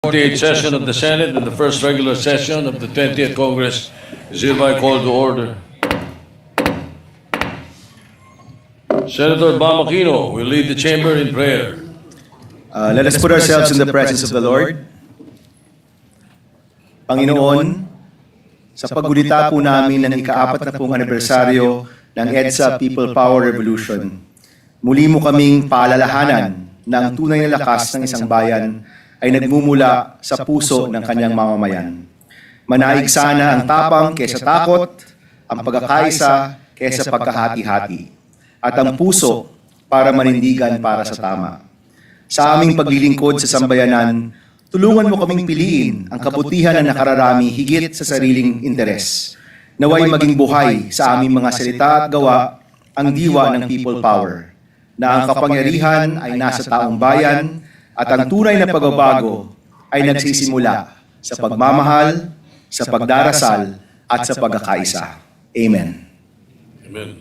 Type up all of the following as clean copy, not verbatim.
48th session of the Senate and the first regular session of the 20th Congress is hereby called to order. Senator Bam Aquino will lead the chamber in prayer. Let us put ourselves in the presence of the Lord. Panginoon, sa paggulita po namin ng ika-4 na pong anibersaryo ng EDSA People Power Revolution, muli mo kaming paalalahanan na ang tunay na lakas ng isang bayan ay nagmumula sa puso ng kanyang mamamayan. Manaig sana ang tapang kaysa takot, ang pagkakaisa kaysa pagkahati-hati, at ang puso para manindigan para sa tama. Sa aming paglilingkod sa sambayanan, tulungan mo kaming piliin ang kabutihan na nakararami higit sa sariling interes. Naway maging buhay sa aming mga salita at gawa ang diwa ng people power, na ang kapangyarihan ay nasa taong bayan at ang tunay na pagbabago ay nagsisimula sa pagmamahal, sa pagdarasal at sa pagkakaisa. Amen. Amen.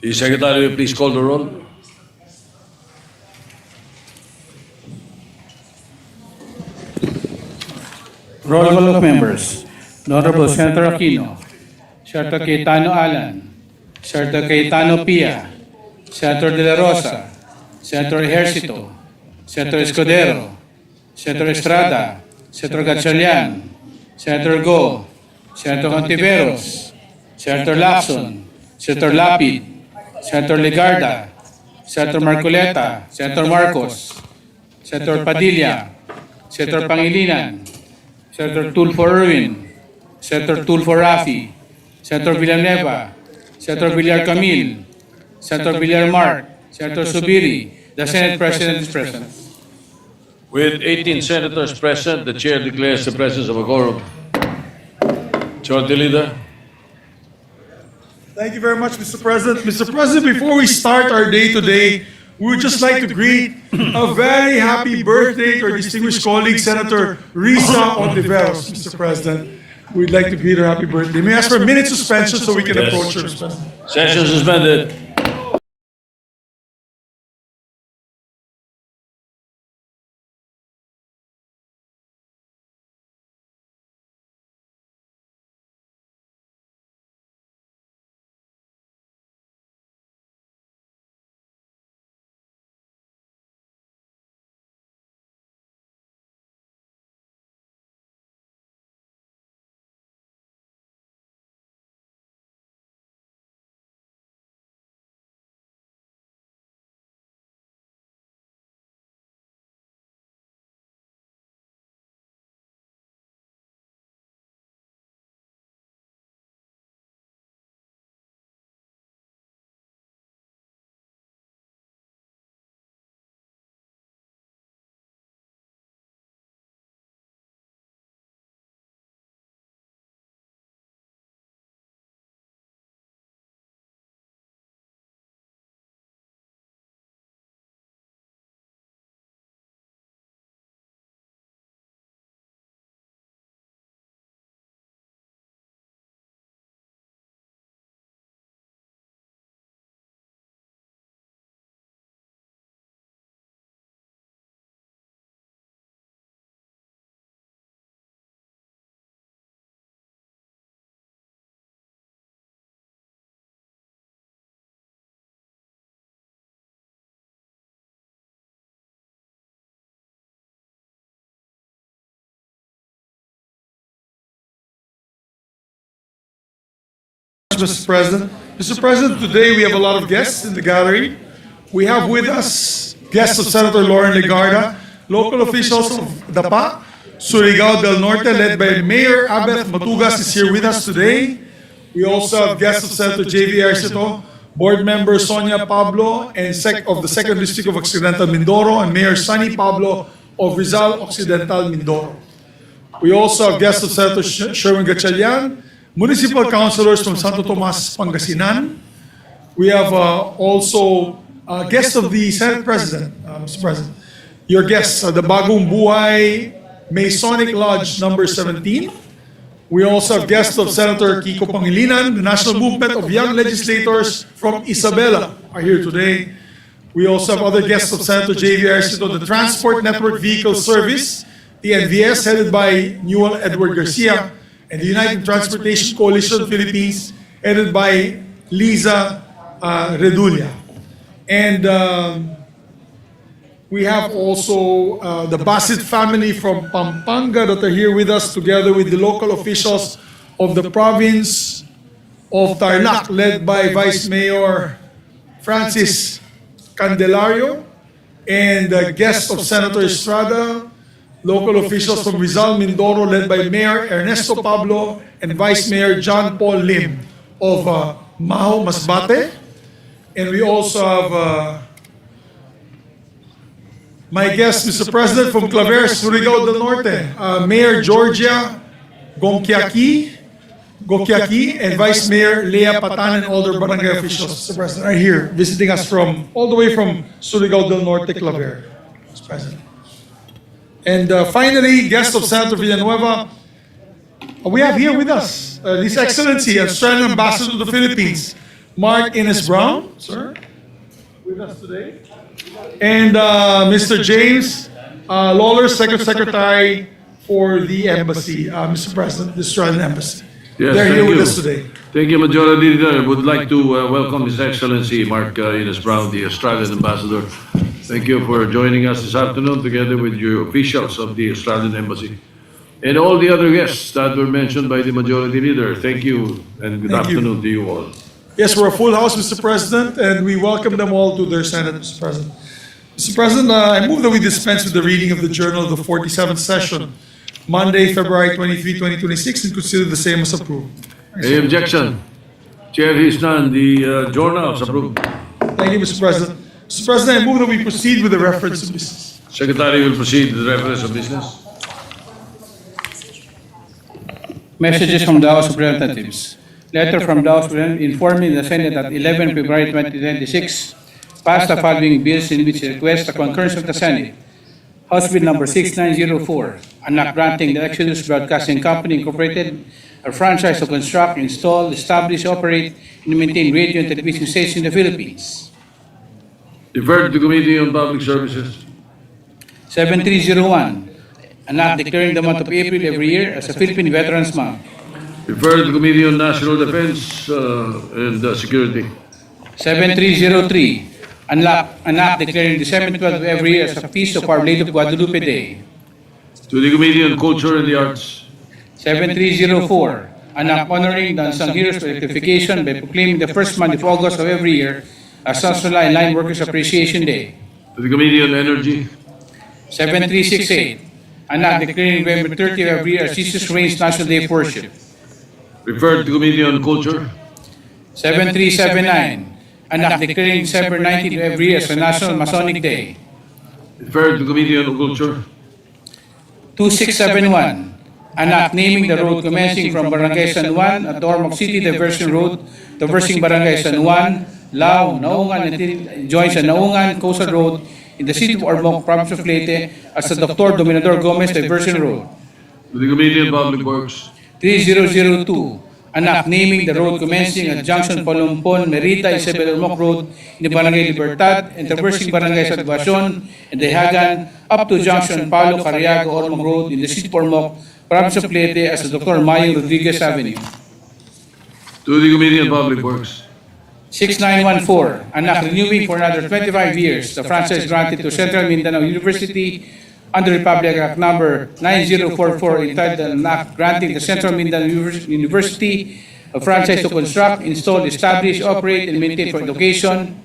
The Secretary will please call the roll. Roll call of members. Honorable Senator Aquino, Senator Cayetano Alan, Senator Cayetano Pia, Senator De La Rosa, Senator Ejercito, Senator Escudero, Senator Estrada, Senator Gatchalian, Senator Go, Senator Contiveros, Senator Lacson, Senator Lapid, Senator Legarda, Senator Marcoleta, Senator Marcos, Senator Padilla, Senator Pangilinan, Senator Tulfo Erwin, Senator Tulfo Rafi, Senator Villanueva, Senator Villar Camil, Senator Villar Mark, Senator Subiri. The Senate President is present. With 18 senators present, the chair declares the presence of a quorum. Majority Leader. Thank you very much, Mr. President. Mr. President, before we start our day today, we would just like to greet a very happy birthday to our distinguished colleague, Senator Risa Ontiveros, Mr. President. We'd like to greet her happy birthday. May I ask for a minute suspension so we can approach her, Mr. President? Session suspended. Mr. President. Mr. President, today we have a lot of guests in the gallery. We have with us guests of Senator Lauren Legarda, local officials of DAPA, Surigao del Norte, led by Mayor Abeth Matugas is here with us today. We also have guests of Senator J.V. Ejercito, Board Member Sonia Pablo, and of the 2nd District of Occidental Mindoro, and Mayor Sunny Pablo of Rizal Occidental Mindoro. We also have guests of Senator Sherwin Gatchalian, municipal councilors from Santo Tomas, Pangasinan. We have also guests of the Senate President, Mr. President. Your guests are the Bagong Buhay Masonic Lodge number 17. We also have guests of Senator Kiko Pangilinan, the National Movement of Young Legislators from Isabela are here today. We also have other guests of Senator J.V. Arcito, the Transport Network Vehicle Service, the NVS, headed by Newell Edward Garcia, and the United Transportation Coalition Philippines, headed by Liza Redulla. And we have also the Basit family from Pampanga that are here with us, together with the local officials of the province of Tarlac, led by Vice Mayor Francis Candelario, and guests of Senator Estrada, local officials from Rizal, Mindoro, led by Mayor Ernesto Pablo and Vice Mayor John Paul Lim of Maho, Masbate. And we also have my guest, Mr. President, from Claver, Surigao del Norte, Mayor Georgia Gokiaki, and Vice Mayor Lea Patan, and other barangay officials, Mr. President, are here visiting us from all the way from Surigao del Norte, Claver, Mr. President. And finally, guest of Senator Villanueva, we have here with us His Excellency, Australian Ambassador to the Philippines, Mark Innes Brown, sir, with us today. And Mr. James Lawler, Secretary for the Embassy, Mr. President, the Australian Embassy. Yes, They're here thank with you. us today. Thank you, Majority Leader. I would like to welcome His Excellency Mark Innes Brown, the Australian Ambassador. Thank you for joining us this afternoon together with your officials of the Australian Embassy. And all the other guests that were mentioned by the Majority Leader. Thank you and good Thank you. afternoon to you all. Yes, we're a full house, Mr. President, and we welcome them all to their Senate, Mr. President. Mr. President, I move that we dispense with the reading of the Journal of the 47th Session, Monday, February 23, 2026, and consider the same as approved. Any objection? Chair is none. The journal is approved. Thank you, Mr. President. Mr. President, I move that we proceed with the reference of business. Secretary will proceed with the reference of business. Messages from the House of Representatives. Letter from the House of Representatives informing the Senate that 11 February 2026 passed the following bills in which it requests the concurrence of the Senate. House Bill number 6904, an act granting the Exodus Broadcasting Company Incorporated a franchise to construct, install, establish, operate, and maintain radio and television stations in the Philippines. Deferred to Committee on Public Services. 7301, an act declaring the month of April every year as a Philippine Veterans Month. Referred to Committee on National Defense and Security. 7303, an act declaring December 12 of every year as a Feast of Our Lady of Guadalupe Day. To the Committee on Culture and the Arts. 7304, an act honoring the unsung heroes of electrification by proclaiming the first Monday of August of every year as National Line Workers Appreciation Day. To the Committee on Energy. 7368, an act declaring November 30 of every year as Jesus Reigns National Day of Worship. Referred to Committee on Culture. 7379, an act declaring December 19 of every year as a National Masonic Day. Referred to Committee on Culture. 2671, an act naming the road commencing from Barangay San Juan at Ormoc City Diversion Road, traversing Barangay San Juan, Lao, Naungan, until joins the Naungan Coastal Road in the city of Ormoc, province of Leyte, as the Dr. Dominador Gomez Diversion Road. To the Committee on Public Works. 3002, an act naming the road commencing at Junction Palumpon, Merita, Isabel Ormoc Road in the Barangay Libertad and traversing Barangay Salvacion and Dehagan up to Junction Palo, Cariaga, Ormoc Road in the city of Ormoc, province of Leyte as the Dr. Mayong Rodriguez Avenue. To the Committee on Public Works. 6914, an act renewing for another 25 years the franchise granted to Central Mindanao University under Republic Act number 9044, entitled an act granting the Central Mindanao University a franchise to construct, install, establish, operate, and maintain for education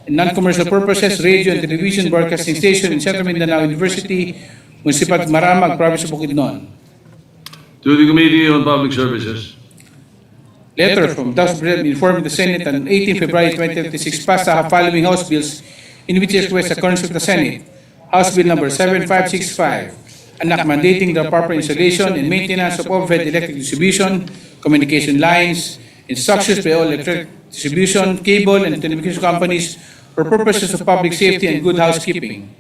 and non-commercial purposes radio and television broadcasting station in Central Mindanao University, Municipality of Maramag, Province of Bukidnon. To the Committee on Public Services. Letter from the House of Representatives informing the Senate on 18 February 2026 passed the following House bills in which it requests the concurrence of the Senate. House Bill number 7565, an act mandating the proper installation and maintenance of overhead electric distribution, communication lines, instructions by all electric distribution, cable, and telecommunication companies for purposes of public safety and good housekeeping.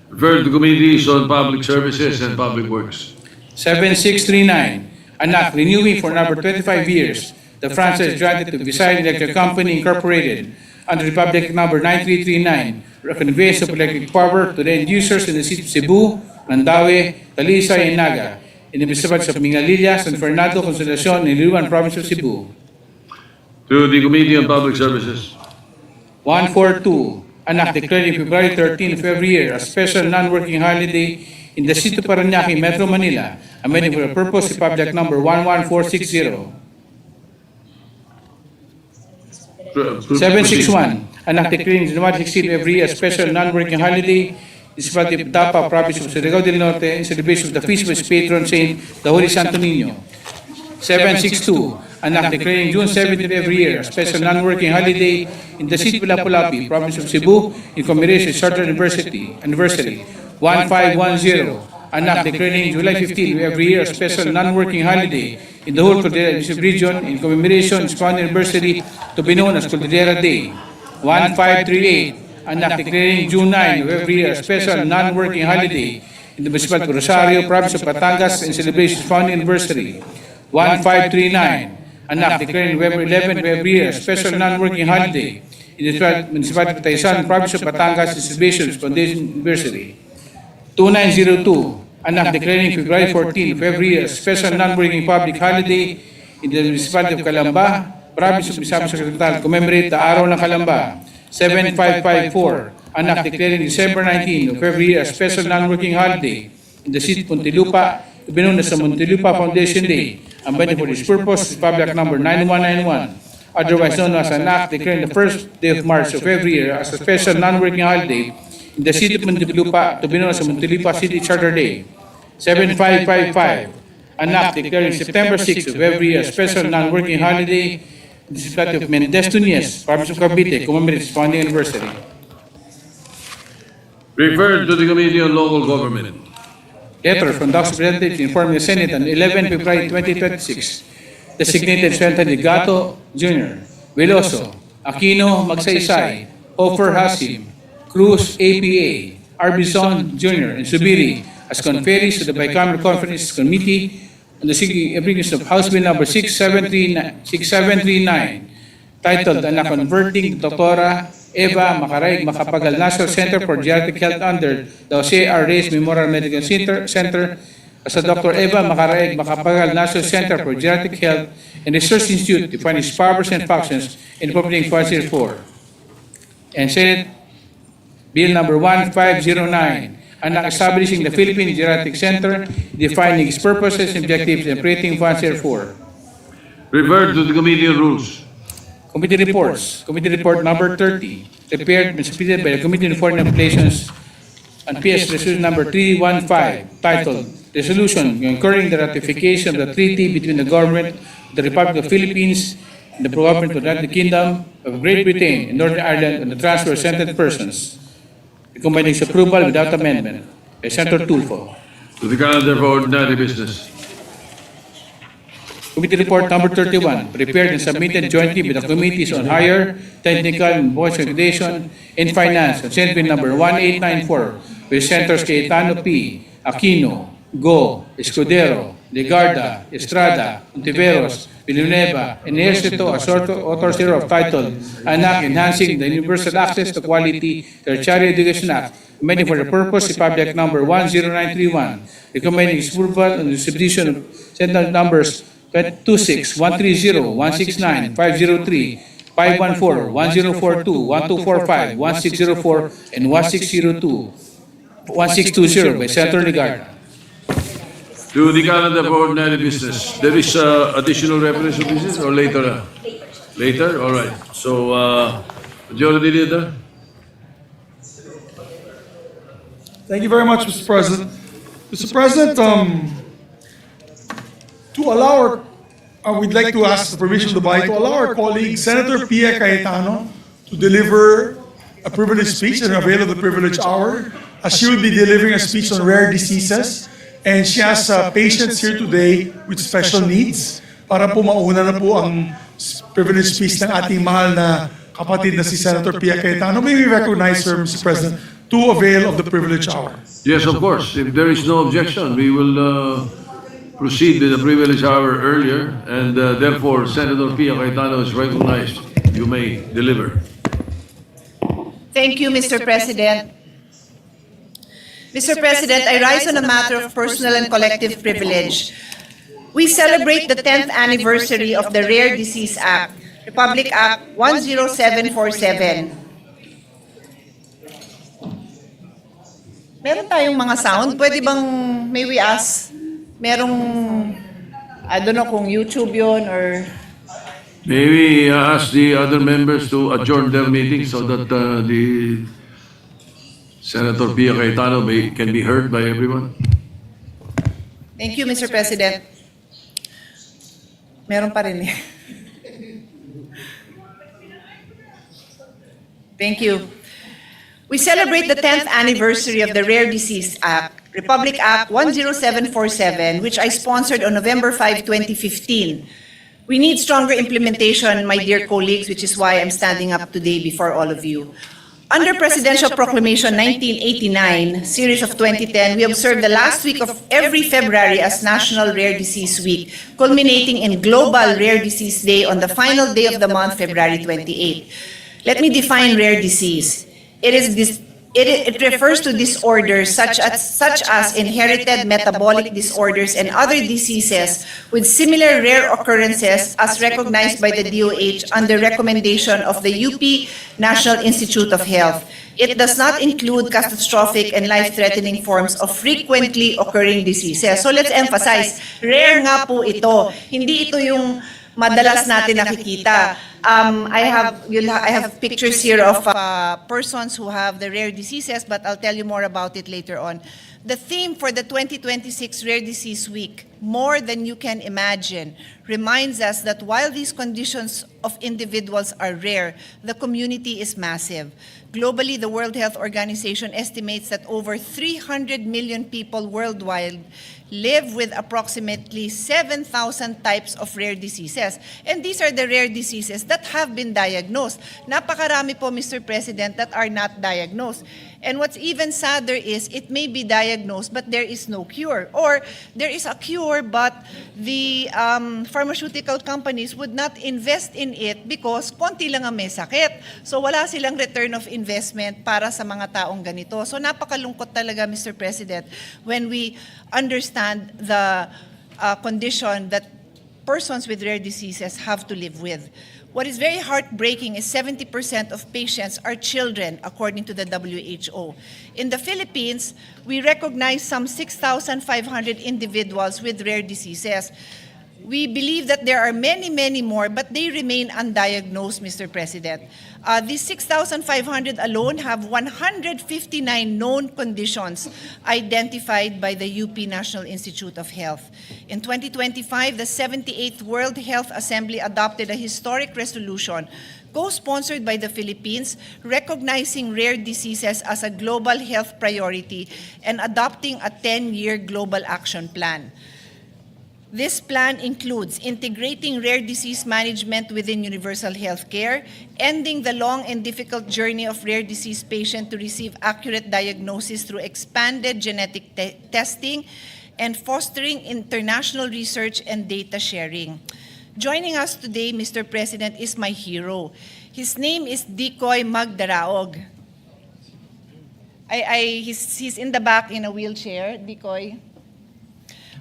Referred to Committees on Public Services and Public Works. 7639, an act renewing for another 25 years the franchise granted to Visayan Electric Company Incorporated under Republic Number 9339, conveyance of electric power to the end users in the city of Cebu, Mandaue, Talisay, and Naga, in the municipalities of Mingalilla, San Fernando, Consolacion, and Iloilo, Province of Cebu. To the Committee on Public Services. 142, an act declaring February 13 of every year a special non-working holiday in the city of Parañaque, Metro Manila, amending for the purpose of Public Number 11460. 761, an act declaring January 16 every year a special non-working holiday in the municipality of Dapa, Province of Surigao del Norte, in celebration of the feast of its patron saint, the Holy Santo Niño. 762, an act declaring June 17 every year a special non-working holiday in the city of Lapu-Lapu, Province of Cebu, in commemoration of Charter Anniversary. 1510, an act declaring July 15 every year a special non-working holiday in the whole Cordillera region in commemoration of its founding anniversary to be known as Cordillera Day. 1538, an act declaring June 9 of every year a special non-working holiday in the municipality of Rosario, Province of Batangas, in celebration of its founding anniversary. 1539, an act declaring November 11 of every year a special non-working holiday in the municipality of Taysan, Province of Batangas, in celebration of its foundation anniversary. 2902, an act declaring February 14 of every year a special non-working public holiday in the municipality of Calamba, Province of Misamis Occidental, commemorate the Araw ng Calamba. 7554, an act declaring December 19 of every year a special non-working holiday in the city of Muntinlupa, to be known as the Muntinlupa Foundation Day, and by for this purpose is Public Number 9191, otherwise known as an act declaring the first day of March of every year as a special non-working holiday in the city of Muntinlupa, to be known as the Muntinlupa City Charter Day. 7555, an act declaring September 6 of every year a special non-working holiday in the city of Mendez Tuñez, Province of Cavite, commemorates its founding anniversary. Referred to the Committee on Local Government. Letter from the House of Representatives informing the Senate on 11 February 2026, designated Senator Ligato Jr., Veloso, Aquino Magsaysay, Hofer Hasim, Cruz APA, Arbizon Jr., and Subiri as conferees to the Bicameral Conference Committee on the application of House Bill number 6739, titled "An Converting Dr. Eva Macaraig Macapagal National Center for Geriatric Health under the Jose R. Reyes Memorial Medical Center as a Dr. Eva Macaraig Macapagal National Center for Geriatric Health and Research Institute, define its powers and functions in appropriating funds therefore." And Senate Bill number 1509, an act establishing the Philippine Geriatric Center, defining its purposes, objectives, and appropriating funds therefore. Referred to the Committee on Rules. Committee reports. Committee report number 30, prepared and submitted by the Committee on Foreign Relations on PS Resolution number 315, titled Resolution concurring the ratification of the treaty between the government of the Republic of the Philippines and the government of the United Kingdom of Great Britain and Northern Ireland on the transfer of sentenced persons. Recommending its approval without amendment by Senator Tulfo. To the calendar for ordinary business. Committee report number 31, prepared and submitted jointly with the Committees on Higher, Technical, and Voice Regulation and Finance on Senate Bill number 1894 with Senators Cayetano P., Aquino, Go, Escudero, Legarda, Estrada, Ontiveros, Villanueva, and Ejercito as authors thereof titled An Act Enhancing the Universal Access to Quality Tertiary Education Act, amending for the purpose of Public Number 10931, recommending its approval on the subdivision of Senate numbers 26, 130, 169, 503, 514, 1042, 1245, 1604, and 1620 by Senator Legarda. To the calendar for ordinary business. There is additional reference to business or later? Later? All right. So, Majority Leader? Thank you very much, Mr. President. Mr. President, to allow we'd like to ask the permission of the body to allow our colleague, Senator Pia Cayetano, to deliver a privileged speech and avail of the privileged hour, as she will be delivering a speech on rare diseases. And she has patients here today with special needs para po mauna na po ang privileged speech ng ating mahal na kapatid na si Senator Pia Cayetano. May we recognize her, Mr. President, to avail of the privileged hour. Yes, of course. If there is no objection, we will proceed with the privilege hour earlier, and therefore Senator Pia Cayetano is recognized. You may deliver. Thank you, Mr. President. Mr. President, I rise on a matter of personal and collective privilege. We celebrate the 10th anniversary of the Rare Disease Act, Republic Act 10747. Meron tayong mga sound. Pwede bang, may we ask, merong, I don't know kung YouTube yun or... May we ask the other members to adjourn their meeting so that the Senator Pia Cayetano can be heard by everyone? Thank you, Mr. President. Meron pa rin eh. Thank you. We celebrate the 10th anniversary of the Rare Disease Act, Republic Act 10747, which I sponsored on November 5, 2015. We need stronger implementation, my dear colleagues, which is why I'm standing up today before all of you. Under Presidential Proclamation 1989, series of 2010, we observe the last week of every February as National Rare Disease Week, culminating in Global Rare Disease Day on the final day of the month, February 28. Let me define rare disease. It refers to disorders such as inherited metabolic disorders and other diseases with similar rare occurrences as recognized by the DOH under recommendation of the UP National Institute of Health. It does not include catastrophic and life-threatening forms of frequently occurring diseases. So let's emphasize, rare nga po ito. Hindi ito yung madalas natin nakikita. I have pictures here of persons who have the rare diseases, but I'll tell you more about it later on. The theme for the 2026 Rare Disease Week, More Than You Can Imagine, reminds us that while these conditions of individuals are rare, the community is massive. Globally, the World Health Organization estimates that over 300 million people worldwide live with approximately 7,000 types of rare diseases. And these are the rare diseases that have been diagnosed. Napakarami po, Mr. President, that are not diagnosed. And what's even sadder is it may be diagnosed but there is no cure. Or there is a cure but the pharmaceutical companies would not invest in it because konti lang ang may sakit. So wala silang return of investment para sa mga taong ganito. So napakalungkot talaga, Mr. President, when we understand the condition that persons with rare diseases have to live with. What is very heartbreaking is 70% of patients are children, according to the WHO. In the Philippines, we recognize some 6,500 individuals with rare diseases. We believe that there are many, many more, but they remain undiagnosed, Mr. President. These 6,500 alone have 159 known conditions identified by the UP National Institute of Health. In 2025, the 78th World Health Assembly adopted a historic resolution co-sponsored by the Philippines, recognizing rare diseases as a global health priority and adopting a 10-year global action plan. This plan includes integrating rare disease management within universal health care, ending the long and difficult journey of rare disease patients to receive accurate diagnosis through expanded genetic testing, and fostering international research and data sharing. Joining us today, Mr. President, is my hero. His name is Dicoy Magdaraog. He's in the back in a wheelchair. Dicoy,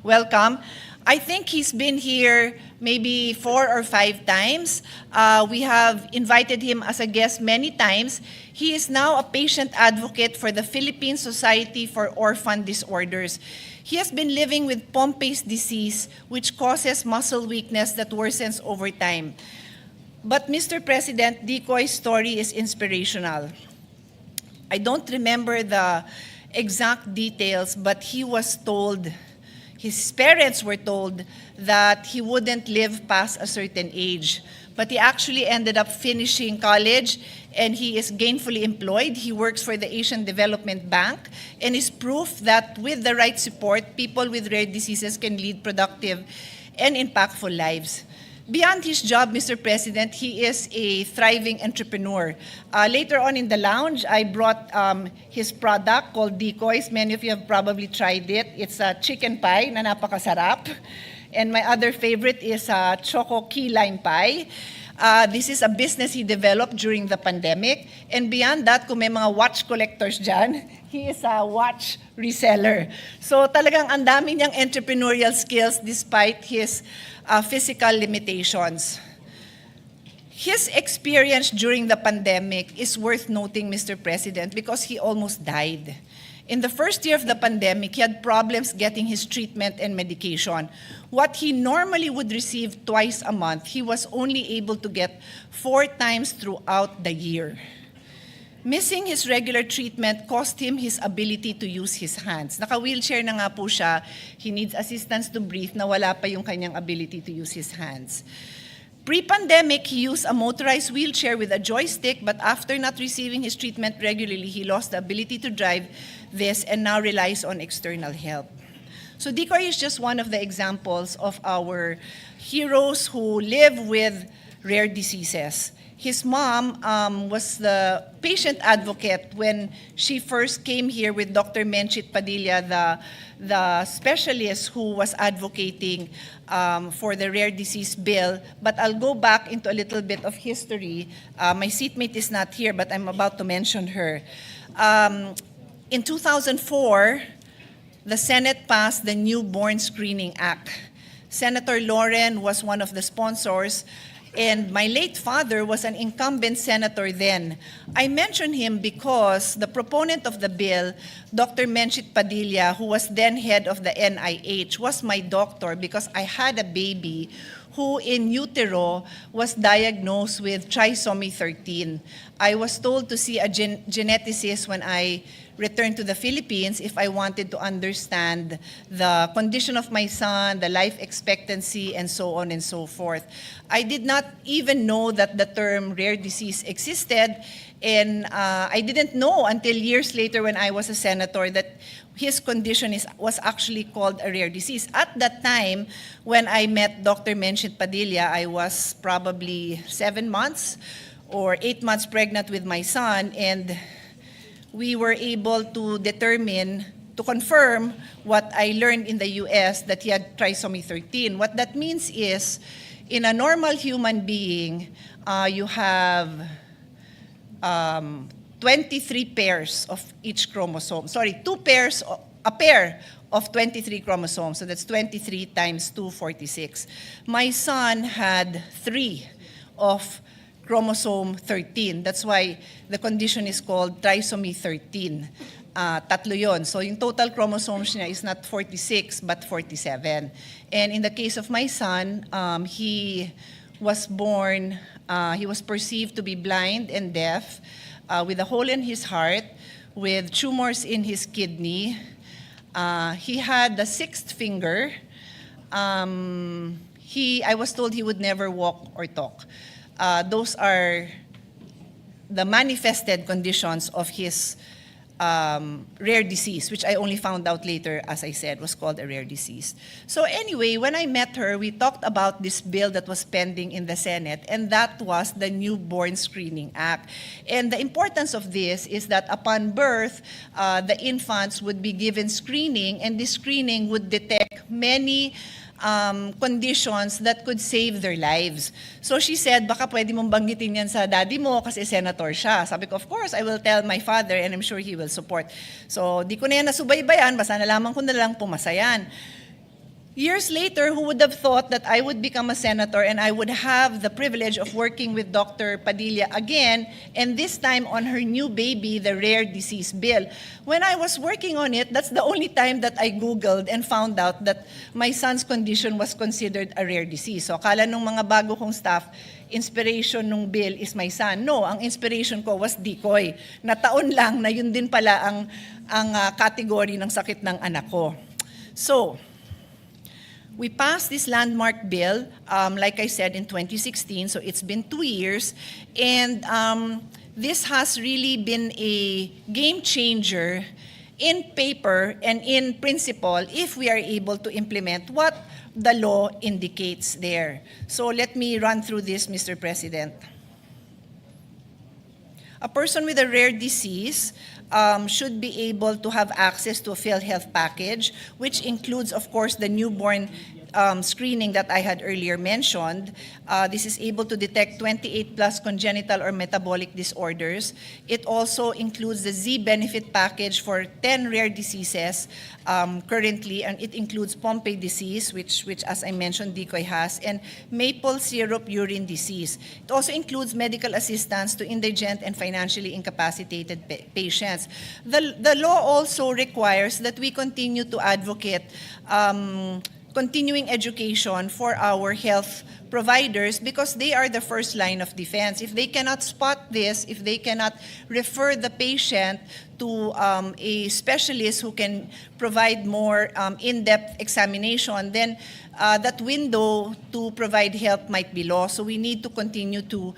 welcome. I think he's been here maybe 4 or 5 times. We have invited him as a guest many times. He is now a patient advocate for the Philippine Society for Orphan Disorders. He has been living with Pompe's disease, which causes muscle weakness that worsens over time. But Mr. President, Dicoy's story is inspirational. I don't remember the exact details, but he was told, his parents were told that he wouldn't live past a certain age. But he actually ended up finishing college and he is gainfully employed. He works for the Asian Development Bank and is proof that with the right support, people with rare diseases can lead productive and impactful lives. Beyond his job, Mr. President, he is a thriving entrepreneur. Later on in the lounge, I brought his product called Decoys. Many of you have probably tried it. It's a chicken pie na napakasarap. And my other favorite is Choco Key Lime Pie. This is a business he developed during the pandemic. And beyond that, kung may mga watch collectors dyan, he is a watch reseller. So talagang ang dami niyang entrepreneurial skills despite his physical limitations. His experience during the pandemic is worth noting, Mr. President, because he almost died. In the first year of the pandemic, he had problems getting his treatment and medication. What he normally would receive twice a month, he was only able to get 4 times throughout the year. Missing his regular treatment cost him his ability to use his hands. Naka-wheelchair na nga po siya, he needs assistance to breathe, na wala pa yung kanyang ability to use his hands. Pre-pandemic, he used a motorized wheelchair with a joystick, but after not receiving his treatment regularly, he lost the ability to drive this and now relies on external help. So Decoy is just one of the examples of our heroes who live with rare diseases. His mom was the patient advocate when she first came here with Dr. Menchit Padilla, the specialist who was advocating for the rare disease bill. But I'll go back into a little bit of history. My seatmate is not here, but I'm about to mention her. In 2004, the Senate passed the Newborn Screening Act. Senator Loren was one of the sponsors, and my late father was an incumbent senator then. I mention him because the proponent of the bill, Dr. Menchit Padilla, who was then head of the NIH, was my doctor because I had a baby who in utero was diagnosed with trisomy 13. I was told to see a geneticist when I returned to the Philippines if I wanted to understand the condition of my son, the life expectancy, and so on and so forth. I did not even know that the term rare disease existed, and I didn't know until years later when I was a senator that his condition was actually called a rare disease. At that time, when I met Dr. Menchit Padilla, I was probably 7 months or 8 months pregnant with my son, and we were able to determine, to confirm what I learned in the US, that he had trisomy 13. What that means is, in a normal human being, you have 23 pairs of each chromosome. Sorry, a pair of 23 chromosomes. So that's 23 times 2, 46. My son had 3 of chromosome 13. That's why the condition is called trisomy 13. Tatlo yun. So yung total chromosomes niya is not 46 but 47. And in the case of my son, he was born, he was perceived to be blind and deaf, with a hole in his heart, with tumors in his kidney. He had the 6th finger. I was told he would never walk or talk. Those are the manifested conditions of his rare disease, which I only found out later, as I said, was called a rare disease. So anyway, when I met her, we talked about this bill that was pending in the Senate, and that was the Newborn Screening Act. And the importance of this is that upon birth, the infants would be given screening, and this screening would detect many conditions that could save their lives. So she said, baka pwede mong banggitin yan sa daddy mo kasi senator siya. Sabi ko, of course, I will tell my father and I'm sure he will support. So di ko na yan nasubaybayan, basta nalaman ko na lang pumasa yan. Years later, who would have thought that I would become a senator and I would have the privilege of working with Dr. Padilla again, and this time on her new baby, the rare disease bill. When I was working on it, that's the only time that I Googled and found out that my son's condition was considered a rare disease. So akala nung mga bago kong staff, inspiration nung bill is my son. No, ang inspiration ko was Decoy. Na taon lang na yun din pala ang category ng sakit ng anak ko. So, we passed this landmark bill, like I said, in 2016, so it's been 2 years, and this has really been a game changer in paper and in principle if we are able to implement what the law indicates there. So let me run through this, Mr. President. A person with a rare disease should be able to have access to a PhilHealth package, which includes, of course, the newborn screening that I had earlier mentioned. This is able to detect 28 plus congenital or metabolic disorders. It also includes the Z benefit package for 10 rare diseases currently, and it includes Pompe disease, which as I mentioned, Decoy has, and maple syrup urine disease. It also includes medical assistance to indigent and financially incapacitated patients. The law also requires that we continue to advocate continuing education for our health providers because they are the first line of defense. If they cannot spot this, if they cannot refer the patient to a specialist who can provide more in-depth examination, then that window to provide help might be lost. So we need to continue to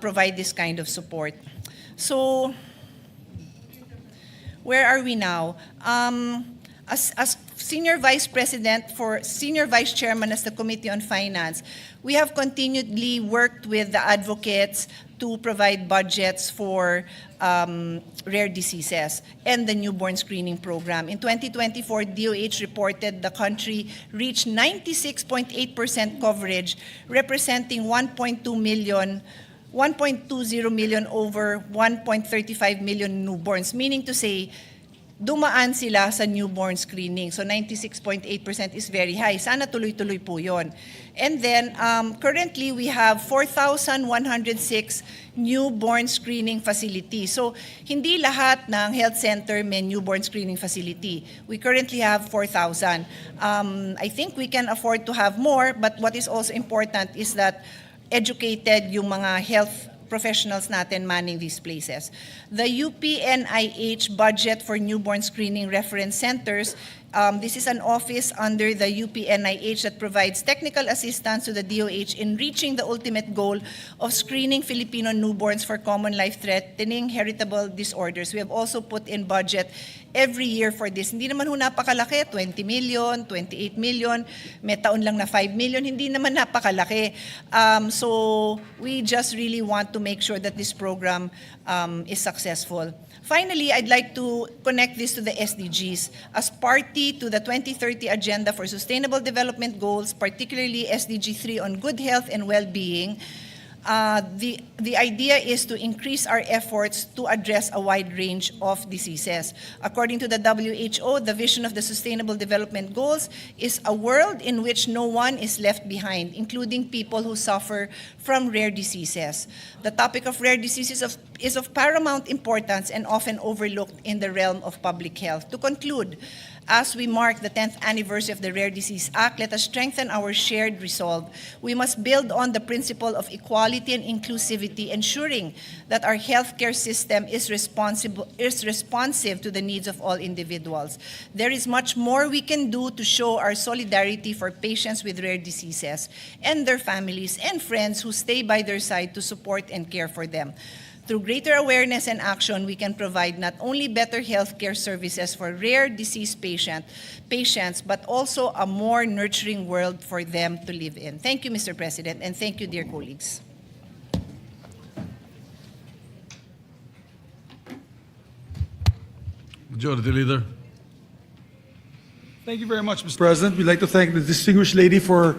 provide this kind of support. So where are we now? As Senior Vice Chairman as the Committee on Finance, we have continually worked with the advocates to provide budgets for rare diseases and the newborn screening program. In 2024, DOH reported the country reached 96.8% coverage, representing 1.20 million over 1.35 million newborns, meaning to say, dumaan sila sa newborn screening. So 96.8% is very high. Sana tuloy-tuloy po yun. And then, currently we have 4,106 newborn screening facilities. So hindi lahat ng health center may newborn screening facility. We currently have 4,000. I think we can afford to have more, but what is also important is that educated yung mga health professionals natin manning these places. The UPNIH budget for newborn screening reference centers, this is an office under the UPNIH that provides technical assistance to the DOH in reaching the ultimate goal of screening Filipino newborns for common life-threatening heritable disorders. We have also put in budget every year for this. Hindi naman ho napakalaki, 20 million, 28 million, may taon lang na 5 million, hindi naman napakalaki. So we just really want to make sure that this program is successful. Finally, I'd like to connect this to the SDGs. As party to the 2030 Agenda for Sustainable Development Goals, particularly SDG 3 on good health and well-being, the idea is to increase our efforts to address a wide range of diseases. According to the WHO, the vision of the Sustainable Development Goals is a world in which no one is left behind, including people who suffer from rare diseases. The topic of rare diseases is of paramount importance and often overlooked in the realm of public health. To conclude, as we mark the 10th anniversary of the Rare Disease Act, let us strengthen our shared resolve. We must build on the principle of equality and inclusivity, ensuring that our healthcare system is responsive to the needs of all individuals. There is much more we can do to show our solidarity for patients with rare diseases and their families and friends who stay by their side to support and care for them. Through greater awareness and action, we can provide not only better healthcare services for rare disease patients, but also a more nurturing world for them to live in. Thank you, Mr. President, and thank you, dear colleagues. Majority Leader. Thank you very much, Mr. President. We'd like to thank the distinguished lady for a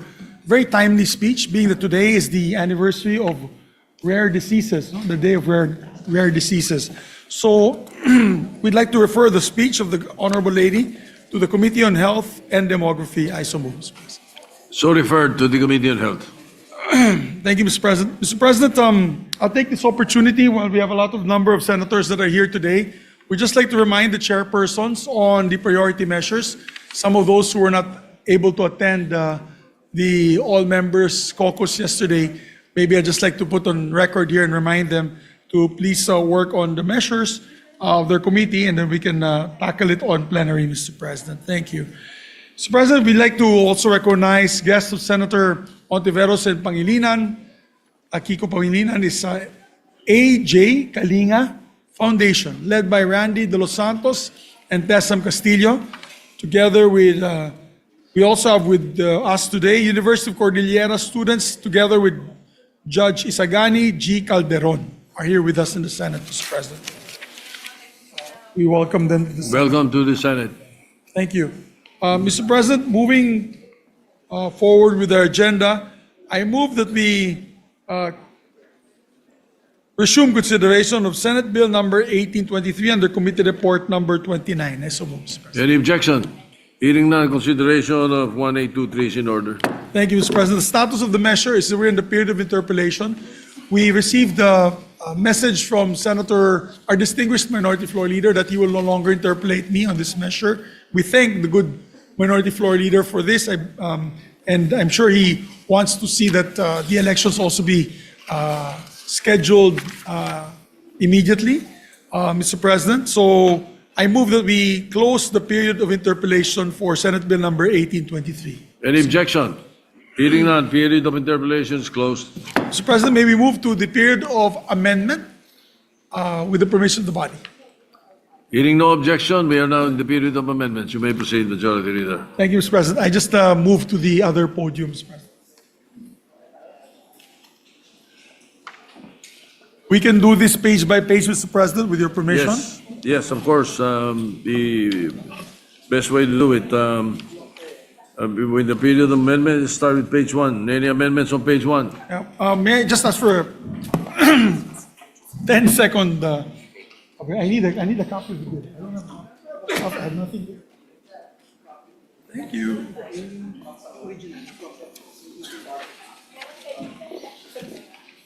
very timely speech, being that today is the anniversary of rare diseases, the day of rare diseases. So we'd like to refer the speech of the Honorable Lady to the Committee on Health and Demography. I so move, Mr. President. So referred to the Committee on Health. Thank you, Mr. President. Mr. President, I'll take this opportunity while we have a lot of number of senators that are here today. We'd just like to remind the chairpersons on the priority measures. Some of those who were not able to attend the all-members caucus yesterday, maybe I'd just like to put on record here and remind them to please work on the measures of their committee, and then we can tackle it on plenary, Mr. President. Thank you. Mr. President, we'd like to also recognize guests of Senator Ontiveros and Pangilinan. Kiko Pangilinan is A.J. Kalinga Foundation, led by Randy De Los Santos and Tessam Castillo. Together with, we also have with us today, University of Cordillera students, together with Judge Isagani G. Calderon. are here with us in the Senate, Mr. President. We welcome them to the Senate. Welcome to the Senate. Thank you. Mr. President, moving forward with our agenda, I move that we resume consideration of Senate Bill number 1823 under Committee Report number 29. I so move, Mr. President. Any objection? Hearing none, consideration of 1823 is in order. Thank you, Mr. President. The status of the measure is that we're in the period of interpellation. We received a message from our distinguished Minority Floor Leader that he will no longer interpellate me on this measure. We thank the good Minority Floor Leader for this, and I'm sure he wants to see that the elections also be scheduled immediately, Mr. President. So I move that we close the period of interpellation for Senate Bill number 1823. Any objection? Hearing none, period of interpellation is closed. Mr. President, may we move to the period of amendment with the permission of the body. Hearing no objection, we are now in the period of amendments. You may proceed, Majority Leader. Thank you, Mr. President. I just move to the other podium, Mr. President. We can do this page by page, Mr. President, with your permission. Yes, of course. The best way to do it, with the period of amendment, start with page 1. Any amendments on page 1? Yeah, may I just ask for a 10-second? Okay, I need a copy of the bill. I don't have. I have nothing. Thank you.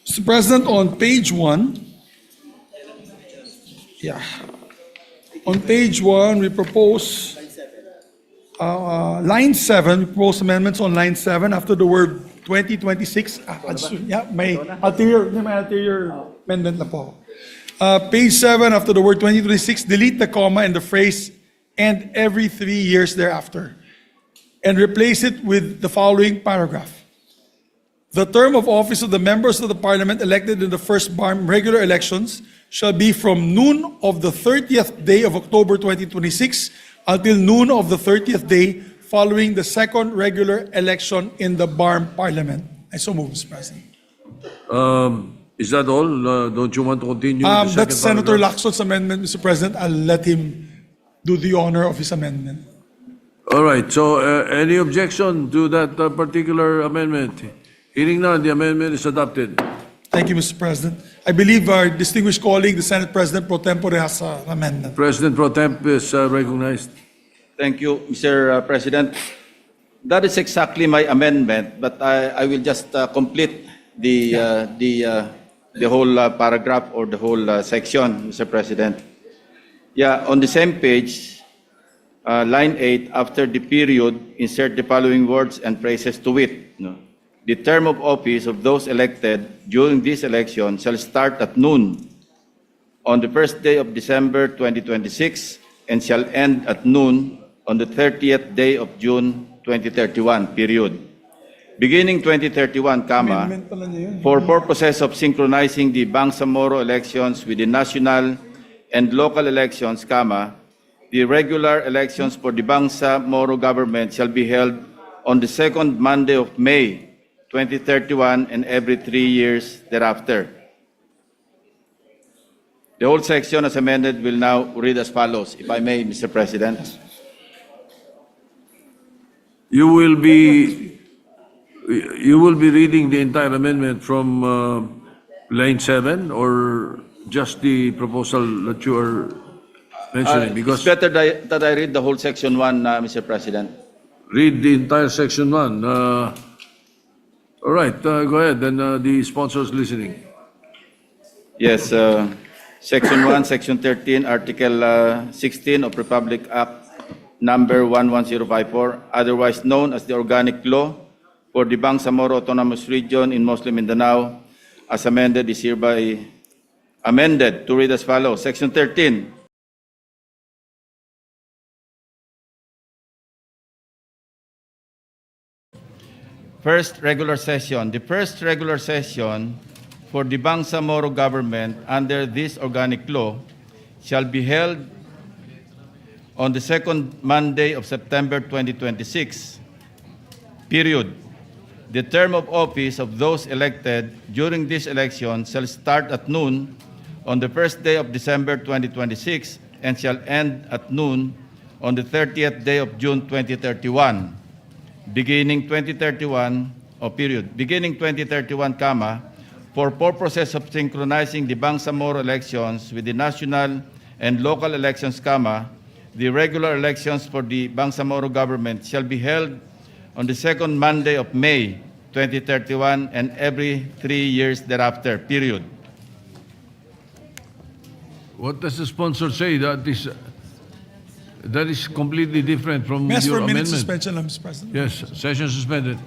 Mr. President, on page 1, on page 1, we propose line 7, we propose amendments on line 7 after the word 2026. May ulterior amendment na po. Page 7, after the word 2026, delete the comma and the phrase "and every 3 years thereafter," and replace it with the following paragraph. The term of office of the members of the Parliament elected in the first BARM regular elections shall be from noon of the 30th day of October 2026 until noon of the 30th day following the second regular election in the BARM Parliament. I so move, Mr. President. Is that all? Don't you want to continue? With the second That's Senator paragraph? Lacso's amendment, Mr. President. I'll let him do the honor of his amendment. All right. So, any objection to that particular amendment? Hearing none, the amendment is adopted. Thank you, Mr. President. I believe our distinguished colleague, the Senate President Pro Tempore, has an amendment. President Pro Temp is recognized. Thank you, Mr. President. That is exactly my amendment, but I will just complete the whole paragraph or the whole section, Mr. President. Yeah, on the same page, line 8, after the period, insert the following words and phrases to wit. No? The term of office of those elected during this election shall start at noon on the first day of December 2026 and shall end at noon on the 30th day of June 2031, period. Beginning 2031, comma, Amendment pala niya yun. for purposes of synchronizing the Bangsamoro elections with the national and local elections, comma, the regular elections for the Bangsamoro government shall be held on the second Monday of May 2031 and every 3 years thereafter. The whole section as amended will now read as follows, if I may, Mr. President. You will be reading the entire amendment from line 7 or just the proposal that you are mentioning? It's better that I read the whole section 1, Mr. President. Read the entire section 1. All right, go ahead. Then the sponsors listening. Yes, Section 1, Section 13, Article 16 of Republic Act Number 11054, otherwise known as the Organic Law for the Bangsamoro Autonomous Region in Muslim Mindanao, as amended, is hereby amended to read as follows. Section 13. First regular session. The first regular session for the Bangsamoro government under this organic law shall be held on the second Monday of September 2026, period. The term of office of those elected during this election shall start at noon on the first day of December 2026 and shall end at noon on the 30th day of June 2031, beginning 2031, comma, for purposes of synchronizing the Bangsamoro elections with the national and local elections, comma, the regular elections for the Bangsamoro government shall be held on the second Monday of May 2031 and every 3 years thereafter, period. What does the sponsor say? That is completely different from May I ask your for a minute amendment. suspension, Mr. President? Yes, session suspended.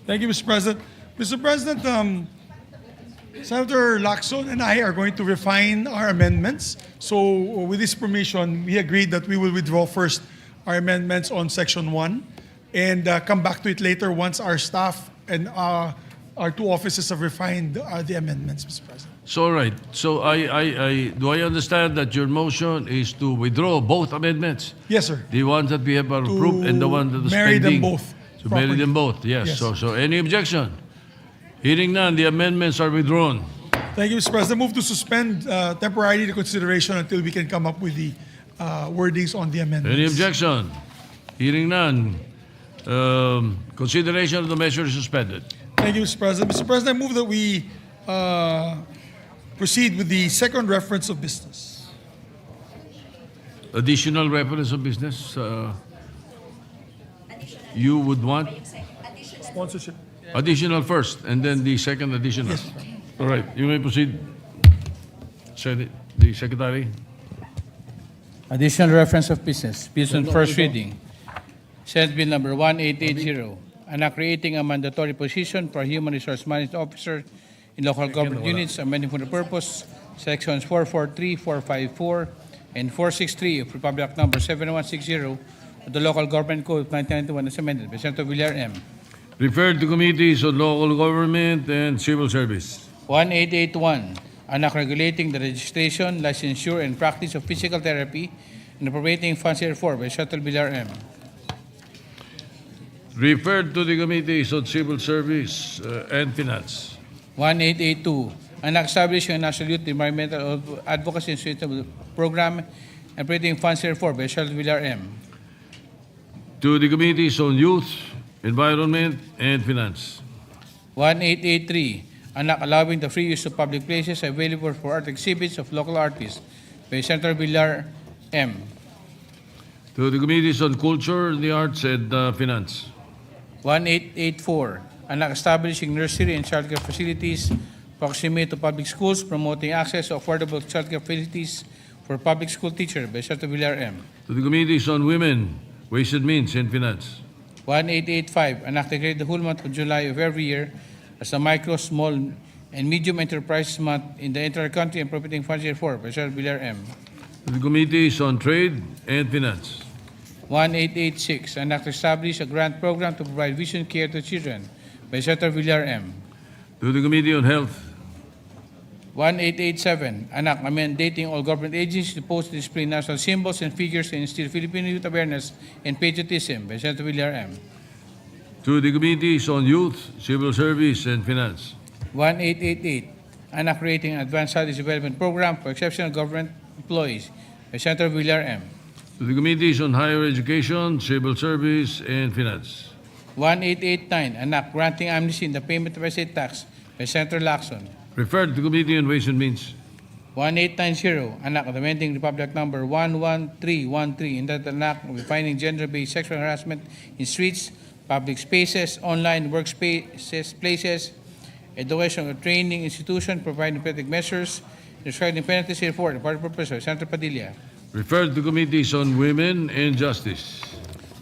Thank you, Mr. President. Mr. President, Senator Lacson and I are going to refine our amendments. So with this permission, we agreed that we will withdraw first our amendments on Section 1 and come back to it later once our staff and our two offices have refined the amendments, Mr. President. So, all right. So, do I understand that your motion is to withdraw both amendments? Yes, sir. The ones that we have approved and the one that is marry them pending? both To marry properly. them both, yes. Yes. So, any objection? Hearing none, the amendments are withdrawn. Thank you, Mr. President. Move to suspend temporarily the consideration until we can come up with the wordings on the amendments. Any objection? Hearing none. Consideration of the measure is suspended. Thank you, Mr. President. Mr. President, I move that we proceed with the second reference of business. Additional reference of business, you would want Sponsorship. additional first and then the second additional. Yes, sir. All right, you may proceed. The Secretary. Additional reference of business. Bills on first reading. Senate Bill number 1880, an act creating a mandatory position for human resource management officer in local government units, amending for the purpose sections 443, 454, and 463 of Republic Act number 7160 of the Local Government Code of 1991 as amended by Senator Villar M. Referred to committees on local government and civil service. 1881, an act regulating the registration, licensure, and practice of physical therapy and appropriating funds therefore by Senator Villar M. Referred to the committees on civil service and finance. 1882, an act establishing a national youth environmental advocacy and sustainable program and appropriating funds therefore by Senator Villar M. To the committees on youth, environment, and finance. 1883, an act allowing the free use of public places available for art exhibits of local artists by Senator Villar M. To the committees on culture, the arts, and finance. 1884, an act establishing nursery and childcare facilities proximate to public schools, promoting access to affordable childcare facilities for public school teachers by Senator Villar M. To the committees on women, ways and means, and finance. 1885, an act to create the whole month of July of every year as a micro, small, and medium enterprises month in the entire country and appropriating funds therefore by Senator Villar M. To the committees on trade and finance. 1886, an act to establish a grant program to provide vision care to children by Senator Villar M. To the committee on health. 1887, an act mandating all government agencies to post and display national symbols and figures and instill Filipino youth awareness and patriotism by Senator Villar M. To the committees on youth, civil service, and finance. 1888, an act creating an advanced studies development program for exceptional government employees by Senator Villar M. To the committees on higher education, civil service, and finance. 1889, an act granting amnesty in the payment of estate tax by Senator Lacson. Referred to committee on ways and means. 1890, an act amending Republic Act number 11313, in that an act defining gender-based sexual harassment in streets, public spaces, online workspaces, places, education or training institution, providing protective measures, describing penalties for the party purpose of Senator Padilla. Referred to committees on women and justice.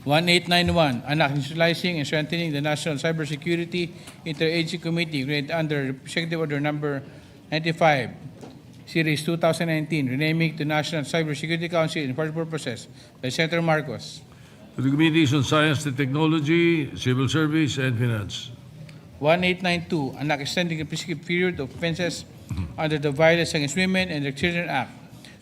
1891, an act institutionalizing and strengthening the National Cybersecurity Interagency Committee created under Executive Order number 95, Series 2019, renaming to National Cybersecurity Council in party purposes by Senator Marcos. To the committees on science and technology, civil service, and finance. 1892, an act extending the prescribed period of offenses under the Violence Against Women and Their Children Act,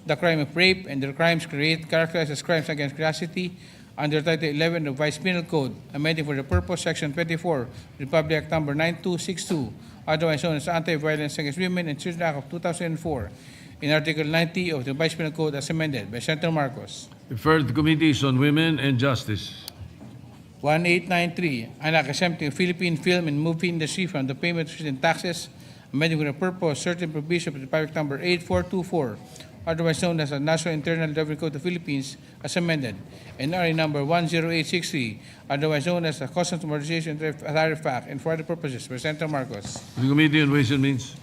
the crime of rape and the crimes characterized as crimes against chastity under Title 11 of Vice Penal Code, amending for the purpose Section 24, Republic Act number 9262, otherwise known as Anti-Violence Against Women and Children Act of 2004, in Article 90 of the Vice Penal Code as amended by Senator Marcos. Referred to committees on women and justice. 1893, an act exempting the Philippine film and movie industry from the payment of certain taxes, amending for the purpose certain provisions of Republic number 8424, otherwise known as the National Internal Revenue Code of the Philippines, as amended, and RA number 10863, otherwise known as the Customs Modernization Tariff Act, and for other purposes by Senator Marcos. To the committee on ways and means.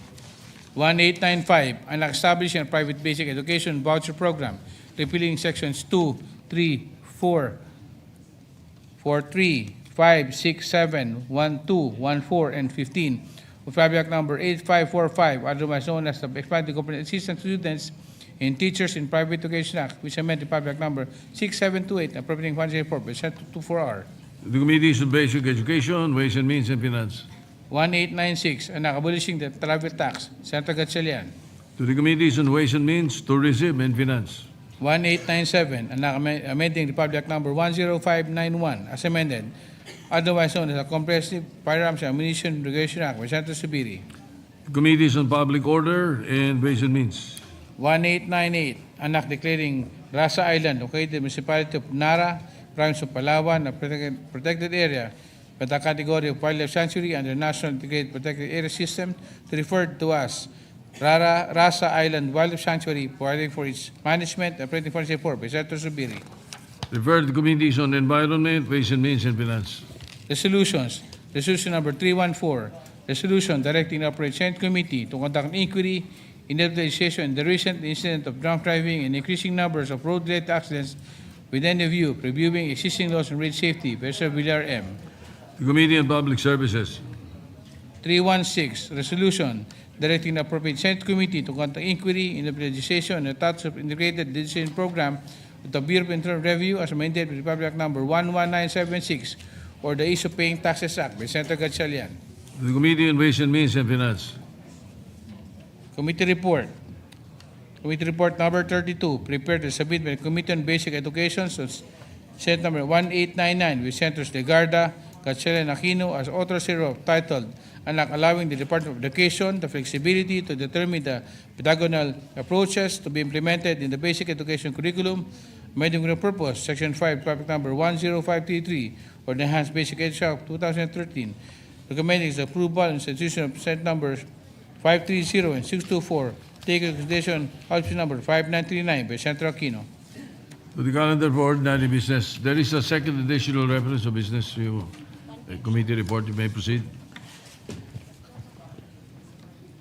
1895, an act establishing a private basic education voucher program, repealing sections 2, 3, 4, 4, 3, 5, 6, 7, 1, 2, 1, 4, and 15 of Public Act Number 8545, otherwise known as the Expanded Government Assistance to Students and Teachers in Private Education Act, which amended Public Act Number 6728, appropriating funds for Percent 24R. The Committees on Basic Education, Ways and Means, and Finance. 1896, anak, abolishing the travel tax, Senator Gatchalian. To the Committees on Ways and Means, Tourism, and Finance. 1897, anak, amending the Public Act Number 10591, as amended, otherwise known as the Comprehensive Firearms and Ammunition Regulation Act, by Senator Subiri. Committees on Public Order and Ways and Means. 1898, anak, declaring Rasa Island, located in the municipality of Nara, province of Palawan, a protected area by the category of wildlife sanctuary under National Integrated Protected Area System, to refer to as Rasa Island Wildlife Sanctuary, providing for its management and operating funds for by Senator Subiri. Refer to the Committees on Environment, Ways and Means, and Finance. Resolutions. Resolution number 314, resolution directing the Operation Committee to conduct an inquiry into the legislation and the recent incident of drunk driving and increasing numbers of road-related accidents with any view of reviewing existing laws on road safety by Sir Villar M. The Committee on Public Services. 316, resolution directing the appropriate Senate Committee to conduct inquiry into the legislation and the status of integrated legislation program of the Bureau of Internal Review as amended with Republic Act Number 11976 or the Issue Paying Taxes Act by Senator Gatchalian. The Committee on Ways and Means, and Finance. Committee report. Committee report number 32, prepared to submit by the Committee on Basic Education, so Senate number 1899, with Senators Legarda, Gatchalian, Aquino as authors hereof, titled, "Anak, allowing the Department of Education the flexibility to determine the pedagogical approaches to be implemented in the basic education curriculum, amending the purpose, Section 5, Public Number 10533, or the Enhanced Basic Education Act 2013, recommending the approval and institution of Senate numbers 530 and 624, take into consideration House Number 5939 by Senator Aquino." To the calendar for ordinary business. There is a second additional reference of business. Committee report, you may proceed.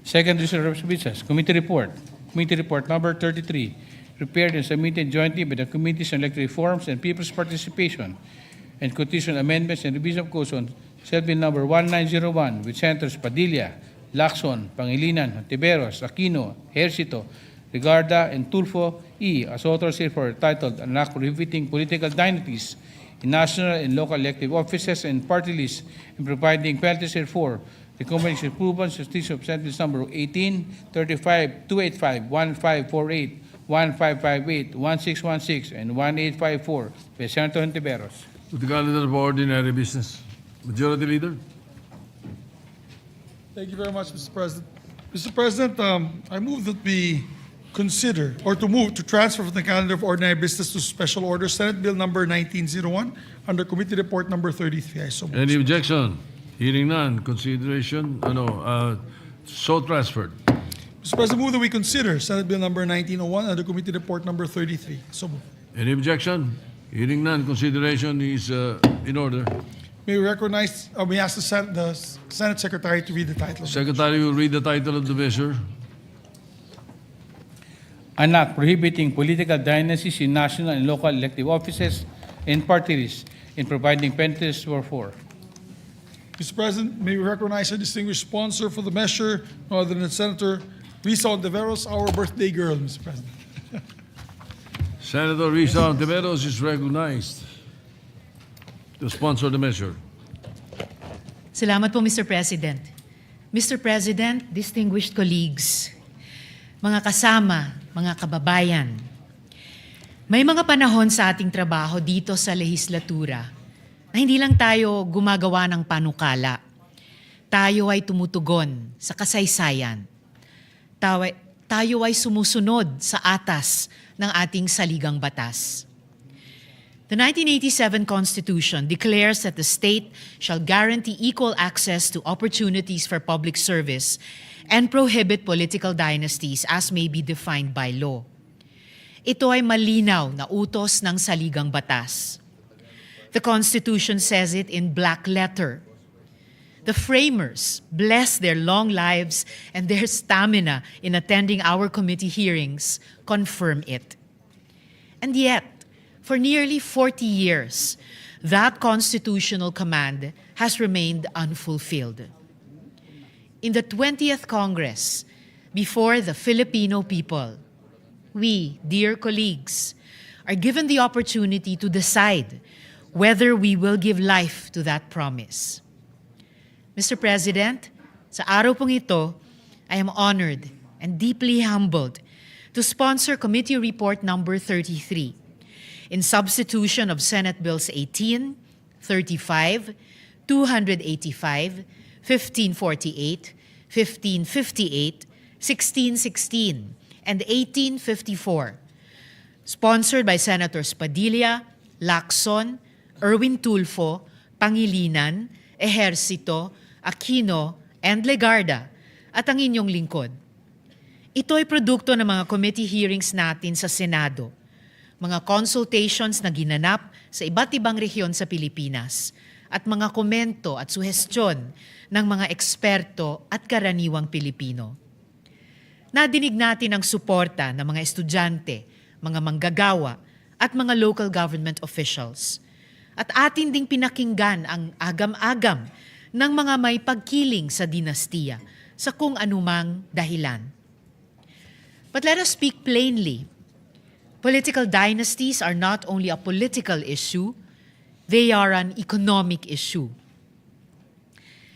Second District of Business, Committee Report. Committee Report number 33, prepared and submitted jointly by the Committees on Electoral Reforms and People's Participation and Constitutional Amendments and Revision of Codes on Senate Bill number 1901 with Senators Padilla, Lacson, Pangilinan, Tiberos, Aquino, Ejercito, Legarda, and Tulfo E. as authors for titled, "An Act Prohibiting Political Dynasties in National and Local Elective Offices and Party Lists and Providing Penalties Therefore." The company's approval and substitution of Senate Bill number 18, 35, 285, 1548, 1558, 1616, and 1854 by Senator Tiberos. To the calendar for ordinary business. Majority Leader. Thank you very much, Mr. President. Mr. President, I move that we consider or to move to transfer from the calendar of ordinary business to special order Senate Bill number 1901 under Committee Report number 33. I so move. Any objection? Hearing none. Consideration, so transferred. Mr. President, move that we consider Senate Bill number 1901 under Committee Report number 33. So move. Any objection? Hearing none. Consideration is in order. May we recognize, we ask the Senate Secretary to read the title. Secretary will read the title of the measure. An Act Prohibiting Political Dynasties in National and Local Elective Offices and Party Lists and Providing Penalties Therefore. Mr. President, may we recognize our distinguished sponsor for the measure, no other than Senator Risa Ontiveros, our birthday girl, Mr. President. Senator Risa Ontiveros is recognized to sponsor the measure. Salamat po, Mr. President. Mr. President, distinguished colleagues, mga kasama, mga kababayan, may mga panahon sa ating trabaho dito sa lehislatura na hindi lang tayo gumagawa ng panukala. Tayo ay tumutugon sa kasaysayan. Tayo ay sumusunod sa atas ng ating saligang batas. The 1987 Constitution declares that the state shall guarantee equal access to opportunities for public service and prohibit political dynasties as may be defined by law. Ito ay malinaw na utos ng saligang batas. The Constitution says it in black letter. The framers, bless their long lives and their stamina in attending our committee hearings, confirm it. And yet, for nearly 40 years, that constitutional command has remained unfulfilled. In the 20th Congress, before the Filipino people, we, dear colleagues, are given the opportunity to decide whether we will give life to that promise. Mr. President, sa araw pong ito, I am honored and deeply humbled to sponsor Committee Report Number 33 in substitution of Senate Bills 18, 35, 285, 1548, 1558, 1616, and 1854, sponsored by Senators Padilla, Lacson, Erwin Tulfo, Pangilinan, Ejercito, Aquino, and Legarda, at ang inyong lingkod. Ito ay produkto ng mga committee hearings natin sa Senado, mga consultations na ginanap sa iba't ibang rehiyon sa Pilipinas, at mga komento at suhestyon ng mga eksperto at karaniwang Pilipino. Nadinig natin ang suporta ng mga estudyante, mga manggagawa, at mga local government officials. At atin ding pinakinggan ang agam-agam ng mga may pagkiling sa dinastiya sa kung anumang dahilan. But let us speak plainly. Political dynasties are not only a political issue, they are an economic issue.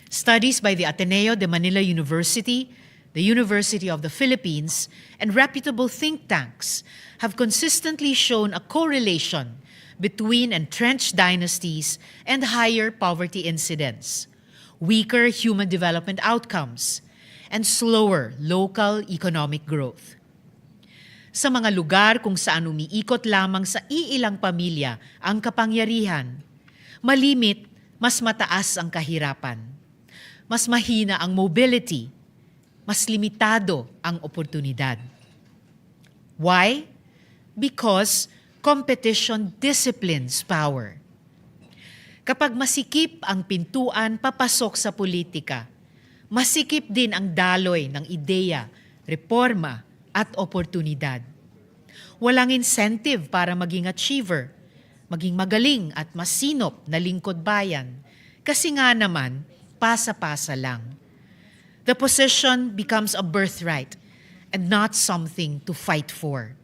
Studies by the Ateneo de Manila University, the University of the Philippines, and reputable think tanks have consistently shown a correlation between entrenched dynasties and higher poverty incidence, weaker human development outcomes, and slower local economic growth. Sa mga lugar kung saan umiikot lamang sa iilang pamilya ang kapangyarihan, malimit, mas mataas ang kahirapan. Mas mahina ang mobility, mas limitado ang oportunidad. Why? Because competition disciplines power. Kapag masikip ang pintuan papasok sa politika, masikip din ang daloy ng ideya, reforma, at oportunidad. Walang incentive para maging achiever, maging magaling at masinop na lingkod bayan, kasi nga naman, pasa-pasa lang. The position becomes a birthright and not something to fight for.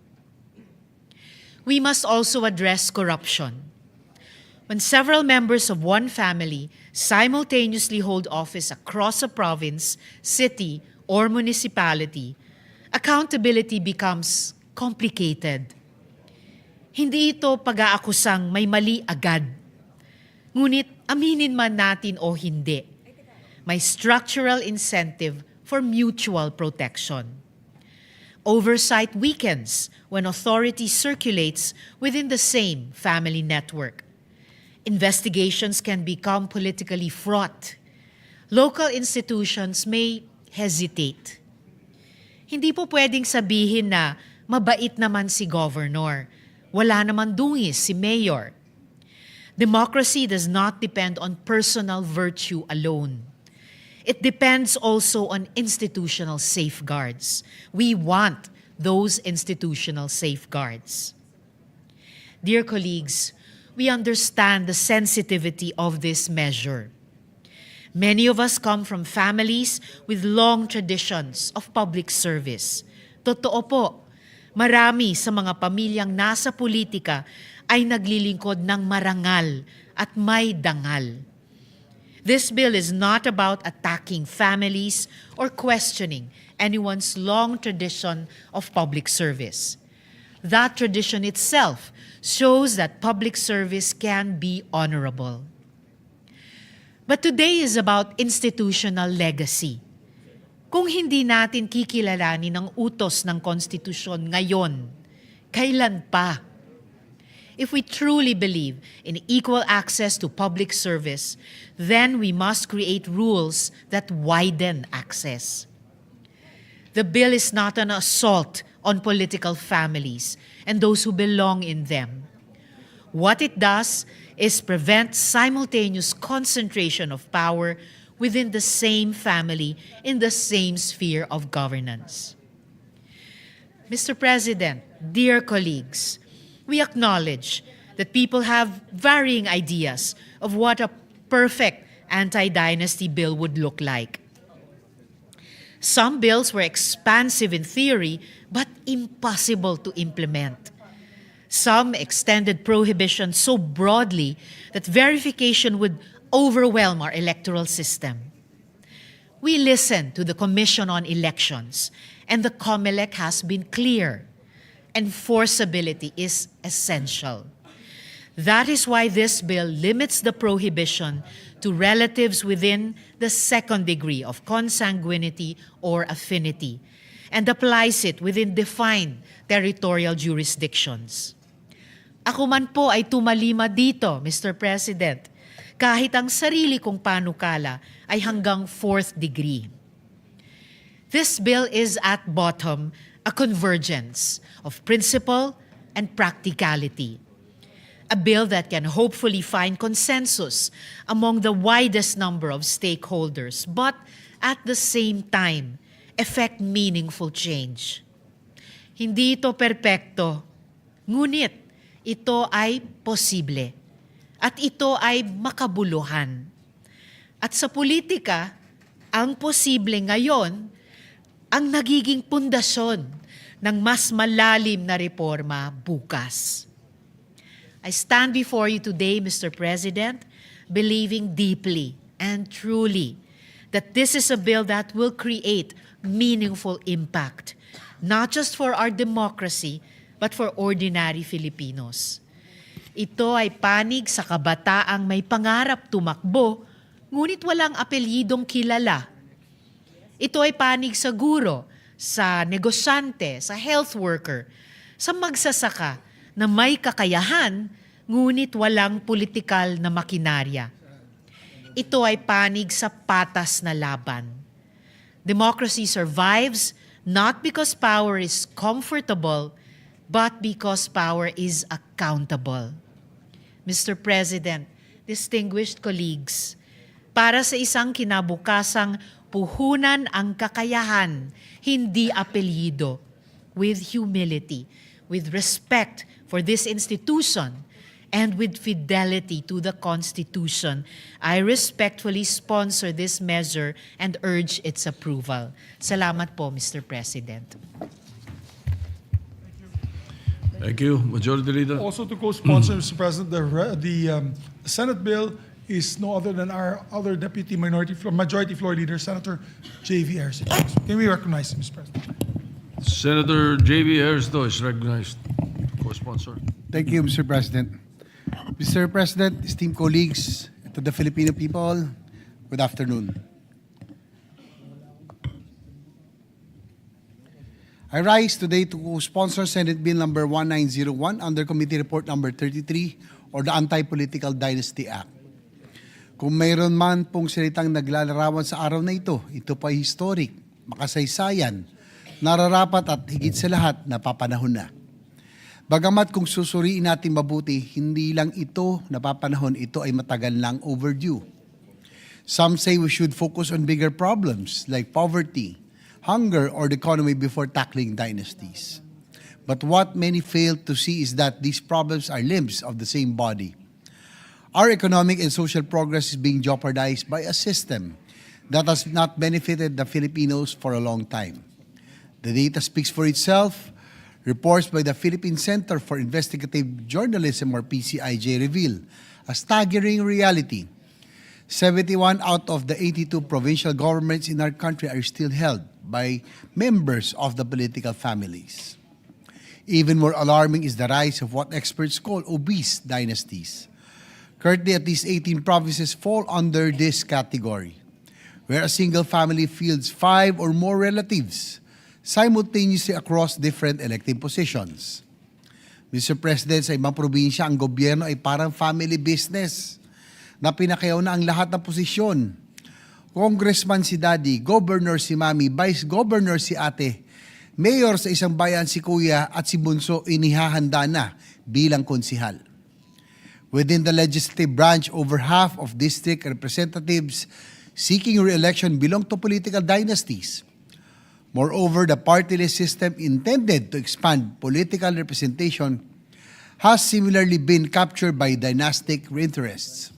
We must also address corruption. When several members of one family simultaneously hold office across a province, city, or municipality, accountability becomes complicated. Hindi ito pag-aakusang may mali agad. Ngunit aminin man natin o hindi, may structural incentive for mutual protection. Oversight weakens when authority circulates within the same family network. Investigations can become politically fraught. Local institutions may hesitate. Hindi po pwedeng sabihin na mabait naman si governor, wala naman dungis si mayor. Democracy does not depend on personal virtue alone. It depends also on institutional safeguards. We want those institutional safeguards. Dear colleagues, we understand the sensitivity of this measure. Many of us come from families with long traditions of public service. Totoo po, marami sa mga pamilyang nasa politika ay naglilingkod ng marangal at may dangal. This bill is not about attacking families or questioning anyone's long tradition of public service. That tradition itself shows that public service can be honorable. But today is about institutional legacy. Kung hindi natin kikilalanin ang utos ng konstitusyon ngayon, kailan pa? If we truly believe in equal access to public service, then we must create rules that widen access. The bill is not an assault on political families and those who belong in them. What it does is prevent simultaneous concentration of power within the same family in the same sphere of governance. Mr. President, dear colleagues, we acknowledge that people have varying ideas of what a perfect anti-dynasty bill would look like. Some bills were expansive in theory, but impossible to implement. Some extended prohibition so broadly that verification would overwhelm our electoral system. We listened to the Commission on Elections, and the COMELEC has been clear. Enforceability is essential. That is why this bill limits the prohibition to relatives within the second degree of consanguinity or affinity and applies it within defined territorial jurisdictions. Ako man po ay tumalima dito, Mr. President, kahit ang sarili kong panukala ay hanggang fourth degree. This bill is at bottom a convergence of principle and practicality. A bill that can hopefully find consensus among the widest number of stakeholders, but at the same time, effect meaningful change. Hindi ito perpekto, ngunit ito ay posible. At ito ay makabuluhan. At sa politika, ang posible ngayon ang nagiging pundasyon ng mas malalim na reforma bukas. I stand before you today, Mr. President, believing deeply and truly that this is a bill that will create meaningful impact, not just for our democracy, but for ordinary Filipinos. Ito ay panig sa kabataang may pangarap tumakbo, ngunit walang apelyidong kilala. Ito ay panig sa guro, sa negosyante, sa health worker, sa magsasaka na may kakayahan, ngunit walang politikal na makinarya. Ito ay panig sa patas na laban. Democracy survives not because power is comfortable, but because power is accountable. Mr. President, distinguished colleagues, para sa isang kinabukasang puhunan ang kakayahan, hindi apelyido, with humility, with respect for this institution, and with fidelity to the Constitution, I respectfully sponsor this measure and urge its approval. Salamat po, Mr. President. Thank you. Majority Leader. Also to co-sponsor, Mr. President, the Senate bill is no other than our other majority floor leader, Senator J.V. Harrison. Can we recognize him, Mr. President? Senator J.B. Harrison is recognized. Co-sponsor. Thank you, Mr. President. Mr. President, esteemed colleagues, to the Filipino people, good afternoon. I rise today to co-sponsor Senate Bill number 1901 under Committee Report number 33 or the Anti-Political Dynasty Act. Kung mayroon man pong salitang naglalarawan sa araw na ito pa historic, makasaysayan, nararapat at higit sa lahat napapanahon na. Bagamat kung susuriin natin mabuti, hindi lang ito napapanahon, ito ay matagal lang overdue. Some say we should focus on bigger problems like poverty, hunger, or the economy before tackling dynasties. But what many fail to see is that these problems are limbs of the same body. Our economic and social progress is being jeopardized by a system that has not benefited the Filipinos for a long time. The data speaks for itself. Reports by the Philippine Center for Investigative Journalism or PCIJ reveal a staggering reality. 71 out of the 82 provincial governments in our country are still held by members of the political families. Even more alarming is the rise of what experts call obese dynasties. Currently, at least 18 provinces fall under this category, where a single family fields 5 or more relatives simultaneously across different elective positions. Mr. President, sa ibang probinsya, ang gobyerno ay parang family business na pinakayaw na ang lahat ng posisyon. Congressman si Daddy, Governor si Mami, Vice Governor si Ate, Mayor sa isang bayan si Kuya at si Bunso inihahanda na bilang konsihal. Within the legislative branch, over half of district representatives seeking re-election belong to political dynasties. Moreover, the party list system intended to expand political representation has similarly been captured by dynastic interests,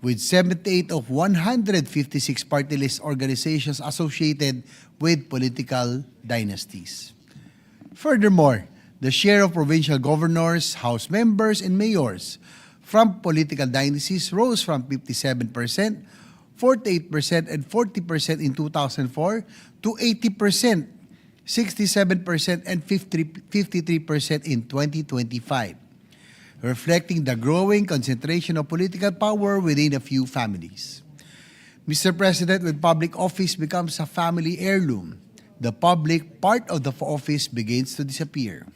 with 78 of 156 party list organizations associated with political dynasties. Furthermore, the share of provincial governors, House members, and mayors from political dynasties rose from 57%, 48%, and 40% in 2004 to 80%, 67%, and 53% in 2025, reflecting the growing concentration of political power within a few families. Mr. President, when public office becomes a family heirloom, the public part of the office begins to disappear.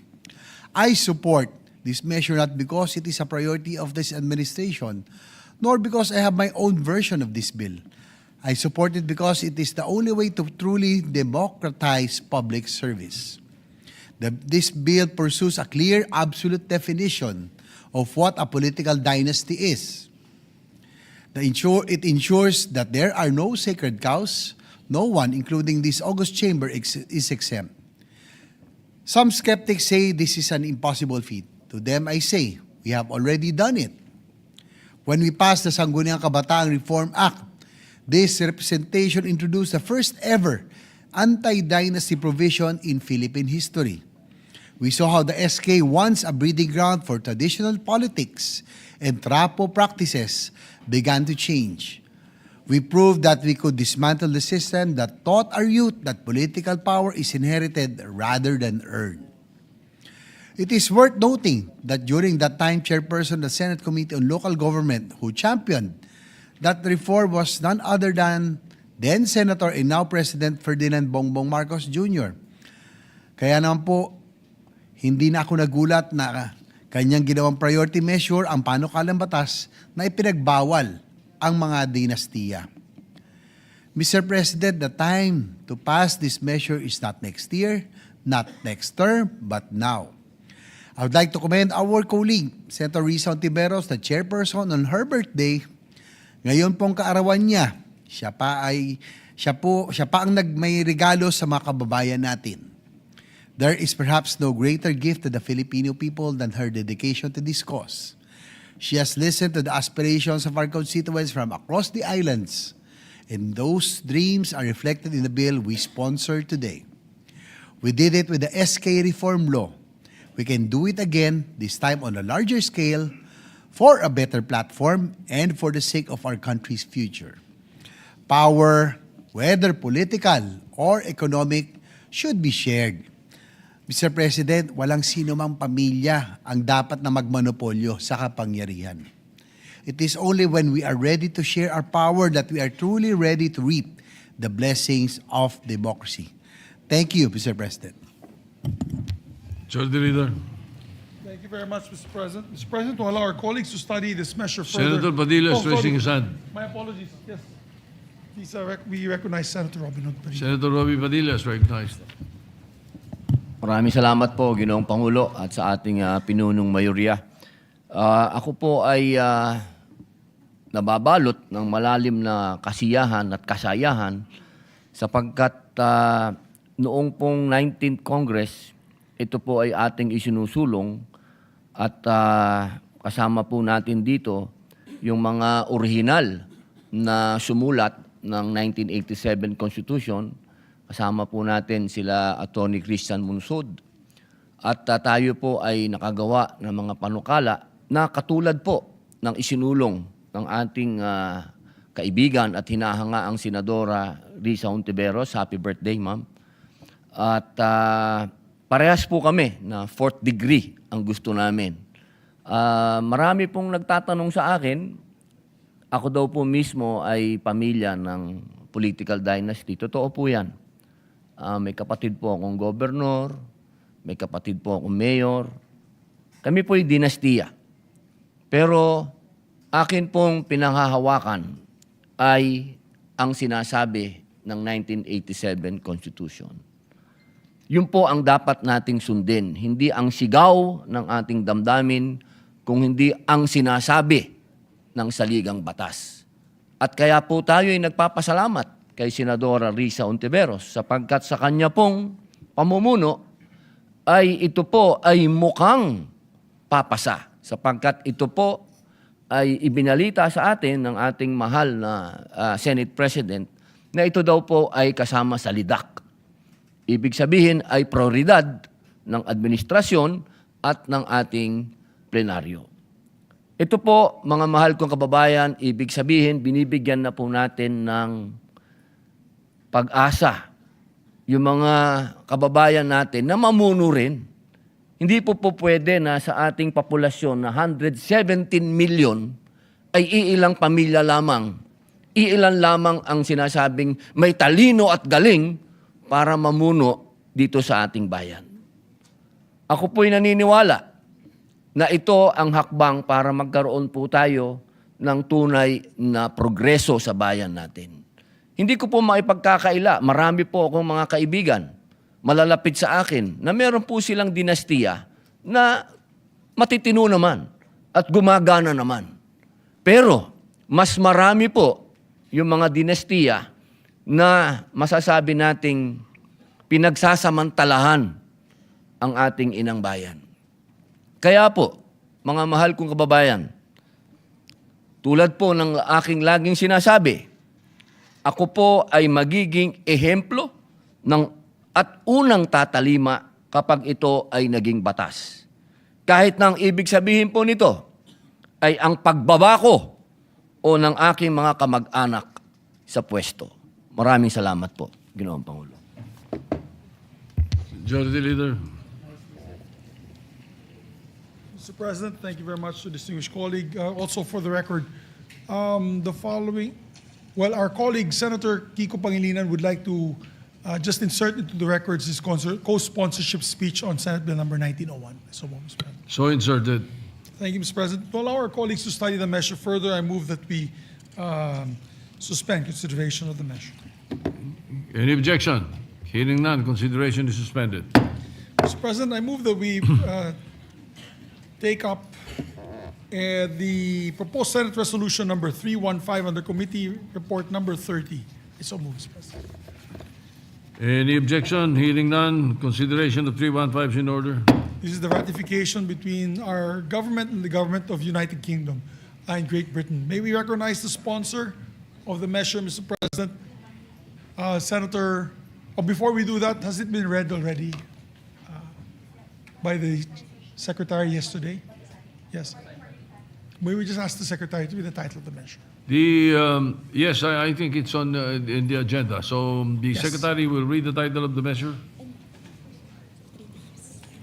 I support this measure not because it is a priority of this administration, nor because I have my own version of this bill. I support it because it is the only way to truly democratize public service. This bill pursues a clear, absolute definition of what a political dynasty is. It ensures that there are no sacred cows. No one, including this august chamber, is exempt. Some skeptics say this is an impossible feat. To them, I say, we have already done it. When we passed the Sangguniang Kabataan Reform Act, this representation introduced the first ever anti-dynasty provision in Philippine history. We saw how the SK, once a breeding ground for traditional politics and trapo practices, began to change. We proved that we could dismantle the system that taught our youth that political power is inherited rather than earned. It is worth noting that during that time, chairperson of the Senate Committee on Local Government who championed that reform was none other than then Senator and now President Ferdinand Bongbong Marcos Jr. Kaya naman po, hindi na ako nagulat na kanyang ginawang priority measure ang panukalang batas na ipinagbawal ang mga dinastiya. Mr. President, the time to pass this measure is not next year, not next term, but now. I would like to commend our colleague, Senator Risa Ontiveros, the chairperson on her birthday. Ngayon pong kaarawan niya, siya pa ang may regalo sa mga kababayan natin. There is perhaps no greater gift to the Filipino people than her dedication to this cause. She has listened to the aspirations of our constituents from across the islands, and those dreams are reflected in the bill we sponsor today. We did it with the SK Reform Law. We can do it again, this time on a larger scale, for a better platform and for the sake of our country's future. Power, whether political or economic, should be shared. Mr. President, walang sino mang pamilya ang dapat na magmonopolyo sa kapangyarihan. It is only when we are ready to share our power that we are truly ready to reap the blessings of democracy. Thank you, Mr. President. Majority Leader. Thank you very much, Mr. President. Mr. President, to allow our colleagues to study this measure further. Senator Padilla is sorry. raising his hand. My apologies. Yes. Please, we recognize Senator Robin Hood Padilla. Senator Robbie Padilla is recognized. Maraming salamat po, Ginoong Pangulo, at sa ating pinunong mayorya. Ako po ay nababalot ng malalim na kasiyahan at kasayahan sapagkat noong pong 19th Congress, ito po ay ating isinusulong at kasama po natin dito yung mga orihinal na sumulat ng 1987 Constitution. Kasama po natin sila Atty. Christian Munsod. At tayo po ay nakagawa ng mga panukala na katulad po ng isinulong ng ating kaibigan at hinahanga ang Senadora Risa Ontiveros. Happy birthday, ma'am. At parehas po kami na 4th degree ang gusto namin. Marami pong nagtatanong sa akin, ako daw po mismo ay pamilya ng political dynasty. Totoo po yan. May kapatid po akong gobernador, may kapatid po akong mayor. Kami po ay dinastiya. Pero akin pong pinanghahawakan ay ang sinasabi ng 1987 Constitution. Yun po ang dapat nating sundin. Hindi ang sigaw ng ating damdamin, kung hindi ang sinasabi ng saligang batas. At kaya po tayo ay nagpapasalamat kay Senadora Risa Ontiveros sapagkat sa kanya pong pamumuno ay ito po ay mukhang papasa sapagkat ito po ay ibinalita sa atin ng ating mahal na Senate President na ito daw po ay kasama sa lidak. Ibig sabihin ay prioridad ng administrasyon at ng ating plenaryo. Ito po, mga mahal kong kababayan, ibig sabihin binibigyan na po natin ng pag-asa yung mga kababayan natin na mamuno rin. Hindi po pwede na sa ating populasyon na 117 million ay iilang pamilya lamang. Iilan lamang ang sinasabing may talino at galing para mamuno dito sa ating bayan. Ako po'y naniniwala na ito ang hakbang para magkaroon po tayo ng tunay na progreso sa bayan natin. Hindi ko po maipagkakaila, marami po akong mga kaibigan, malalapit sa akin, na meron po silang dinastiya na matitino naman at gumagana naman. Pero mas marami po yung mga dinastiya na masasabi nating pinagsasamantalahan ang ating inang bayan. Kaya po, mga mahal kong kababayan, tulad po ng aking laging sinasabi, ako po ay magiging ehemplo at unang tatalima kapag ito ay naging batas. Kahit na ang ibig sabihin po nito ay ang pagbabako o ng aking mga kamag-anak sa pwesto. Maraming salamat po, Ginoong Pangulo. Majority Leader. Mr. President, thank you very much to distinguished colleague. Also for the record, the following, our colleague Senator Kiko Pangilinan would like to just insert into the records his co-sponsorship speech on Senate Bill number 1901. So, Mr. President. So inserted. Thank you, Mr. President. To allow our colleagues to study the measure further, I move that we suspend consideration of the measure. Any objection? Hearing none, consideration is suspended. Mr. President, I move that we take up the proposed Senate Resolution number 315 under Committee Report number 30. So moved, Mr. President. Any objection? Hearing none, consideration of 315 is in order. This is the ratification between our government and the government of United Kingdom and Great Britain. May we recognize the sponsor of the measure, Mr. President? Senator, before we do that, has it been read already by the Secretary yesterday? Yes. May we just ask the Secretary to be the title of the measure? Yes, I think it's on in the agenda. So the Yes. Secretary will read the title of the measure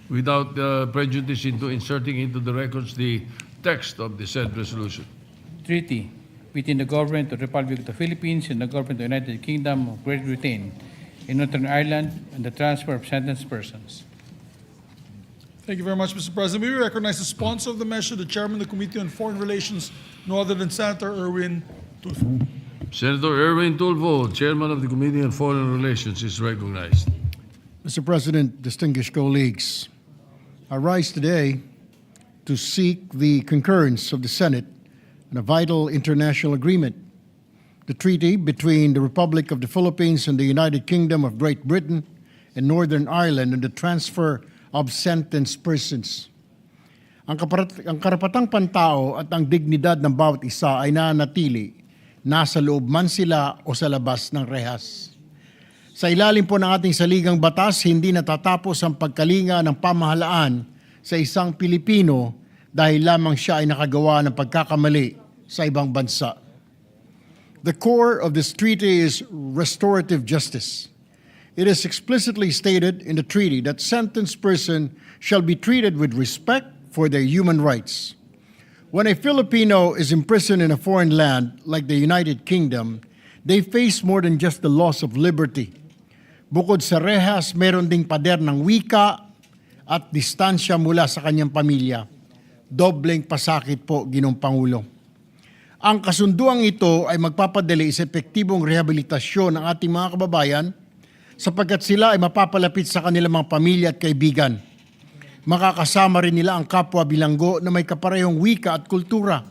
without prejudice into inserting into the records the text of the said resolution. Treaty between the Government of the Republic of the Philippines and the Government of the United Kingdom of Great Britain in Northern Ireland and the transfer of sentenced persons. Thank you very much, Mr. President. We recognize the sponsor of the measure, the Chairman of the Committee on Foreign Relations, no other than Senator Erwin Tulfo. Senator Erwin Tulfo, Chairman of the Committee on Foreign Relations, is recognized. Mr. President, distinguished colleagues, I rise today to seek the concurrence of the Senate in a vital international agreement, the treaty between the Republic of the Philippines and the United Kingdom of Great Britain and Northern Ireland on the transfer of sentenced persons. Ang karapatang pantao at ang dignidad ng bawat isa ay nanatili, nasa loob man sila o sa labas ng rehas. Sa ilalim po ng ating saligang batas, hindi natatapos ang pagkalinga ng pamahalaan sa isang Pilipino dahil lamang siya ay nakagawa ng pagkakamali sa ibang bansa. The core of this treaty is restorative justice. It is explicitly stated in the treaty that sentenced person shall be treated with respect for their human rights. When a Filipino is imprisoned in a foreign land like the United Kingdom, they face more than just the loss of liberty. Bukod sa rehas, meron ding pader ng wika at distansya mula sa kanyang pamilya. Dobleng pasakit po, Ginoong Pangulo. Ang kasunduang ito ay magpapadali sa epektibong rehabilitasyon ng ating mga kababayan sapagkat sila ay mapapalapit sa kanilang mga pamilya at kaibigan. Makakasama rin nila ang kapwa bilanggo na may kaparehong wika at kultura.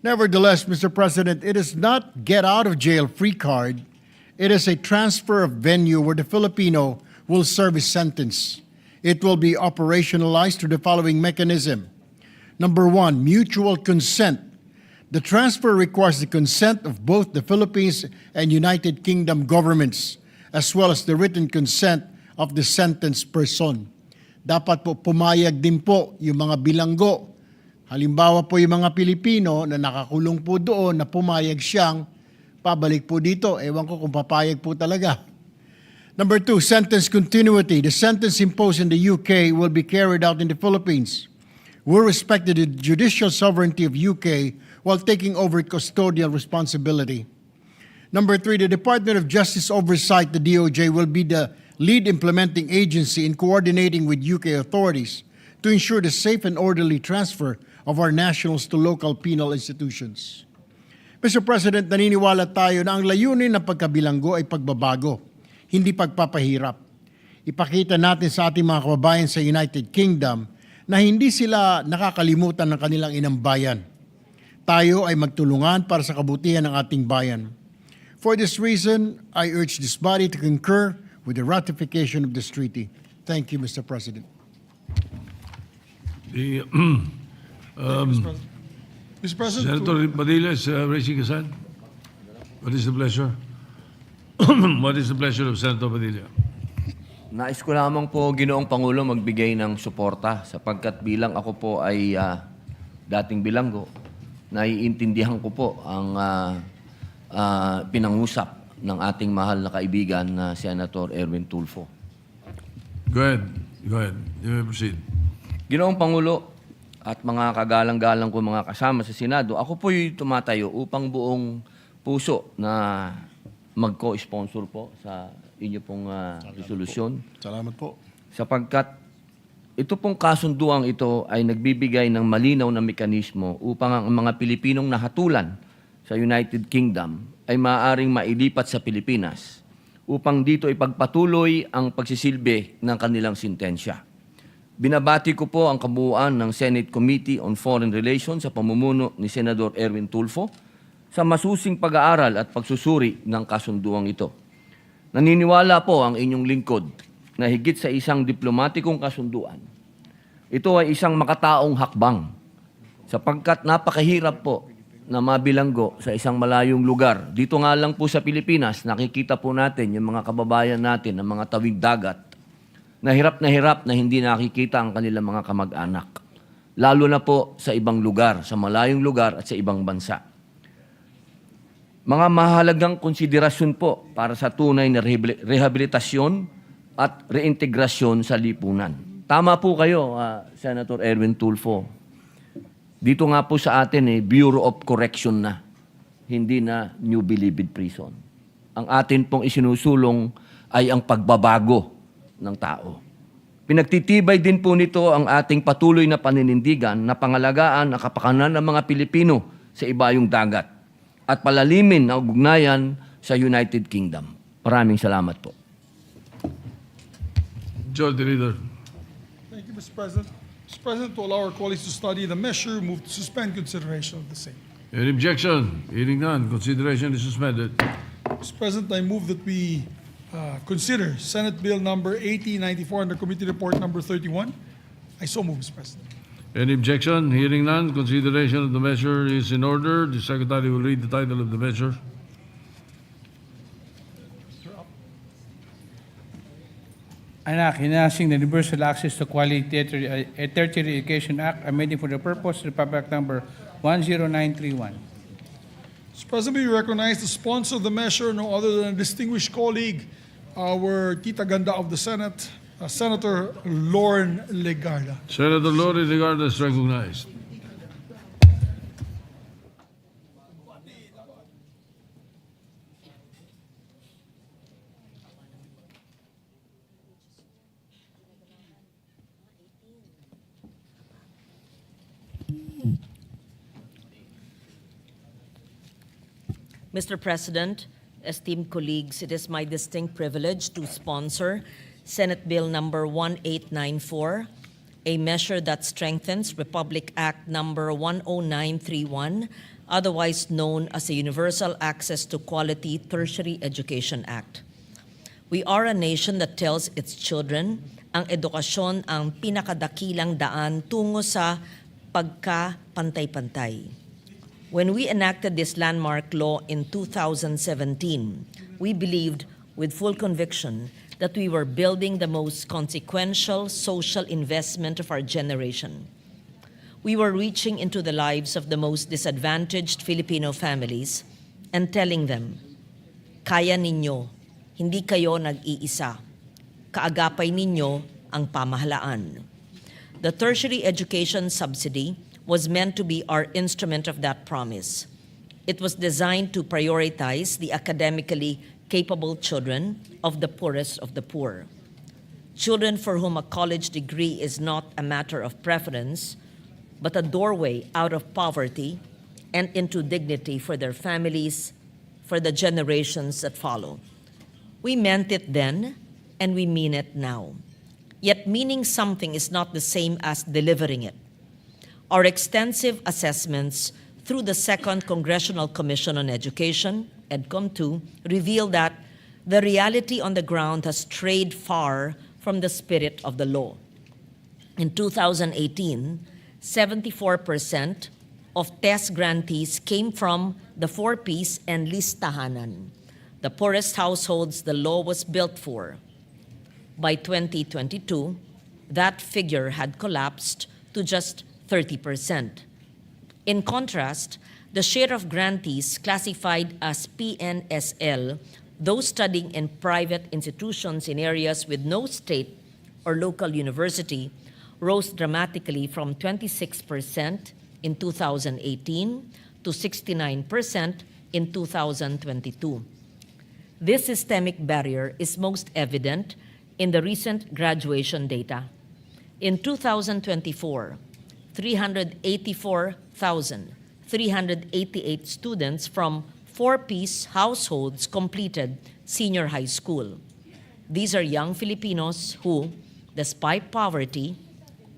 Nevertheless, Mr. President, it is not get out of jail free card. It is a transfer of venue where the Filipino will serve his sentence. It will be operationalized through the following mechanism. Number one, mutual consent. The transfer requires the consent of both the Philippines and United Kingdom governments, as well as the written consent of the sentenced person. Dapat po pumayag din po yung mga bilanggo. Halimbawa po yung mga Pilipino na nakakulong po doon na pumayag siyang pabalik po dito. Ewan ko kung papayag po talaga. Number two, sentence continuity. The sentence imposed in the UK will be carried out in the Philippines. We respect the judicial sovereignty of UK while taking over custodial responsibility. Number three, the Department of Justice Oversight, the DOJ, will be the lead implementing agency in coordinating with UK authorities to ensure the safe and orderly transfer of our nationals to local penal institutions. Mr. President, naniniwala tayo na ang layunin ng pagkabilanggo ay pagbabago, hindi pagpapahirap. Ipakita natin sa ating mga kababayan sa United Kingdom na hindi sila nakakalimutan ng kanilang inang bayan. Tayo ay magtulungan para sa kabutihan ng ating bayan. For this reason, I urge this body to concur with the ratification of this treaty. Thank you, Mr. President. The, Mr. President, Senator Padilla is raising his hand. What is the pleasure? What is the pleasure of Senator Padilla? Nais ko lamang po, Ginoong Pangulo, magbigay ng suporta sapagkat bilang ako po ay dating bilanggo, naiintindihan ko po ang pinangusap ng ating mahal na kaibigan na Senator Erwin Tulfo. Go ahead. Go ahead. You may proceed. Ginoong Pangulo at mga kagalang-galang ko mga kasama sa Senado, ako po'y tumatayo upang buong puso na mag-co-sponsor po sa inyo pong resolusyon. Salamat po. Sapagkat ito pong kasunduang ito ay nagbibigay ng malinaw na mekanismo upang ang mga Pilipinong nahatulan sa United Kingdom ay maaaring mailipat sa Pilipinas upang dito ipagpatuloy ang pagsisilbi ng kanilang sintensya. Binabati ko po ang kabuuan ng Senate Committee on Foreign Relations sa pamumuno ni Senador Erwin Tulfo sa masusing pag-aaral at pagsusuri ng kasunduang ito. Naniniwala po ang inyong lingkod na higit sa isang diplomatikong kasunduan, ito ay isang makataong hakbang sapagkat napakahirap po na mabilanggo sa isang malayong lugar. Dito nga lang po sa Pilipinas, nakikita po natin yung mga kababayan natin ng mga tawid dagat na hirap na hindi nakikita ang kanilang mga kamag-anak. Lalo na po sa ibang lugar, sa malayong lugar at sa ibang bansa. Mga mahalagang konsiderasyon po para sa tunay na rehabilitasyon at reintegrasyon sa lipunan. Tama po kayo, Senator Erwin Tulfo. Dito nga po sa atin, Bureau of Correction na, hindi na New Bilibid Prison. Ang atin pong isinusulong ay ang pagbabago ng tao. Pinagtitibay din po nito ang ating patuloy na paninindigan na pangalagaan ang kapakanan ng mga Pilipino sa ibayong dagat at palalimin ang ugnayan sa United Kingdom. Maraming salamat po. Majority Leader. thank you, Mr. President. Mr. President, to allow our colleagues to study the measure, move to suspend consideration of the same. Any objection? Hearing none. Consideration is suspended. Mr. President, I move that we consider Senate Bill number 8094 under Committee Report number 31. I so move, Mr. President. Any objection? Hearing none. Consideration of the measure is in order. The Secretary will read the title of the measure. Enacting the Universal Access to Quality Tertiary Education Act, amending for the purpose of Republic number 10931. Mr. President, we recognize the sponsor of the measure, no other than a distinguished colleague, our Tita Ganda of the Senate, Senator Lauren Legarda. Senator Lori Legarda is recognized. Mr. President, esteemed colleagues, it is my distinct privilege to sponsor Senate Bill number 1894, a measure that strengthens Republic Act number 10931, otherwise known as the Universal Access to Quality Tertiary Education Act. We are a nation that tells its children ang edukasyon ang pinakadakilang daan tungo sa pagka-pantay-pantay. When we enacted this landmark law in 2017, we believed with full conviction that we were building the most consequential social investment of our generation. We were reaching into the lives of the most disadvantaged Filipino families and telling them, kaya ninyo, hindi kayo nag-iisa. Kaagapay ninyo ang pamahalaan. The tertiary education subsidy was meant to be our instrument of that promise. It was designed to prioritize the academically capable children of the poorest of the poor. Children for whom a college degree is not a matter of preference, but a doorway out of poverty and into dignity for their families, for the generations that follow. We meant it then, and we mean it now. Yet meaning something is not the same as delivering it. Our extensive assessments through the Second Congressional Commission on Education, EDCOM2, reveal that the reality on the ground has strayed far from the spirit of the law. In 2018, 74% of TESS grantees came from the 4Ps and listahanan, the poorest households the law was built for. By 2022, that figure had collapsed to just 30%. In contrast, the share of grantees classified as PNSL, those studying in private institutions in areas with no state or local university, rose dramatically from 26% in 2018 to 69% in 2022. This systemic barrier is most evident in the recent graduation data. In 2024, 384,388 students from 4Ps households completed senior high school. These are young Filipinos who, despite poverty,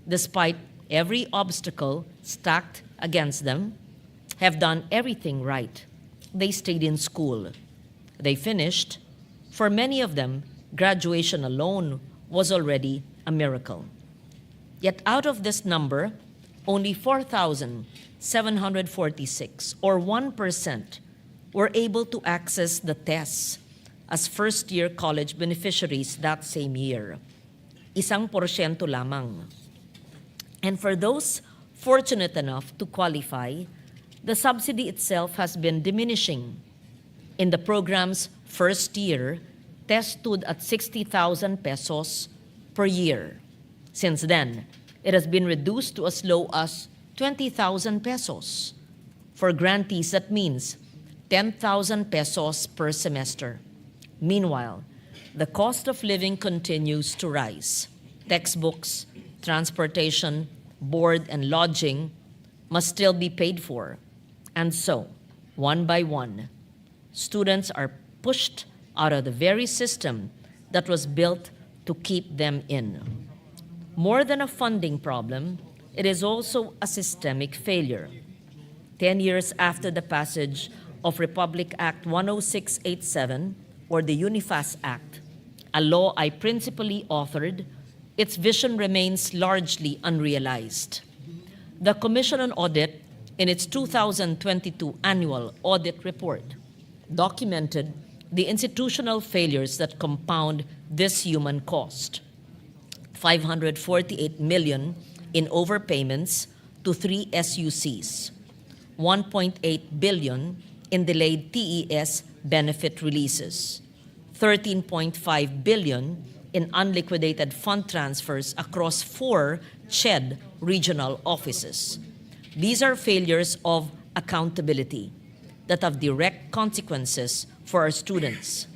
despite every obstacle stacked against them, have done everything right. They stayed in school. They finished. For many of them, graduation alone was already a miracle. Yet out of this number, only 4,746, or 1%, were able to access the tests as first-year college beneficiaries that same year. 1% lamang. And for those fortunate enough to qualify, the subsidy itself has been diminishing. In the program's first year, TESS stood at 60,000 pesos per year. Since then, it has been reduced to as low as 20,000 pesos. For grantees, that means 10,000 pesos per semester. Meanwhile, the cost of living continues to rise. Textbooks, transportation, board, and lodging must still be paid for. And so, one by one, students are pushed out of the very system that was built to keep them in. More than a funding problem, it is also a systemic failure. 10 years after the passage of Republic Act 10687, or the UNIFAS Act, a law I principally authored, its vision remains largely unrealized. The Commission on Audit, in its 2022 annual audit report, documented the institutional failures that compound this human cost. 548 million in overpayments to 3 SUCs, 1.8 billion in delayed TES benefit releases, 13.5 billion in unliquidated fund transfers across 4 CHED regional offices. These are failures of accountability that have direct consequences for our students.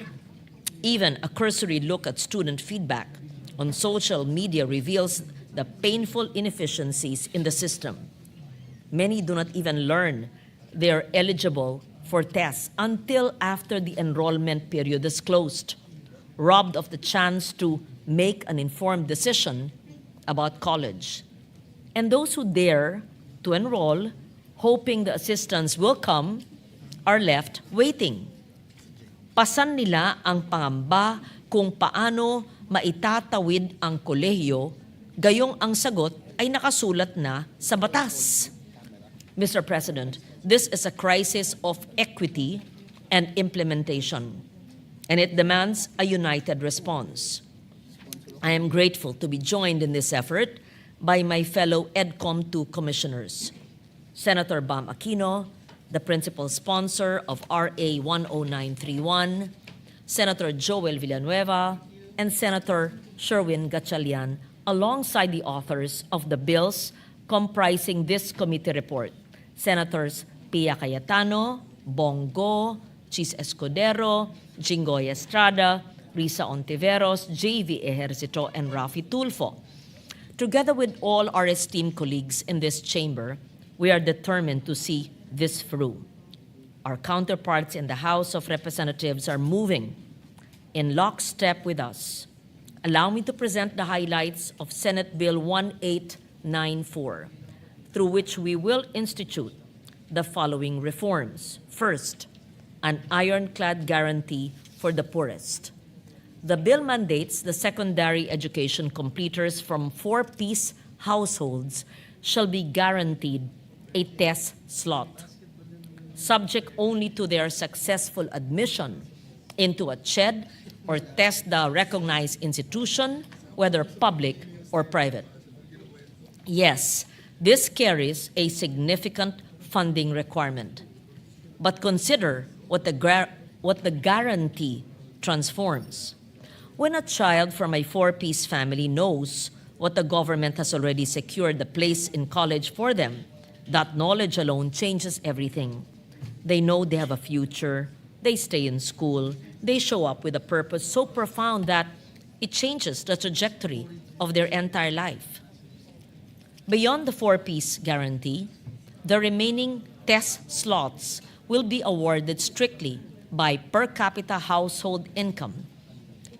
Even a cursory look at student feedback on social media reveals the painful inefficiencies in the system. Many do not even learn they are eligible for tests until after the enrollment period is closed, robbed of the chance to make an informed decision about college. And those who dare to enroll, hoping the assistance will come, are left waiting. Pasan nila ang pangamba kung paano maitatawid ang kolehiyo, gayong ang sagot ay nakasulat na sa batas. Mr. President, this is a crisis of equity and implementation, and it demands a united response. I am grateful to be joined in this effort by my fellow EDCOM 2 commissioners, Senator Bam Aquino, the principal sponsor of RA 10931, Senator Joel Villanueva, and Senator Sherwin Gatchalian, alongside the authors of the bills comprising this committee report, Senators Pia Cayetano, Bongo, Chis Escudero, Jinggoy Estrada, Risa Ontiveros, J.V. Ejercito, and Rafi Tulfo. Together with all our esteemed colleagues in this chamber, we are determined to see this through. Our counterparts in the House of Representatives are moving in lockstep with us. Allow me to present the highlights of Senate Bill 1894, through which we will institute the following reforms. First, an ironclad guarantee for the poorest. The bill mandates the secondary education completers from four-piece households shall be guaranteed a test slot, subject only to their successful admission into a CHED or TESDA recognized institution, whether public or private. Yes, this carries a significant funding requirement, but consider what the guarantee transforms. When a child from a four-piece family knows what the government has already secured a place in college for them, that knowledge alone changes everything. They know they have a future, they stay in school, they show up with a purpose so profound that it changes the trajectory of their entire life. Beyond the four-piece guarantee, the remaining test slots will be awarded strictly by per capita household income,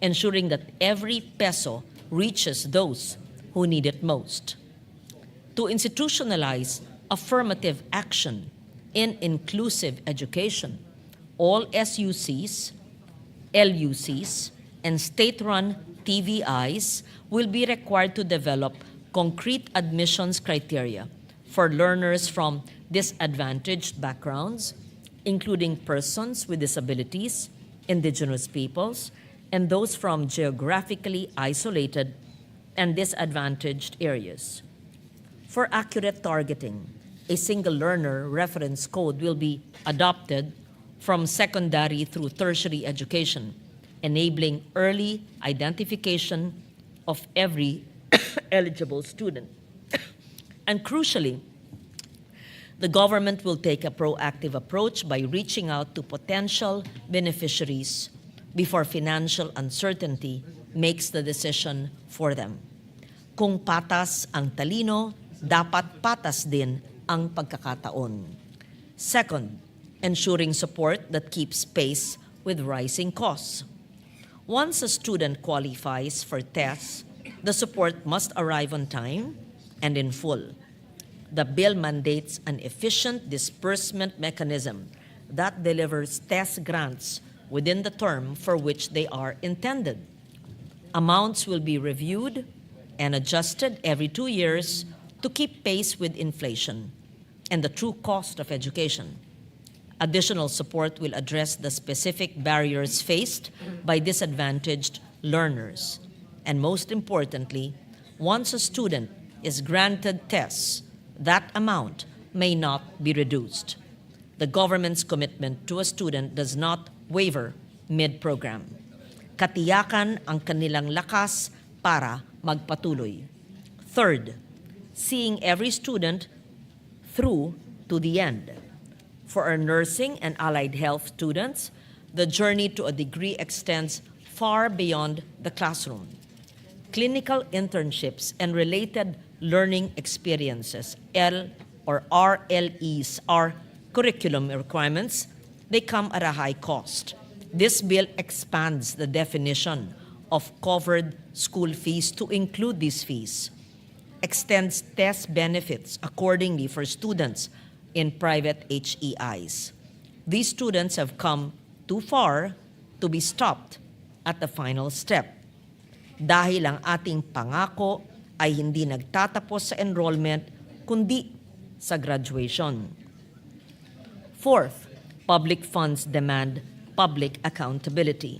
ensuring that every peso reaches those who need it most. To institutionalize affirmative action in inclusive education, all SUCs, LUCs, and state-run TVIs will be required to develop concrete admissions criteria for learners from disadvantaged backgrounds, including persons with disabilities, indigenous peoples, and those from geographically isolated and disadvantaged areas. For accurate targeting, a single learner reference code will be adopted from secondary through tertiary education, enabling early identification of every eligible student. And crucially, the government will take a proactive approach by reaching out to potential beneficiaries before financial uncertainty makes the decision for them. Kung patas ang talino, dapat patas din ang pagkakataon. Second, ensuring support that keeps pace with rising costs. Once a student qualifies for tests, the support must arrive on time and in full. The bill mandates an efficient disbursement mechanism that delivers test grants within the term for which they are intended. Amounts will be reviewed and adjusted every 2 years to keep pace with inflation and the true cost of education. Additional support will address the specific barriers faced by disadvantaged learners. And most importantly, once a student is granted tests, that amount may not be reduced. The government's commitment to a student does not waver mid-program. Katiyakan ang kanilang lakas para magpatuloy. Third, seeing every student through to the end. For our nursing and allied health students, the journey to a degree extends far beyond the classroom. Clinical internships and related learning experiences, RLEs, are curriculum requirements. They come at a high cost. This bill expands the definition of covered school fees to include these fees, extends test benefits accordingly for students in private HEIs. These students have come too far to be stopped at the final step. dahil ang ating pangako ay hindi nagtatapos sa enrollment kundi sa graduation. Fourth, public funds demand public accountability.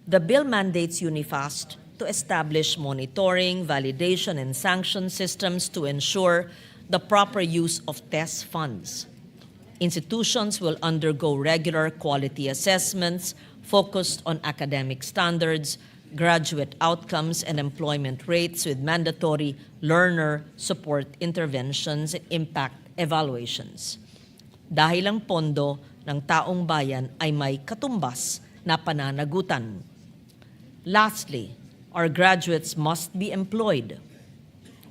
The bill mandates UNIFAST to establish monitoring, validation, and sanction systems to ensure the proper use of TES funds. Institutions will undergo regular quality assessments focused on academic standards, graduate outcomes, and employment rates with mandatory learner support interventions and impact evaluations. Dahil ang pondo ng taong bayan ay may katumbas na pananagutan. Lastly, our graduates must be employed.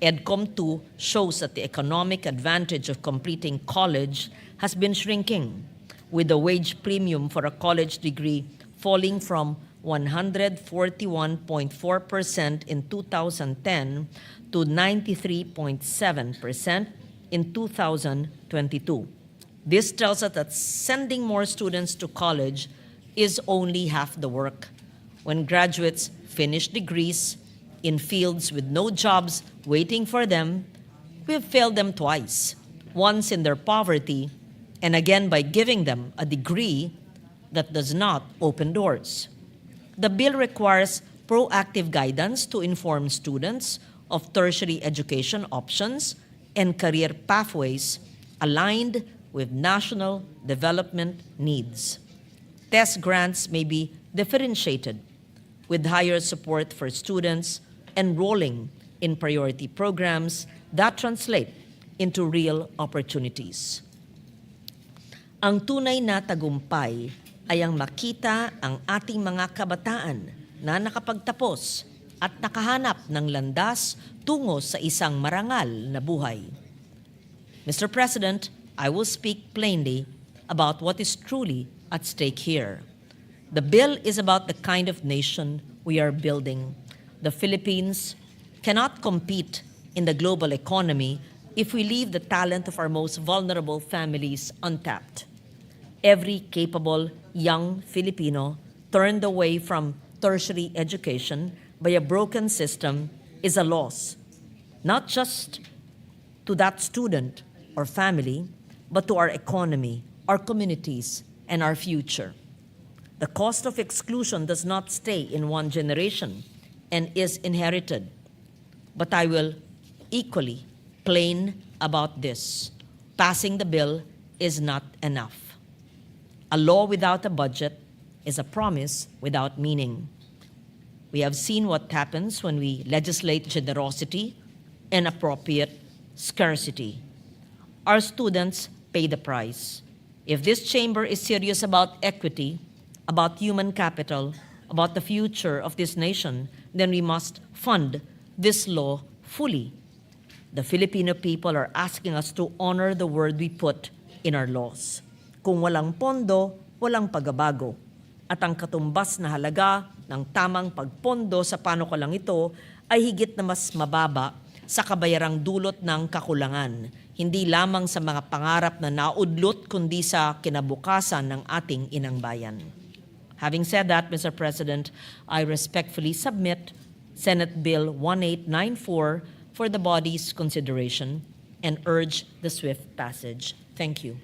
EDCOM 2 shows that the economic advantage of completing college has been shrinking, with the wage premium for a college degree falling from 141.4% in 2010 to 93.7% in 2022. This tells us that sending more students to college is only half the work. When graduates finish degrees in fields with no jobs waiting for them, we've failed them twice, once in their poverty, and again by giving them a degree that does not open doors. The bill requires proactive guidance to inform students of tertiary education options and career pathways aligned with national development needs. TES grants may be differentiated with higher support for students enrolling in priority programs that translate into real opportunities. Ang tunay na tagumpay ay ang makita ang ating mga kabataan na nakapagtapos at nakahanap ng landas tungo sa isang marangal na buhay. Mr. President, I will speak plainly about what is truly at stake here. The bill is about the kind of nation we are building. The Philippines cannot compete in the global economy if we leave the talent of our most vulnerable families untapped. Every capable young Filipino turned away from tertiary education by a broken system is a loss, not just to that student or family, but to our economy, our communities, and our future. The cost of exclusion does not stay in one generation and is inherited. But I will equally plain about this. Passing the bill is not enough. A law without a budget is a promise without meaning. We have seen what happens when we legislate generosity and appropriate scarcity. Our students pay the price. If this chamber is serious about equity, about human capital, about the future of this nation, then we must fund this law fully. The Filipino people are asking us to honor the word we put in our laws. Kung walang pondo, walang pagbabago. At ang katumbas na halaga ng tamang pagpondo sa panukalang ito ay higit na mas mababa sa kabayarang dulot ng kakulangan, hindi lamang sa mga pangarap na naudlot kundi sa kinabukasan ng ating inang bayan. Having said that, Mr. President, I respectfully submit Senate Bill 1894 for the body's consideration and urge the swift passage. Thank you.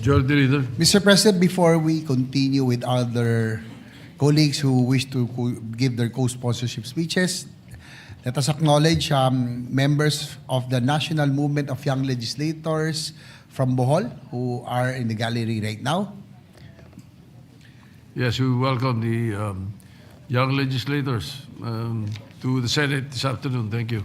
Majority Leader. Mr. President, before we continue with other colleagues who wish to give their co-sponsorship speeches, let us acknowledge members of the National Movement of Young Legislators from Bohol who are in the gallery right now. Yes, we welcome the young legislators to the Senate this afternoon. Thank you.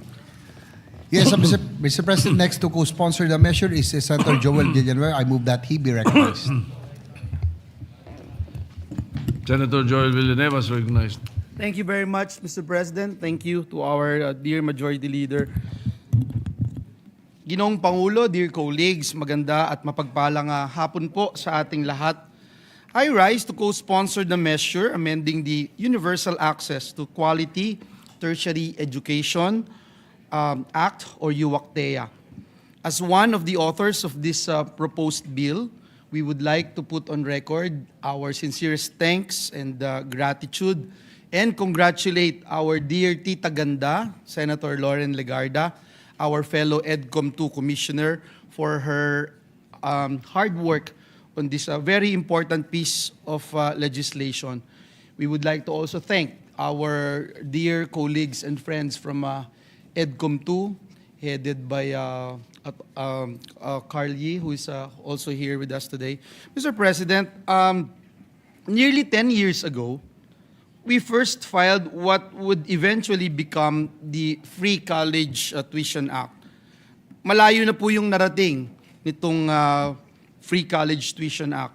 Yes, Mr. President, next to co-sponsor the measure is Senator Joel Villanueva. I move that he be recognized. Senator Joel Villanueva is recognized. Thank you very much, Mr. President. Thank you to our dear Majority Leader. Ginoong Pangulo, dear colleagues, maganda at mapagpalang hapon po sa ating lahat. I rise to co-sponsor the measure amending the Universal Access to Quality Tertiary Education Act or UWACTEA. As one of the authors of this proposed bill, we would like to put on record our sincerest thanks and gratitude and congratulate our dear Tita Ganda, Senator Lauren Legarda, our fellow EDCOM 2 Commissioner, for her hard work on this very important piece of legislation. We would like to also thank our dear colleagues and friends from EDCOM 2, headed by Carl Yee, who is also here with us today. Mr. President, nearly 10 years ago, we first filed what would eventually become the Free College Tuition Act. Malayo na po yung narating nitong Free College Tuition Act.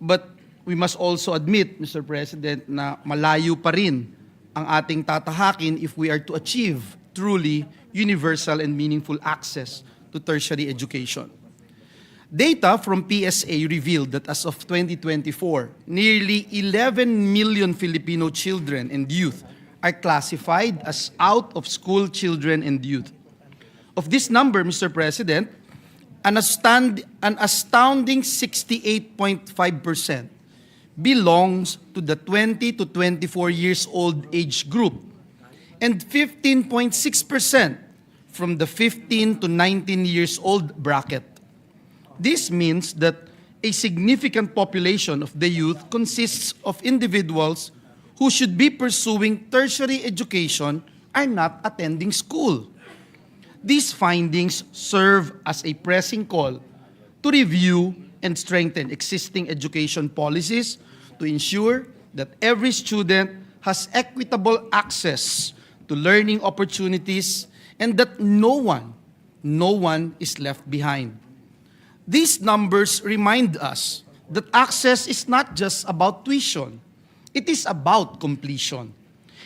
But we must also admit, Mr. President, na malayo pa rin ang ating tatahakin if we are to achieve truly universal and meaningful access to tertiary education. Data from PSA revealed that as of 2024, nearly 11 million Filipino children and youth are classified as out-of-school children and youth. Of this number, Mr. President, an astounding 68.5% belongs to the 20 to 24 years old age group, and 15.6% from the 15 to 19 years old bracket. This means that a significant population of the youth consists of individuals who should be pursuing tertiary education are not attending school. These findings serve as a pressing call to review and strengthen existing education policies to ensure that every student has equitable access to learning opportunities and that no one is left behind. These numbers remind us that access is not just about tuition. It is about completion.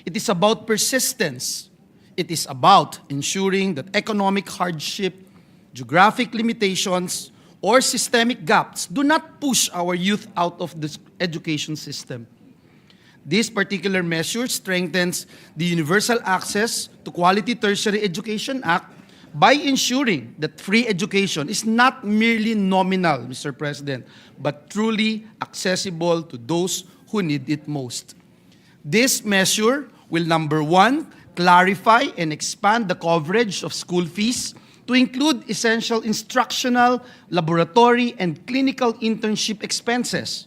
It is about persistence. It is about ensuring that economic hardship, geographic limitations, or systemic gaps do not push our youth out of the education system. This particular measure strengthens the Universal Access to Quality Tertiary Education Act by ensuring that free education is not merely nominal, Mr. President, but truly accessible to those who need it most. This measure will, number one, clarify and expand the coverage of school fees to include essential instructional, laboratory, and clinical internship expenses.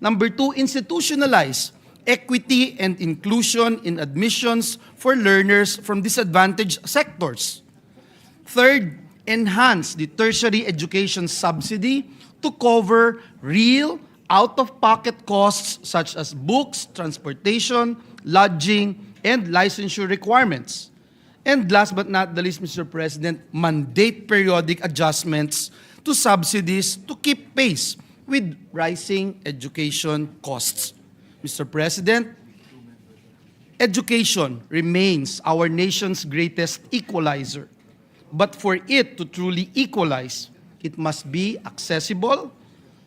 Number two, institutionalize equity and inclusion in admissions for learners from disadvantaged sectors. Third, enhance the tertiary education subsidy to cover real out-of-pocket costs such as books, transportation, lodging, and licensure requirements. And last but not the least, Mr. President, mandate periodic adjustments to subsidies to keep pace with rising education costs. Mr. President, education remains our nation's greatest equalizer. But for it to truly equalize, it must be accessible,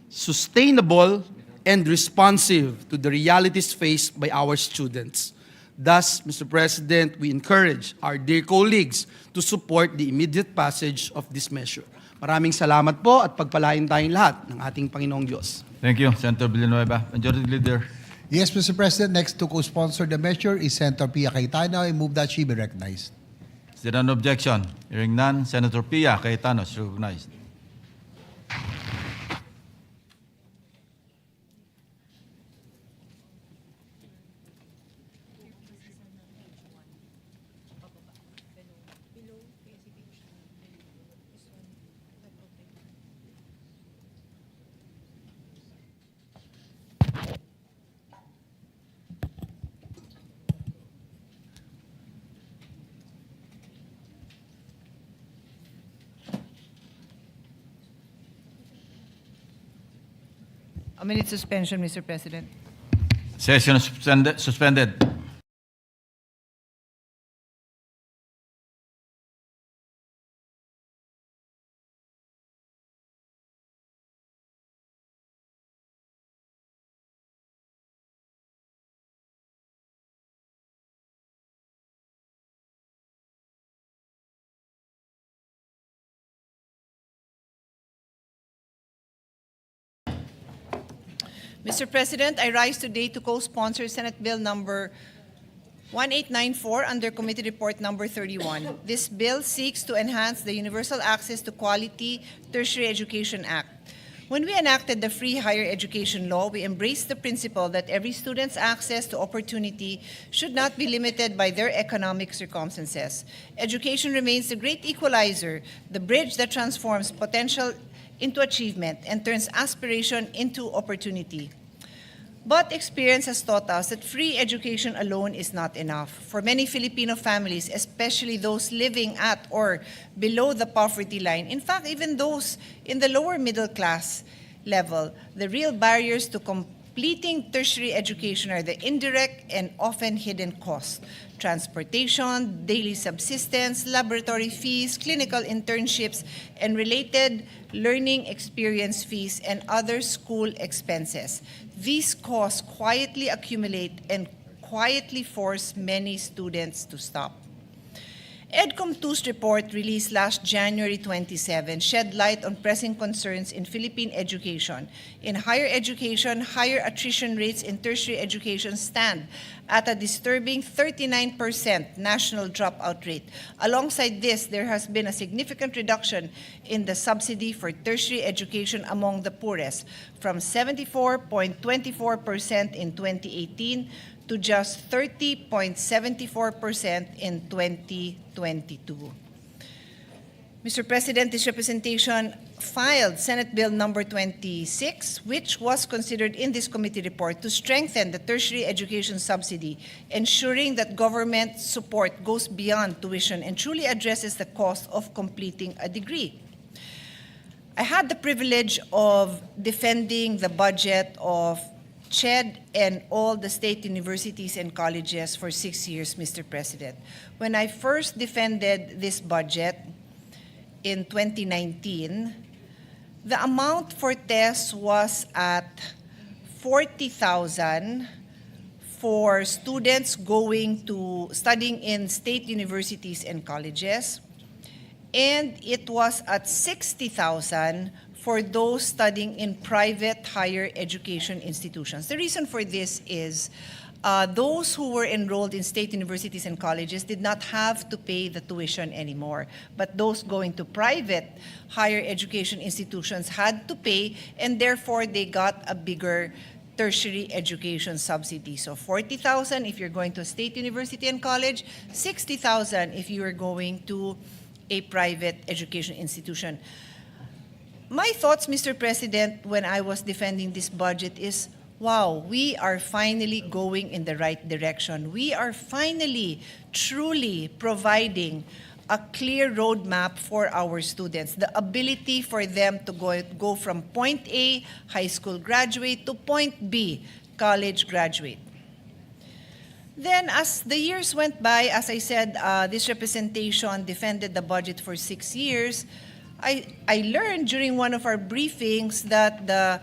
sustainable, and responsive to the realities faced by our students. Thus, Mr. President, we encourage our dear colleagues to support the immediate passage of this measure. Maraming salamat po at pagpalain tayong lahat ng ating Panginoong Diyos. Thank you, Senator Villanueva. Majority Leader. Yes, Mr. President, next to co-sponsor the measure is Senator Pia Cayetano. I move that she be recognized. Is there an objection? Hearing none, Senator Pia Cayetano is recognized. A minute suspension, Mr. President. Session is suspended. Mr. President, I rise today to co-sponsor Senate Bill number 1894 under Committee Report number 31. This bill seeks to enhance the Universal Access to Quality Tertiary Education Act. When we enacted the Free Higher Education Law, we embraced the principle that every student's access to opportunity should not be limited by their economic circumstances. Education remains the great equalizer, the bridge that transforms potential into achievement and turns aspiration into opportunity. But experience has taught us that free education alone is not enough. For many Filipino families, especially those living at or below the poverty line, in fact, even those in the lower middle class level, the real barriers to completing tertiary education are the indirect and often hidden costs: transportation, daily subsistence, laboratory fees, clinical internships, and related learning experience fees and other school expenses. These costs quietly accumulate and quietly force many students to stop. EDCOM2's report released last January 27 shed light on pressing concerns in Philippine education. In higher education, higher attrition rates in tertiary education stand at a disturbing 39% national dropout rate. Alongside this, there has been a significant reduction in the subsidy for tertiary education among the poorest, from 74.24% in 2018 to just 30.74% in 2022. Mr. President, this representation filed Senate Bill number 26, which was considered in this committee report to strengthen the tertiary education subsidy, ensuring that government support goes beyond tuition and truly addresses the cost of completing a degree. I had the privilege of defending the budget of CHED and all the state universities and colleges for 6 years, Mr. President. When I first defended this budget in 2019, the amount for tests was at 40,000 for students going to studying in state universities and colleges, and it was at 60,000 for those studying in private higher education institutions. The reason for this is those who were enrolled in state universities and colleges did not have to pay the tuition anymore, but those going to private higher education institutions had to pay, and therefore they got a bigger tertiary education subsidy. So 40,000 if you're going to a state university and college, 60,000 if you are going to a private education institution. My thoughts, Mr. President, when I was defending this budget is, wow, we are finally going in the right direction. We are finally truly providing a clear roadmap for our students, the ability for them to go from point A, high school graduate, to point B, college graduate. Then as the years went by, as I said, this representation defended the budget for 6 years. I learned during one of our briefings that the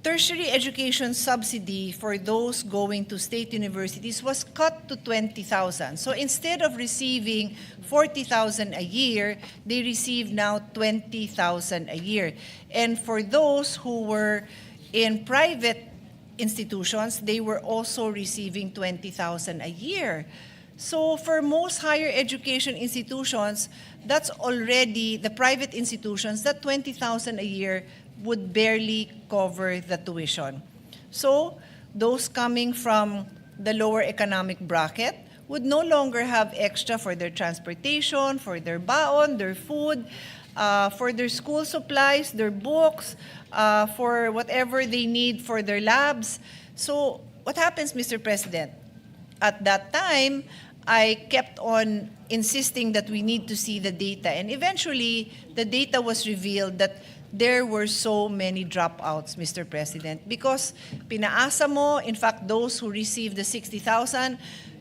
tertiary education subsidy for those going to state universities was cut to 20,000. So instead of receiving 40,000 a year, they receive now 20,000 a year. And for those who were in private institutions, they were also receiving 20,000 a year. So for most higher education institutions, that's already, the private institutions, that 20,000 a year would barely cover the tuition. So those coming from the lower economic bracket would no longer have extra for their transportation, for their baon, their food, for their school supplies, their books, for whatever they need for their labs. So what happens, Mr. President? At that time, I kept on insisting that we need to see the data. And eventually, the data was revealed that there were so many dropouts, Mr. President, because pinaasa mo, in fact, those who received the 60,000,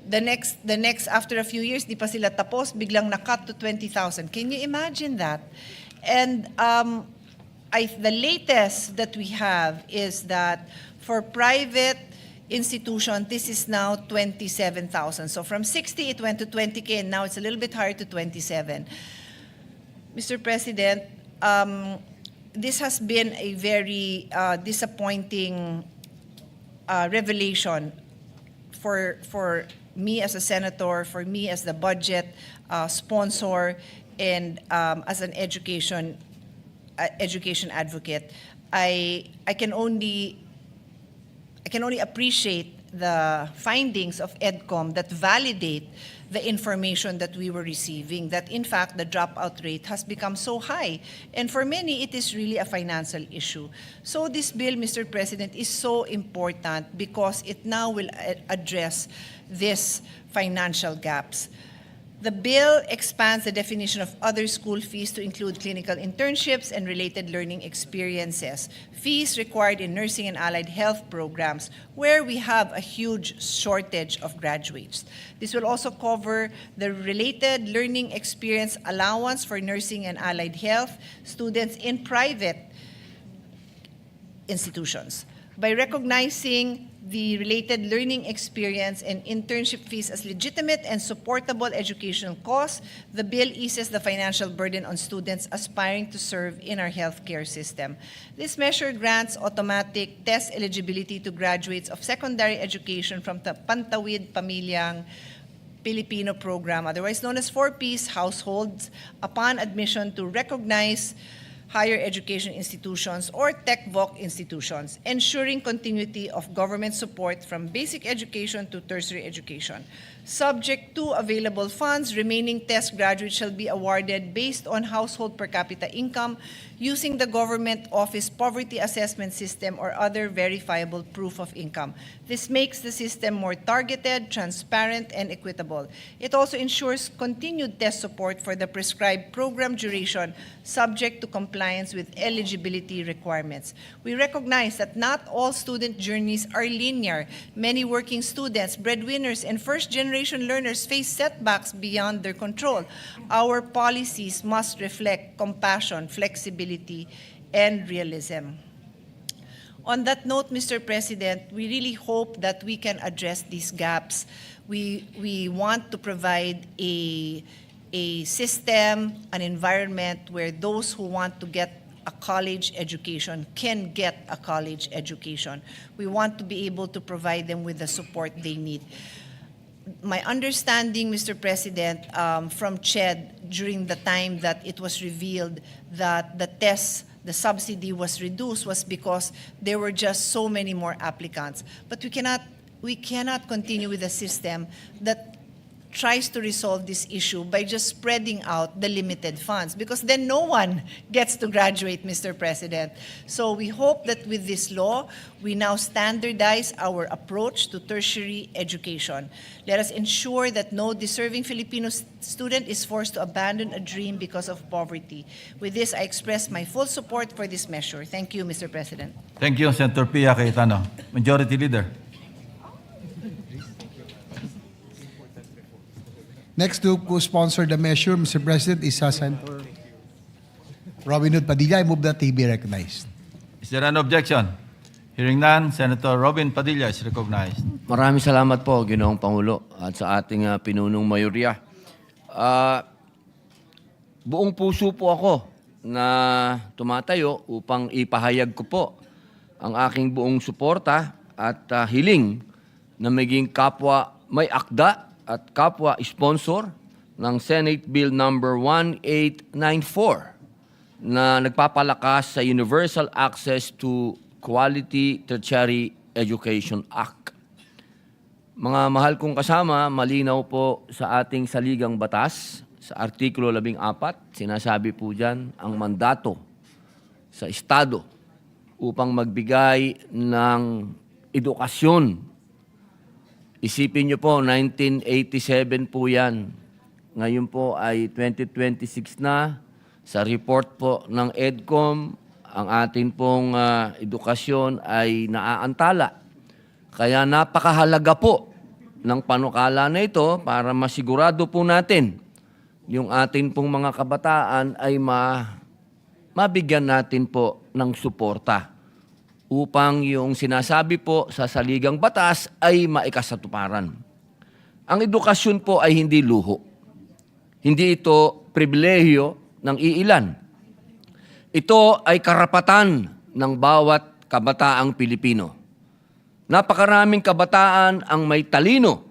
the next after a few years, di pa sila tapos, biglang na-cut to 20,000. Can you imagine that? And the latest that we have is that for private institution, this is now 27,000. So from 60, it went to 20K, and now it's a little bit higher to 27. Mr. President, this has been a very disappointing revelation for me as a senator, for me as the budget sponsor, and as an education advocate. I can only appreciate the findings of EDCOM that validate the information that we were receiving, that in fact the dropout rate has become so high. And for many, it is really a financial issue. So this bill, Mr. President, is so important because it now will address these financial gaps. The bill expands the definition of other school fees to include clinical internships and related learning experiences, fees required in nursing and allied health programs, where we have a huge shortage of graduates. This will also cover the related learning experience allowance for nursing and allied health students in private institutions. By recognizing the related learning experience and internship fees as legitimate and supportable educational costs, the bill eases the financial burden on students aspiring to serve in our healthcare system. This measure grants automatic test eligibility to graduates of secondary education from the Pantawid Pamilyang Filipino program, otherwise known as 4Ps households, upon admission to recognized higher education institutions or TechVoc institutions, ensuring continuity of government support from basic education to tertiary education. Subject to available funds, remaining test graduates shall be awarded based on household per capita income using the government office poverty assessment system or other verifiable proof of income. This makes the system more targeted, transparent, and equitable. It also ensures continued test support for the prescribed program duration subject to compliance with eligibility requirements. We recognize that not all student journeys are linear. Many working students, breadwinners, and first-generation learners face setbacks beyond their control. Our policies must reflect compassion, flexibility, and realism. On that note, Mr. President, we really hope that we can address these gaps. We want to provide a system, an environment where those who want to get a college education can get a college education. We want to be able to provide them with the support they need. My understanding, Mr. President, from CHED during the time that it was revealed that the subsidy was reduced was because there were just so many more applicants. But we cannot continue with a system that tries to resolve this issue by just spreading out the limited funds, because then no one gets to graduate, Mr. President. So we hope that with this law, we now standardize our approach to tertiary education. Let us ensure that no deserving Filipino student is forced to abandon a dream because of poverty. With this, I express my full support for this measure. Thank you, Mr. President. Thank you, Senator Pia Cayetano. Majority Leader. Next to co-sponsor the measure, Mr. President, is Senator Robin Hood Padilla. I move that he be recognized. Is there an objection? Hearing none, Senator Robin Padilla is recognized. Maraming salamat po, Ginoong Pangulo, at sa ating pinunong mayorya. Buong puso po ako na tumatayo upang ipahayag ko po ang aking buong suporta at hiling na maging kapwa may akda at kapwa sponsor ng Senate Bill number 1894 na nagpapalakas sa Universal Access to Quality Tertiary Education Act. Mga mahal kong kasama, malinaw po sa ating saligang batas, sa Artikulo 14, sinasabi po dyan ang mandato sa Estado upang magbigay ng edukasyon. Isipin niyo po, 1987 po yan. Ngayon po ay 2026 na. Sa report po ng EDCOM, ang atin pong edukasyon ay naaantala. Kaya napakahalaga po ng panukala na ito para masigurado po natin yung atin pong mga kabataan ay mabigyan natin po ng suporta upang yung sinasabi po sa saligang batas ay maikasatuparan. Ang edukasyon po ay hindi luho. Hindi ito pribilehiyo ng iilan. Ito ay karapatan ng bawat kabataang Pilipino. Napakaraming kabataan ang may talino,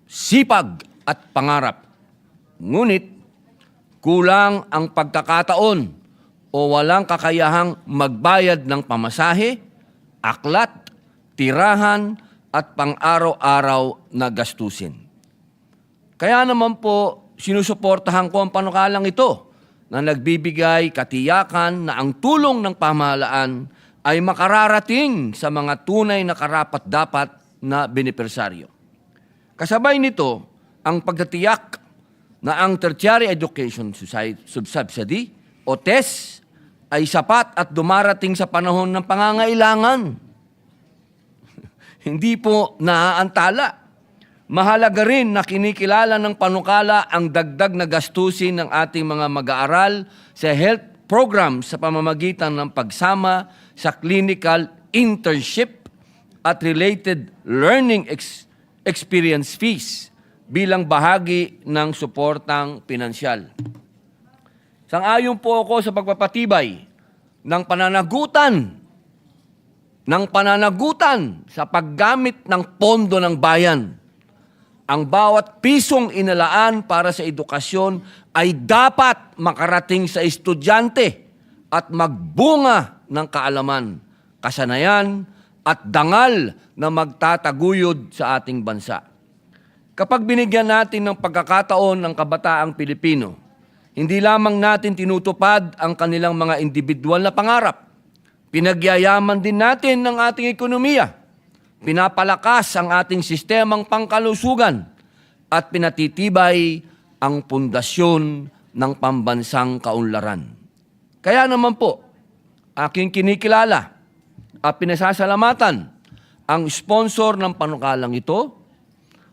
sipag at pangarap. Ngunit kulang ang pagkakataon o walang kakayahang magbayad ng pamasahe, aklat, tirahan at pang-araw-araw na gastusin. Kaya naman po, sinusuportahan ko ang panukalang ito na nagbibigay katiyakan na ang tulong ng pamahalaan ay makararating sa mga tunay na karapat-dapat na benepisyaryo. Kasabay nito, ang pagtatiyak na ang Tertiary Education Subsidy o TES ay sapat at dumarating sa panahon ng pangangailangan. Hindi po naaantala. Mahalaga rin na kinikilala ng panukala ang dagdag na gastusin ng ating mga mag-aaral sa health program sa pamamagitan ng pagsama sa clinical internship at related learning experience fees bilang bahagi ng suportang pinansyal. Sang-ayon po ako sa pagpapatibay ng pananagutan sa paggamit ng pondo ng bayan. Ang bawat pisong inalaan para sa edukasyon ay dapat makarating sa estudyante at magbunga ng kaalaman, kasanayan at dangal na magtataguyod sa ating bansa. Kapag binigyan natin ng pagkakataon ng kabataang Pilipino, hindi lamang natin tinutupad ang kanilang mga individual na pangarap, pinagyayaman din natin ng ating ekonomiya, pinapalakas ang ating sistemang pangkalusugan at pinatitibay ang pundasyon ng pambansang kaunlaran. Kaya naman po, aking kinikilala at pinasasalamatan ang sponsor ng panukalang ito,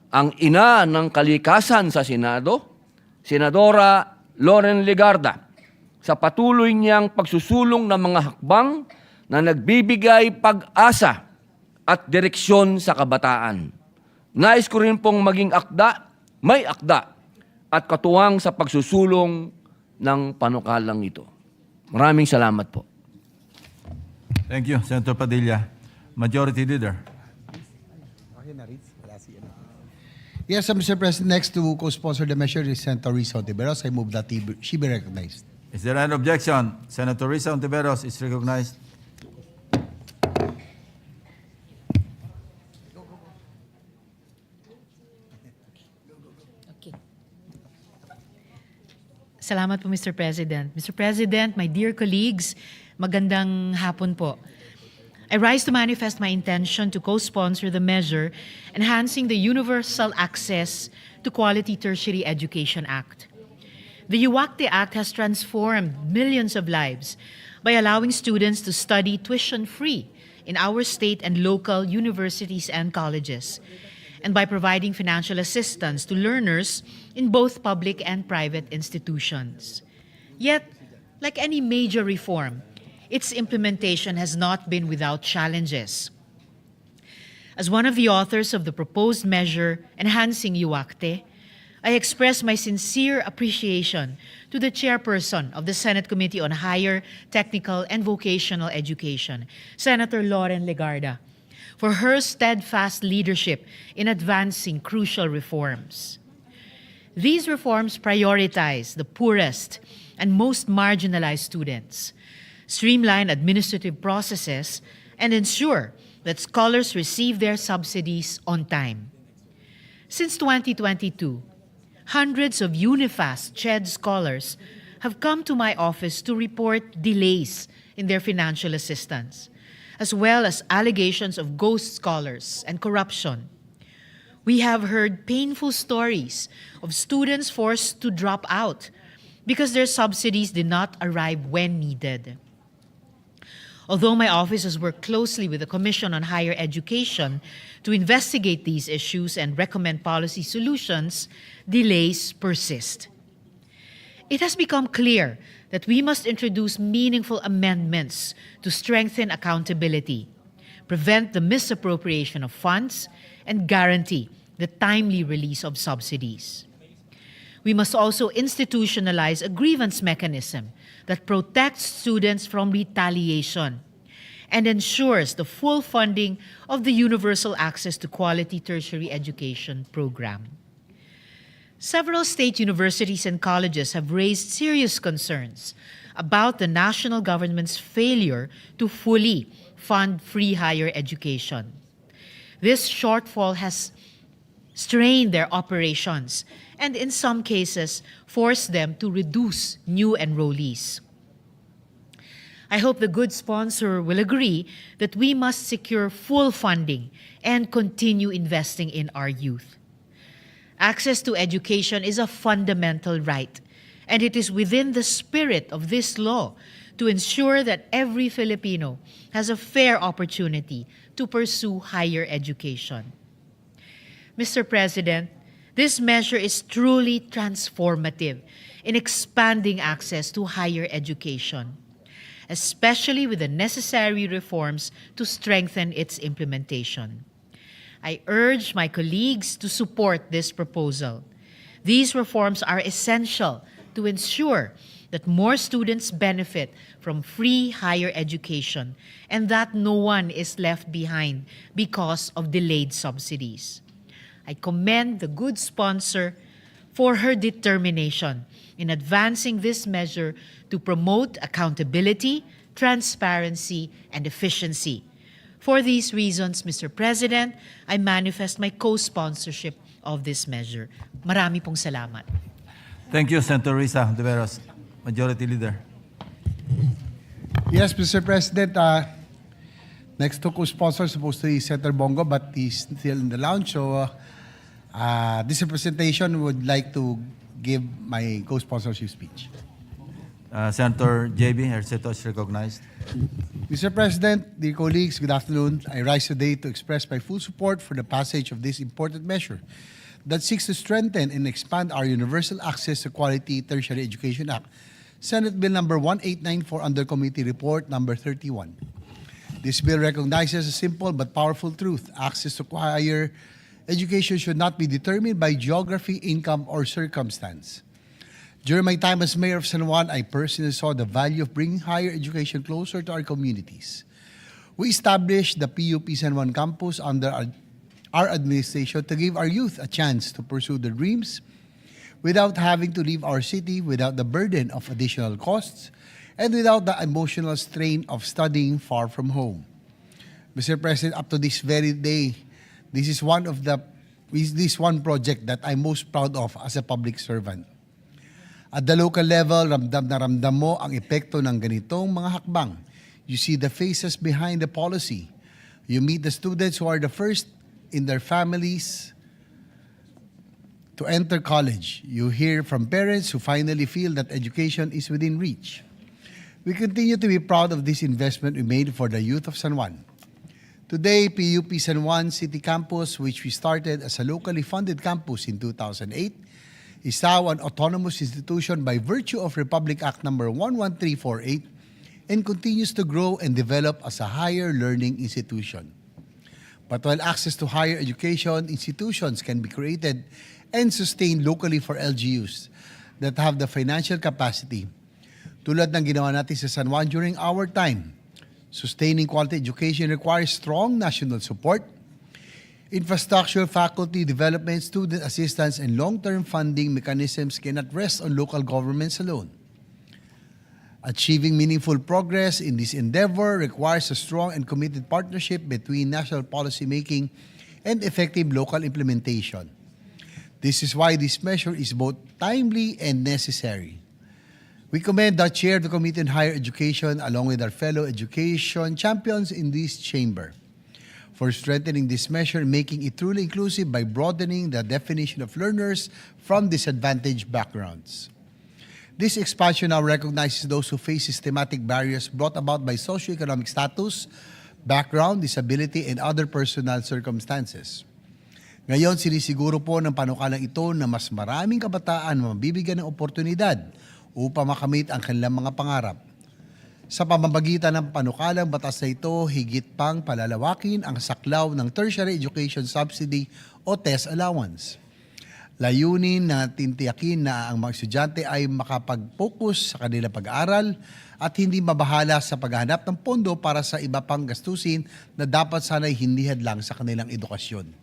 ang ina ng kalikasan sa Senado, Senadora Loren Legarda, sa patuloy niyang pagsusulong ng mga hakbang na nagbibigay pag-asa at direksyon sa kabataan. Nais ko rin pong maging may akda at katuwang sa pagsusulong ng panukalang ito. Maraming salamat po. Thank you, Senator Padilla. Majority Leader. Yes, Mr. President, next to co-sponsor the measure is Senator Risa Ontiveros. I move that she be recognized. Is there an objection? Senator Risa Ontiveros is recognized. Salamat po, Mr. President. Mr. President, my dear colleagues, magandang hapon po. I rise to manifest my intention to co-sponsor the measure enhancing the Universal Access to Quality Tertiary Education Act. The UACTE Act has transformed millions of lives by allowing students to study tuition-free in our state and local universities and colleges, and by providing financial assistance to learners in both public and private institutions. Yet, like any major reform, its implementation has not been without challenges. As one of the authors of the proposed measure enhancing UACTE, I express my sincere appreciation to the chairperson of the Senate Committee on Higher Technical and Vocational Education, Senator Loren Legarda, for her steadfast leadership in advancing crucial reforms. These reforms prioritize the poorest and most marginalized students, streamline administrative processes, and ensure that scholars receive their subsidies on time. Since 2022, hundreds of UNIFAS CHED scholars have come to my office to report delays in their financial assistance, as well as allegations of ghost scholars and corruption. We have heard painful stories of students forced to drop out because their subsidies did not arrive when needed. Although my office has worked closely with the Commission on Higher Education to investigate these issues and recommend policy solutions, delays persist. It has become clear that we must introduce meaningful amendments to strengthen accountability, prevent the misappropriation of funds, and guarantee the timely release of subsidies. We must also institutionalize a grievance mechanism that protects students from retaliation and ensures the full funding of the Universal Access to Quality Tertiary Education program. Several state universities and colleges have raised serious concerns about the national government's failure to fully fund free higher education. This shortfall has strained their operations and in some cases forced them to reduce new enrollees. I hope the good sponsor will agree that we must secure full funding and continue investing in our youth. Access to education is a fundamental right, and it is within the spirit of this law to ensure that every Filipino has a fair opportunity to pursue higher education. Mr. President, this measure is truly transformative in expanding access to higher education, especially with the necessary reforms to strengthen its implementation. I urge my colleagues to support this proposal. These reforms are essential to ensure that more students benefit from free higher education and that no one is left behind because of delayed subsidies. I commend the good sponsor for her determination in advancing this measure to promote accountability, transparency, and efficiency. For these reasons, Mr. President, I manifest my co-sponsorship of this measure. Marami pong salamat. Thank you, Senator Risa Ontiveros, Majority Leader. Yes, Mr. President, next to co-sponsor is supposed to be Senator Bongo, but he's still in the lounge. So this representation would like to give my co-sponsorship speech. Senator J.B. Herceto is recognized. Mr. President, dear colleagues, good afternoon. I rise today to express my full support for the passage of this important measure that seeks to strengthen and expand our Universal Access to Quality Tertiary Education Act, Senate Bill number 1894 under Committee Report number 31. This bill recognizes a simple but powerful truth. Access to higher education should not be determined by geography, income, or circumstance. During my time as mayor of San Juan, I personally saw the value of bringing higher education closer to our communities. We established the PUP San Juan campus under our administration to give our youth a chance to pursue their dreams without having to leave our city, without the burden of additional costs, and without the emotional strain of studying far from home. Mr. President, up to this very day, this is one project that I'm most proud of as a public servant. At the local level, ramdam na ramdam mo ang epekto ng ganitong mga hakbang. You see the faces behind the policy. You meet the students who are the first in their families to enter college. You hear from parents who finally feel that education is within reach. We continue to be proud of this investment we made for the youth of San Juan. Today, PUP San Juan City Campus, which we started as a locally funded campus in 2008, is now an autonomous institution by virtue of Republic Act number 11348 and continues to grow and develop as a higher learning institution. But while access to higher education institutions can be created and sustained locally for LGUs that have the financial capacity, tulad ng ginawa natin sa San Juan during our time, sustaining quality education requires strong national support, infrastructure, faculty development, student assistance, and long-term funding mechanisms cannot rest on local governments alone. Achieving meaningful progress in this endeavor requires a strong and committed partnership between national policymaking and effective local implementation. This is why this measure is both timely and necessary. We commend the Chair of the Committee on Higher Education along with our fellow education champions in this chamber for strengthening this measure and making it truly inclusive by broadening the definition of learners from disadvantaged backgrounds. This expansion now recognizes those who face systematic barriers brought about by socioeconomic status, background, disability, and other personal circumstances. Ngayon, sinisiguro po ng panukalang ito na mas maraming kabataan mabibigyan ng oportunidad upang makamit ang kanilang mga pangarap. Sa pamamagitan ng panukalang batas na ito, higit pang palalawakin ang saklaw ng Tertiary Education Subsidy o TES Allowance. Layunin na tintiyakin na ang mga estudyante ay makapag-focus sa kanilang pag-aaral at hindi mabahala sa paghahanap ng pondo para sa iba pang gastusin na dapat sana'y hindi hadlang sa kanilang edukasyon.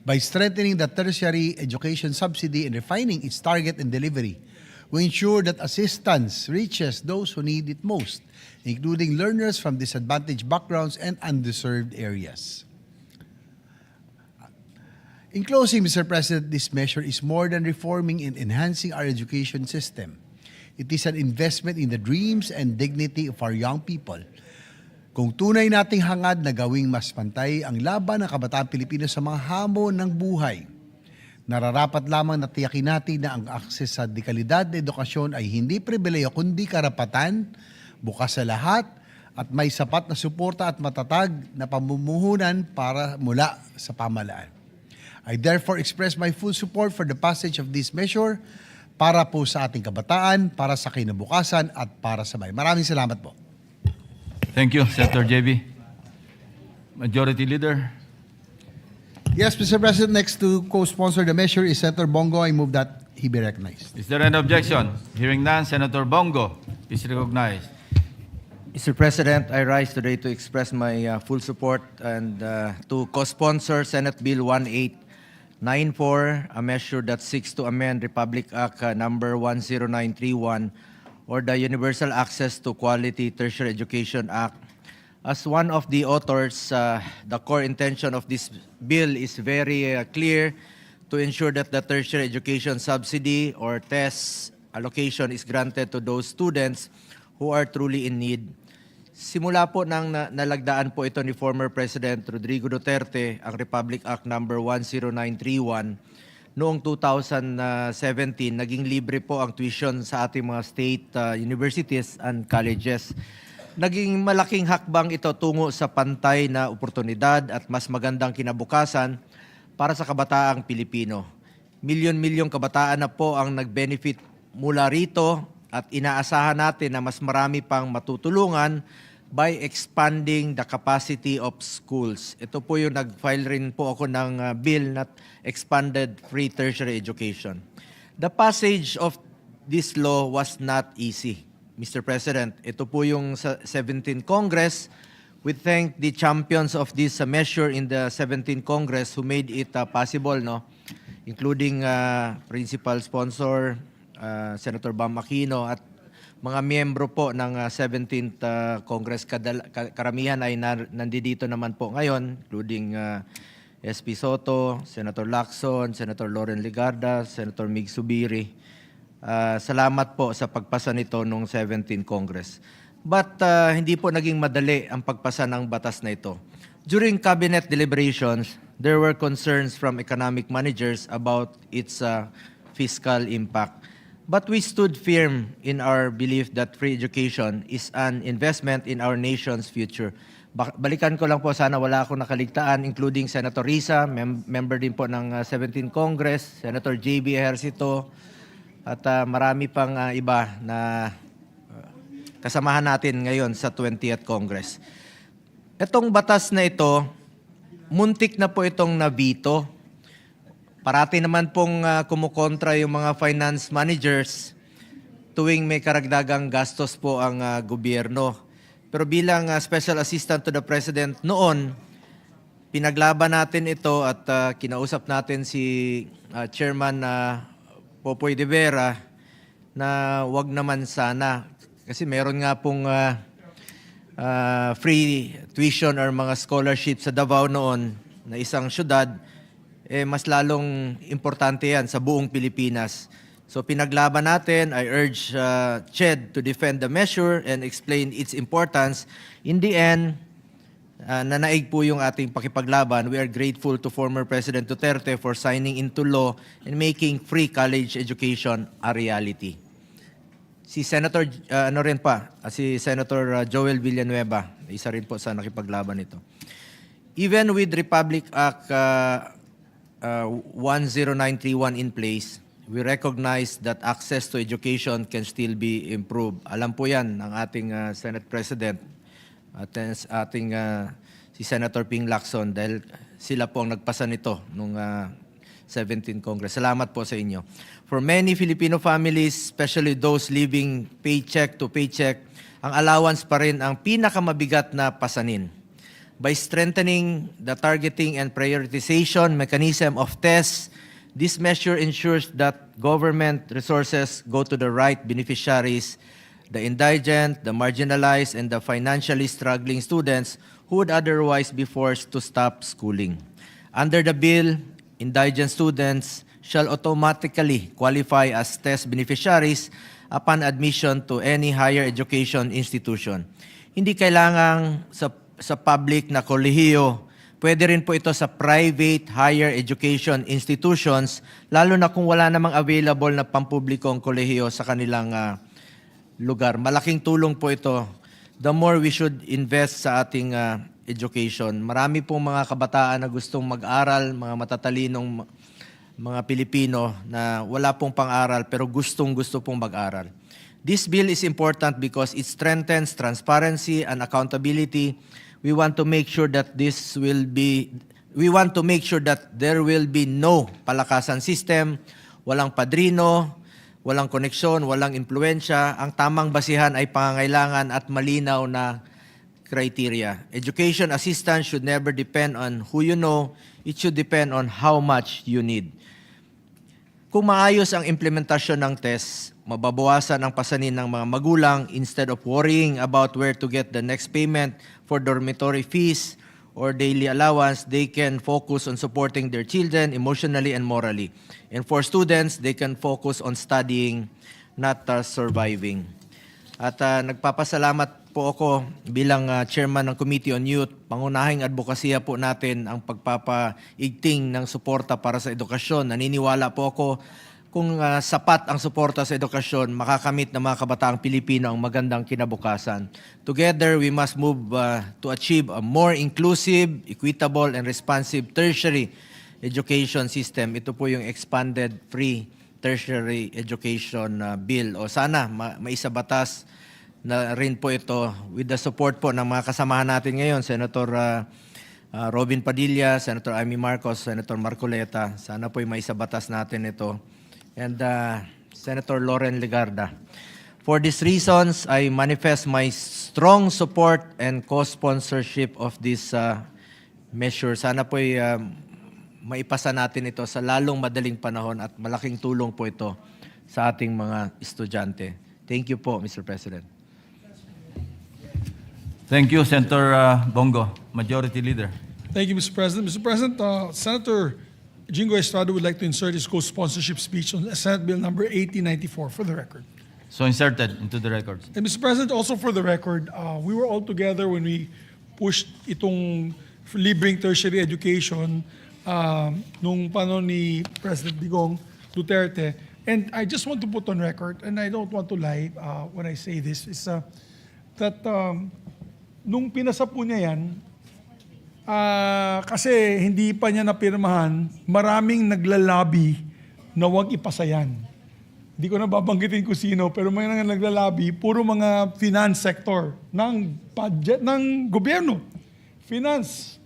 By strengthening the tertiary education subsidy and refining its target and delivery, we ensure that assistance reaches those who need it most, including learners from disadvantaged backgrounds and underserved areas. In closing, Mr. President, this measure is more than reforming and enhancing our education system. It is an investment in the dreams and dignity of our young people. Kung tunay nating hangad na gawing mas pantay ang laban ng kabataan Pilipino sa mga hamon ng buhay, nararapat lamang na tiyakin natin na ang akses sa dekalidad na edukasyon ay hindi pribileyo kundi karapatan, bukas sa lahat, at may sapat na suporta at matatag na pamumuhunan para mula sa pamahalaan. I therefore express my full support for the passage of this measure para po sa ating kabataan, para sa kinabukasan at para sa bayan. Maraming salamat po. Thank you, Senator JB. Majority Leader. Yes, Mr. President, next to co-sponsor the measure is Senator Bongo. I move that he be recognized. Is there any objection? Hearing none, Senator Bongo is recognized. Mr. President, I rise today to express my full support and to co-sponsor Senate Bill 1894, a measure that seeks to amend Republic Act number 10931 or the Universal Access to Quality Tertiary Education Act. As one of the authors, the core intention of this bill is very clear to ensure that the tertiary education subsidy or TES allocation is granted to those students who are truly in need. Simula po nang nalagdaan po ito ni former President Rodrigo Duterte, ang Republic Act number 10931, noong 2017, naging libre po ang tuition sa ating mga state universities and colleges. Naging malaking hakbang ito tungo sa pantay na oportunidad at mas magandang kinabukasan para sa kabataang Pilipino. Milyon-milyong kabataan na po ang nag-benefit mula rito at inaasahan natin na mas marami pang matutulungan by expanding the capacity of schools. Ito po yung nag-file rin po ako ng bill na expanded free tertiary education. The passage of this law was not easy, Mr. President. Ito po yung 17th Congress. We thank the champions of this measure in the 17th Congress who made it possible, no? Including principal sponsor, Senator Bam Aquino, at mga miyembro po ng 17th Congress. Karamihan ay nandito naman po ngayon, including SP Soto, Senator Lacson, Senator Loren Legarda, Senator Mig Subiri. Salamat po sa pagpasa nito noong 17th Congress. But hindi po naging madali ang pagpasa ng batas na ito. During cabinet deliberations, there were concerns from economic managers about its fiscal impact. But we stood firm in our belief that free education is an investment in our nation's future. Balikan ko lang po, sana wala akong nakaligtaan, including Senator Risa, member din po ng 17th Congress, Senator JB Ejercito, at marami pang iba na kasamahan natin ngayon sa 20th Congress. Itong batas na ito, muntik na po itong nabito. Parati naman pong kumukontra yung mga finance managers tuwing may karagdagang gastos po ang gobyerno. Pero bilang Special Assistant to the President noon, pinaglaban natin ito at kinausap natin si Chairman Popoy de Vera na wag naman sana. Kasi meron nga pong free tuition or mga scholarships sa Davao noon na isang syudad, mas lalong importante yan sa buong Pilipinas. So pinaglaban natin, I urge CHED to defend the measure and explain its importance. In the end, nanaig po yung ating pakipaglaban. We are grateful to former President Duterte for signing into law and making free college education a reality. Si Senator, si Senator Joel Villanueva, isa rin po sa nakipaglaban ito. Even with Republic Act 10931 in place, we recognize that access to education can still be improved. Alam po yan ng ating Senate President at ating si Senator Ping Lacson dahil sila po ang nagpasa nito nung 17th Congress. Salamat po sa inyo. For many Filipino families, especially those living paycheck to paycheck, ang allowance pa rin ang pinakamabigat na pasanin. By strengthening the targeting and prioritization mechanism of tests, this measure ensures that government resources go to the right beneficiaries, the indigent, the marginalized, and the financially struggling students who would otherwise be forced to stop schooling. Under the bill, indigent students shall automatically qualify as test beneficiaries upon admission to any higher education institution. Hindi kailangang sa public na kolehiyo, pwede rin po ito sa private higher education institutions, lalo na kung wala namang available na pampublikong kolehiyo sa kanilang lugar. Malaking tulong po ito. The more we should invest sa ating education. Marami pong mga kabataan na gustong mag-aral, mga matatalinong mga Pilipino na wala pong pang-aral pero gustong-gusto pong mag-aral. This bill is important because it strengthens transparency and accountability. We want to make sure that there will be no palakasan system, walang padrino, walang koneksyon, walang impluensya. Ang tamang basihan ay pangangailangan at malinaw na criteria. Education assistance should never depend on who you know, it should depend on how much you need. Kung maayos ang implementasyon ng test, mababawasan ang pasanin ng mga magulang instead of worrying about where to get the next payment for dormitory fees or daily allowance, they can focus on supporting their children emotionally and morally. And for students, they can focus on studying, not surviving. At nagpapasalamat po ako bilang chairman ng Committee on Youth. Pangunahing advokasya po natin ang pagpapaigting ng suporta para sa edukasyon. Naniniwala po ako kung sapat ang suporta sa edukasyon, makakamit ng mga kabataang Pilipino ang magandang kinabukasan. Together, we must move to achieve a more inclusive, equitable, and responsive tertiary education system. Ito po yung expanded free tertiary education bill. O sana maisabatas na rin po ito with the support po ng mga kasamahan natin ngayon, Senator Robin Padilla, Senator Amy Marcos, Senator Marcoleta. Sana po maisabatas natin ito. And Senator Loren Legarda. For these reasons, I manifest my strong support and co-sponsorship of this measure. Sana po maipasa natin ito sa lalong madaling panahon at malaking tulong po ito sa ating mga estudyante. Thank you po, Mr. President. Thank you, Senator Bongo, Majority Leader. Thank you, Mr. President. Mr. President, Senator Jingo Estrada would like to insert his co-sponsorship speech on Senate Bill number 1894 for the record. So inserted into the records. And Mr. President, also for the record, we were all together when we pushed itong libreng tertiary education nung panon ni President Digong Duterte. And I just want to put on record, and I don't want to lie when I say this, is that nung pinasa po niya yan, kasi hindi pa niya napirmahan, maraming naglalabi na huwag ipasa yan. Hindi ko na babanggitin kung sino, pero may naglalabi, puro mga finance sector ng budget ng gobyerno. Finance.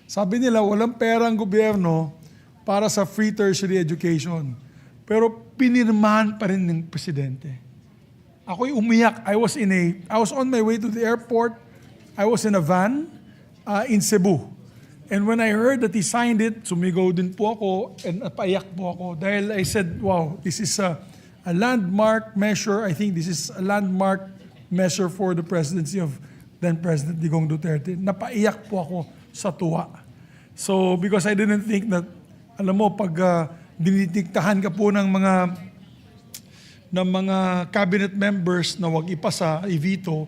Sabi nila, walang perang gobyerno para sa free tertiary education. Pero pinirmahan pa rin ng presidente. Ako'y umiyak. I was on my way to the airport. I was in a van in Cebu. And when I heard that he signed it, sumigaw din po ako and napaiyak po ako dahil I said, wow, this is a landmark measure. I think this is a landmark measure for the presidency of then President Digong Duterte. Napaiyak po ako sa tuwa. So because I didn't think that, alam mo, pag dinidiktahan ka po ng mga cabinet members na wag ipasa, i-veto,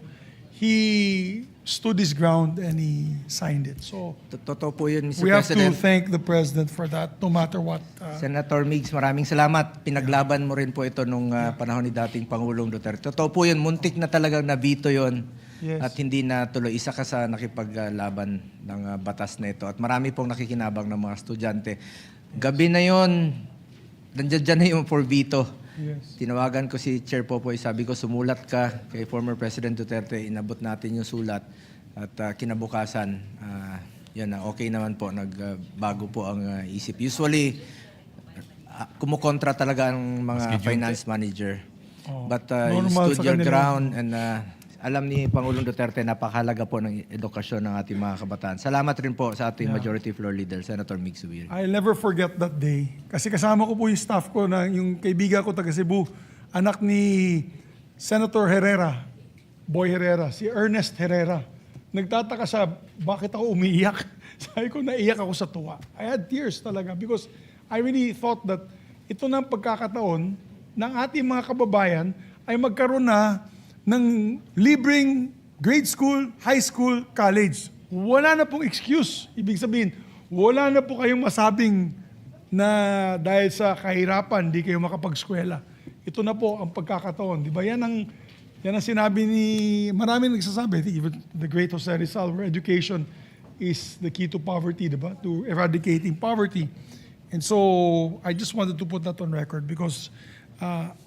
he stood his ground and he signed it. So, Totoo po yun, Mr. we have President. to thank the President for that, no matter what. Senator Migs, maraming salamat. Pinaglaban mo rin po ito nung panahon ni dating Pangulong Duterte. Totoo po yun, muntik na talagang nabito yun. Yes. At hindi na tuloy. Isa ka sa nakipaglaban ng batas na ito. At marami pong nakikinabang ng mga estudyante. Gabi na yun, nandiyan na yung for veto. Yes. Tinawagan ko si Chair Popoy, sabi ko sumulat ka kay former President Duterte, inabot natin yung sulat at kinabukasan yan na okay naman po, nagbago po ang isip. Usually, kumukontra talaga ang mga finance manager. But you Normal stood sa your kanila. ground and alam ni Pangulong Duterte napakahalaga po ng edukasyon ng ating mga kabataan. Salamat rin po sa ating Majority Floor Leader, Senator Mig Zubiri. I'll never forget that day. Kasi kasama ko po yung staff ko, na yung kaibigan ko taga Cebu, anak ni Senator Herrera, Boy Herrera, si Ernest Herrera. Nagtataka siya, bakit ako umiiyak? Sabi ko, naiyak ako sa tuwa. I had tears talaga because I really thought that ito na ang pagkakataon ng ating mga kababayan ay magkaroon na ng libreng grade school, high school, college. Wala na pong excuse. Ibig sabihin, wala na po kayong masabing na dahil sa kahirapan, di kayo makapag-eskwela. Ito na po ang pagkakataon. Di ba? Yan ang sinabi ni, maraming nagsasabi, I think even the great Jose Rizal, where education is the key to poverty, di ba? To eradicating poverty. And so, I just wanted to put that on record because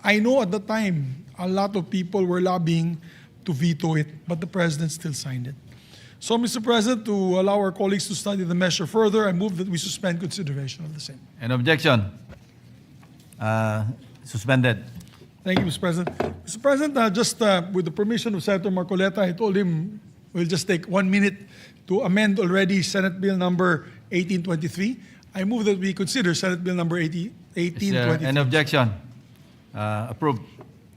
I know at the time, a lot of people were lobbying to veto it, but the President still signed it. So, Mr. President, to allow our colleagues to study the measure further, I move that we suspend consideration of the same. An objection? Suspended. Thank you, Mr. President. Mr. President, just with the permission of Senator Marcoleta, I told him we'll just take 1 minute to amend already Senate Bill number 1823. I move that we consider Senate Bill number 1823. An objection? Approved.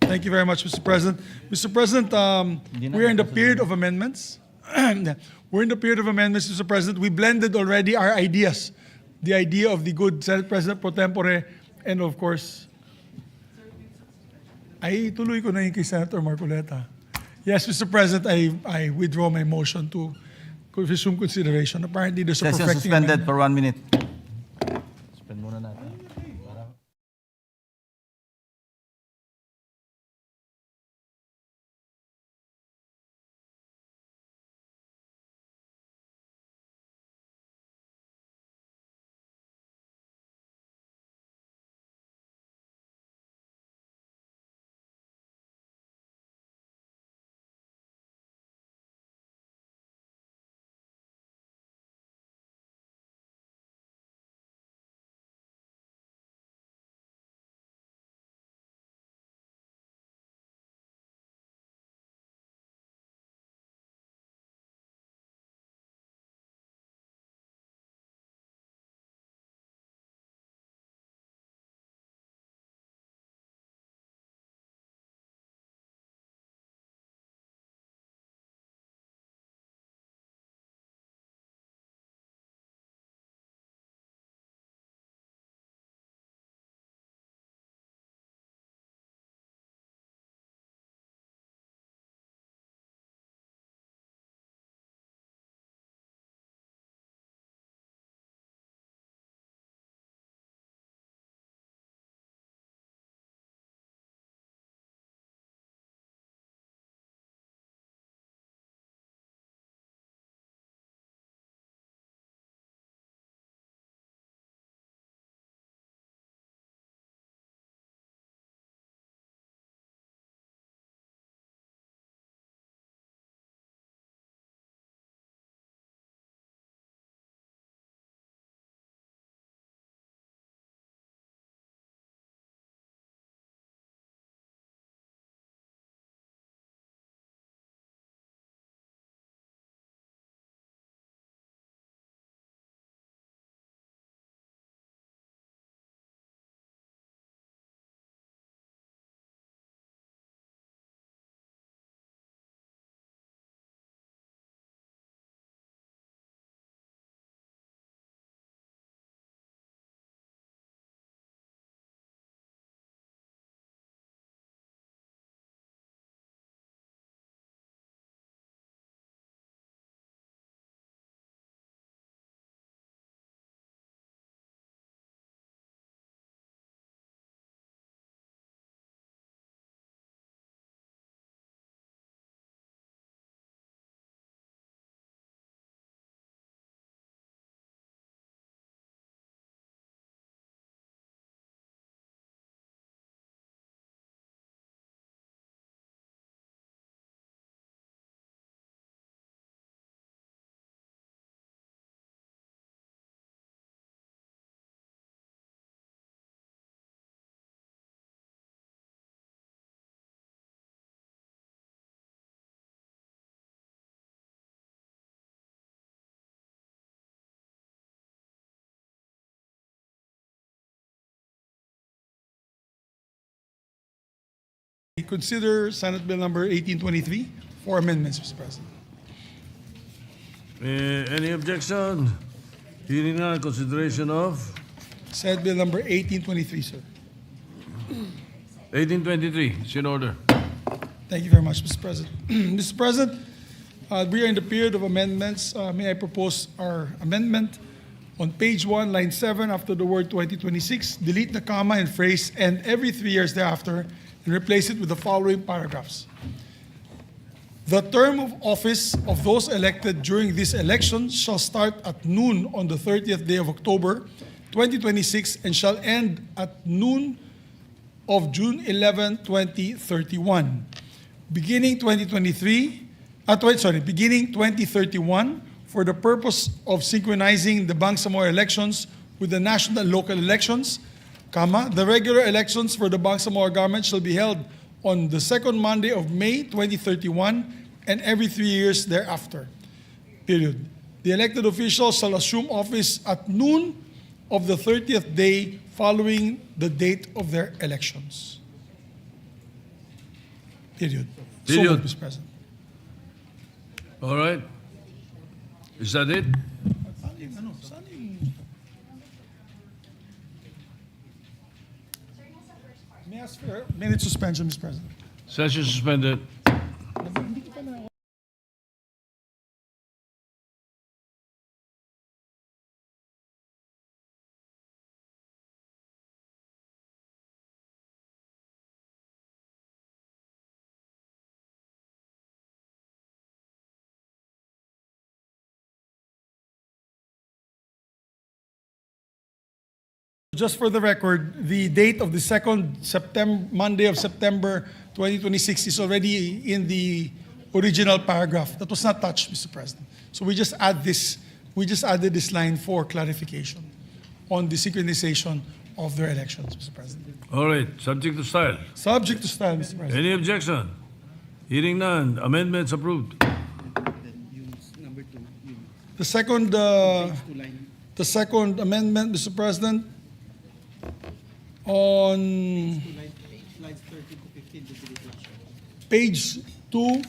Thank you very much, Mr. President. Mr. President, we're in the period of amendments. We're in the period of amendments, Mr. President. We blended already our ideas. The idea of the good Senate President pro tempore and of course, ay tuloy ko na yung kay Senator Marcoleta. Yes, Mr. President, I withdraw my motion to resume consideration. Apparently, there's a Session perfecting suspended amendment. for 1 minute. Suspend muna natin. Consider Senate Bill number 1823 for amendments, Mr. President. Any objection? Hearing none, consideration of Senate Bill number 1823, sir. 1823. It's in order. Thank you very much, Mr. President. Mr. President, we are in the period of amendments. May I propose our amendment? On page 1, line 7, after the word 2026, delete the comma and phrase "and every 3 years thereafter" and replace it with the following paragraphs. The term of office of those elected during this election shall start at noon on the 30th day of October 2026 and shall end at noon of June 11, 2031. Beginning 2031 for the purpose of synchronizing the Bangsamoro elections with the national and local elections, comma, the regular elections for the Bangsamoro government shall be held on the second Monday of May 2031 and every 3 years thereafter. Period. The elected officials shall assume office at noon of the 30th day following the date of their elections. Period. So Period. moved, Mr. President. All right. Is that it? May I ask for a minute suspension, Mr. President? Session suspended. Just for the record, the date of the second Monday of September 2026 is already in the original paragraph. That was not touched, Mr. President. So we just added this line for clarification on the synchronization of their elections, Mr. President. All right. Subject to style. Subject to style, Mr. President. Any objection? Hearing none. Amendments approved. The second amendment, Mr. President, on page 2,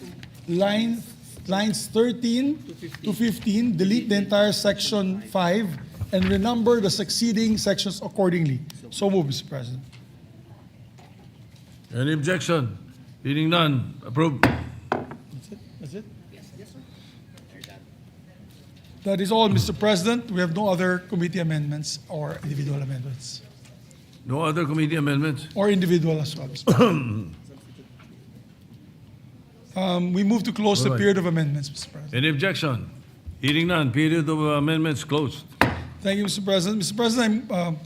lines 13 to 15, delete the entire section 5 and renumber the succeeding sections accordingly. So move, Mr. President. Any objection? Hearing none. Approved. That's it? Yes, sir. That is all, Mr. President. We have no other committee amendments or individual amendments. No other committee amendments? Or individual as well, Mr. President. We move to close the All right. period of amendments, Mr. President. Any objection? Hearing none. Period of amendments closed. Thank you, Mr. President. Mr. President, I'm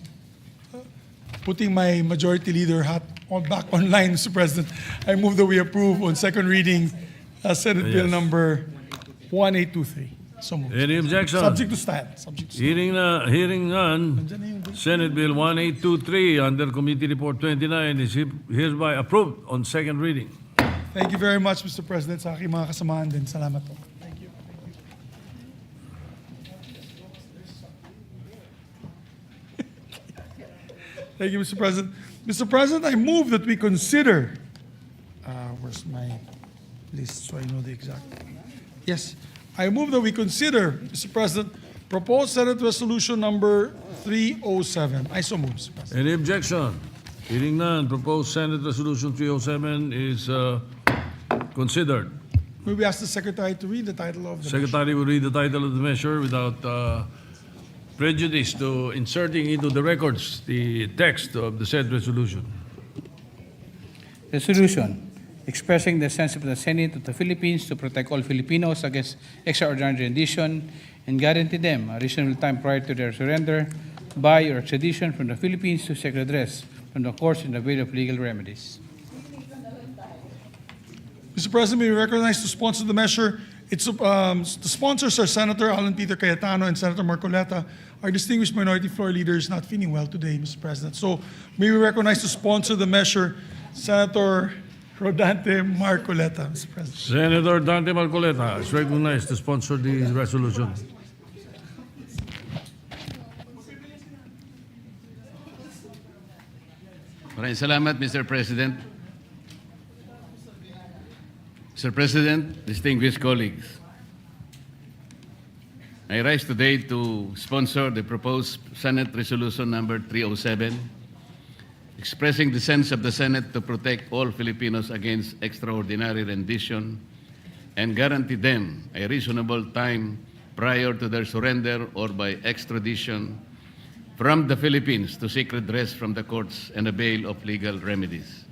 putting my majority leader hat back online, Mr. President. I move that we approve on second reading Senate Bill Yes. number 1823. So moved. Any objection? Subject to style. Subject to style. Hearing none. Senate Bill 1823 under Committee Report 29 is hereby approved on second reading. Thank you very much, Mr. President, sa aking mga kasamahan din. Salamat po. Thank you. Thank you, Mr. President. Mr. President, I move that we consider, where's my list so I know the exact. Yes, I move that we consider, Mr. President, proposed Senate Resolution number 307. I so move, Mr. President. Any objection? Hearing none. Proposed Senate Resolution 307 is considered. May we ask the Secretary to read the title of the Secretary will read the title of the measure without prejudice to inserting into the records the text of the said resolution. Resolution expressing the sense of the Senate of the Philippines to protect all Filipinos against extraordinary rendition and guarantee them a reasonable time prior to their surrender by or extradition from the Philippines to seek redress from the courts in the way of legal remedies. Mr. President, may we recognize to sponsor the measure. The sponsors are Senator Alan Peter Cayetano and Senator Marcoleta. Our distinguished minority floor leader is not feeling well today, Mr. President. So may we recognize to sponsor the measure Senator Rodante Marcoleta, Mr. President. Senator Dante Marcoleta is recognized to sponsor the resolution. Maraming salamat, Mr. President. Mr. President, distinguished colleagues, I rise today to sponsor the proposed Senate Resolution number 307, expressing the sense of the Senate to protect all Filipinos against extraordinary rendition and guarantee them a reasonable time prior to their surrender or by extradition from the Philippines to seek redress from the courts and avail of legal remedies.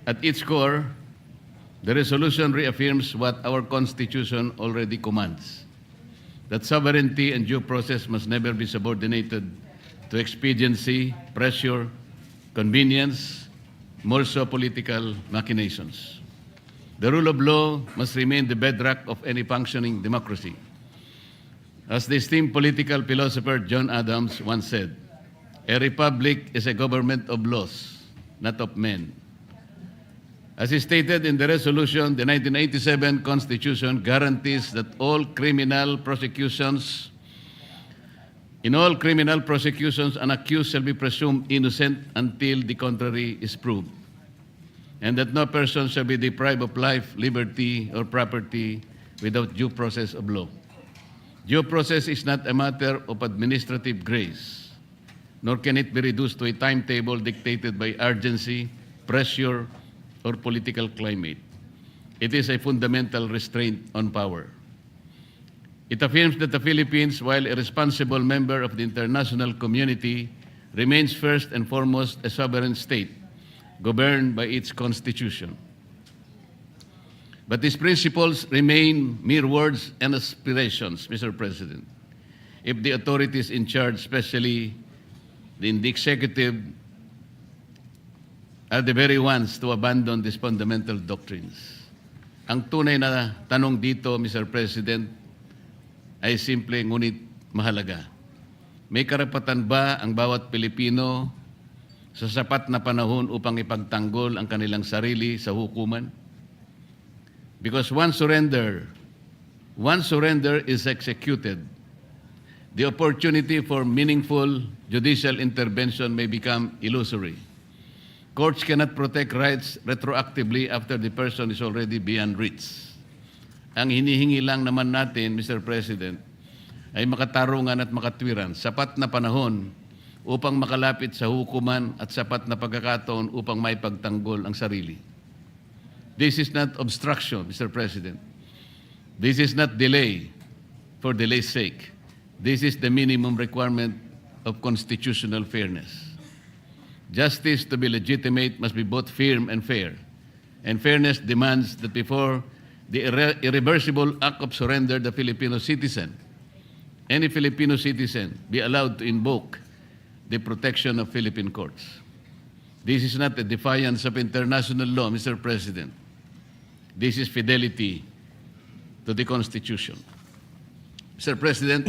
At its core, the resolution reaffirms what our Constitution already commands, that sovereignty and due process must never be subordinated to expediency, pressure, convenience, more so political machinations. The rule of law must remain the bedrock of any functioning democracy. As the esteemed political philosopher John Adams once said, a republic is a government of laws, not of men. As is stated in the resolution, the 1987 Constitution guarantees that in all criminal prosecutions, an accused shall be presumed innocent until the contrary is proved, and that no person shall be deprived of life, liberty, or property without due process of law. Due process is not a matter of administrative grace, nor can it be reduced to a timetable dictated by urgency, pressure, or political climate. It is a fundamental restraint on power. It affirms that the Philippines, while a responsible member of the international community, remains first and foremost a sovereign state, governed by its constitution. But these principles remain mere words and aspirations, Mr. President, if the authorities in charge, especially in the executive, are the very ones to abandon these fundamental doctrines. Ang tunay na tanong dito, Mr. President, ay simple ngunit mahalaga. May karapatan ba ang bawat Pilipino sa sapat na panahon upang ipagtanggol ang kanilang sarili sa hukuman? Because once surrender is executed, the opportunity for meaningful judicial intervention may become illusory. Courts cannot protect rights retroactively after the person is already beyond reach. Ang hinihingi lang naman natin, Mr. President, ay makatarungan at makatwiran, sapat na panahon upang makalapit sa hukuman at sapat na pagkakataon upang maipagtanggol ang sarili. This is not obstruction, Mr. President. This is not delay for delay's sake. This is the minimum requirement of constitutional fairness. Justice to be legitimate must be both firm and fair. And fairness demands that before the irreversible act of surrender, the Filipino citizen, any Filipino citizen, be allowed to invoke the protection of Philippine courts. This is not a defiance of international law, Mr. President. This is fidelity to the Constitution. Mr. President,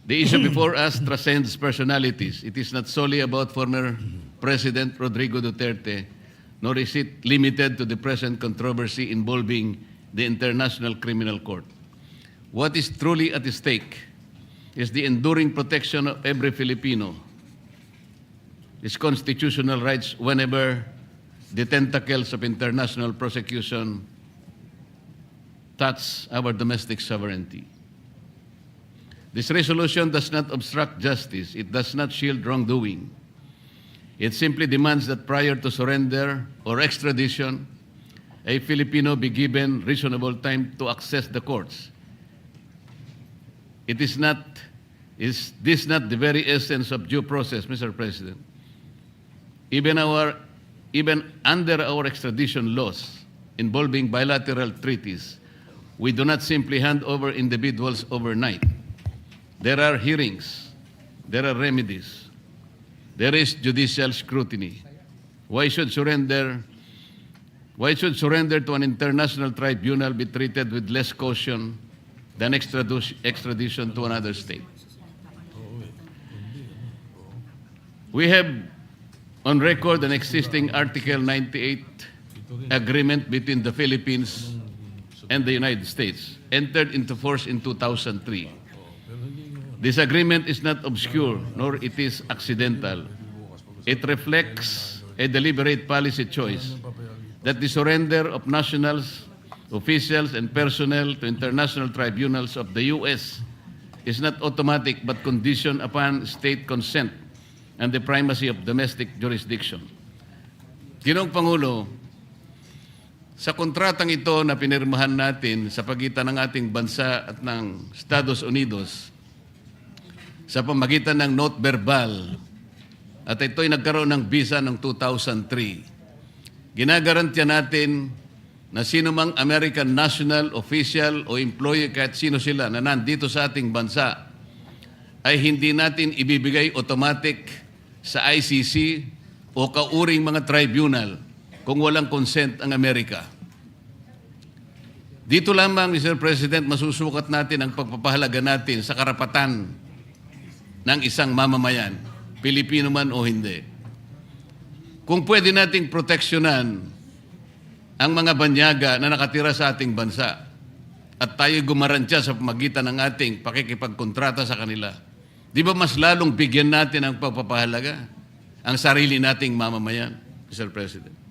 the issue before us transcends personalities. It is not solely about former President Rodrigo Duterte, nor is it limited to the present controversy involving the International Criminal Court. What is truly at stake is the enduring protection of every Filipino, his constitutional rights whenever the tentacles of international prosecution touch our domestic sovereignty. This resolution does not obstruct justice. It does not shield wrongdoing. It simply demands that prior to surrender or extradition, a Filipino be given reasonable time to access the courts. Is this not the very essence of due process, Mr. President? Even under our extradition laws involving bilateral treaties, we do not simply hand over individuals overnight. There are hearings, there are remedies, there is judicial scrutiny. Why should surrender to an international tribunal be treated with less caution than extradition to another state? We have on record an existing Article 98 agreement between the Philippines and the United States, entered into force in 2003. This agreement is not obscure, nor it is accidental. It reflects a deliberate policy choice that the surrender of nationals, officials, and personnel to international tribunals of the U.S. is not automatic but conditioned upon state consent and the primacy of domestic jurisdiction. Ginoong Pangulo, sa kontratang ito na pinirmahan natin sa pagitan ng ating bansa at ng Estados Unidos, sa pamagitan ng note verbal, at ito'y nagkaroon ng visa ng 2003, ginagarantiya natin na sino mang American national, official o employee, kahit sino sila na nandito sa ating bansa, ay hindi natin ibibigay automatic sa ICC o kauring mga tribunal kung walang consent ang Amerika. Dito lamang, Mr. President, masusukat natin ang pagpapahalaga natin sa karapatan ng isang mamamayan, Pilipino man o hindi. Kung pwede nating proteksyonan ang mga banyaga na nakatira sa ating bansa at tayo gumarantya sa pamagitan ng ating pakikipagkontrata sa kanila, di ba mas lalong bigyan natin ang pagpapahalaga ang sarili nating mamamayan, Mr. President?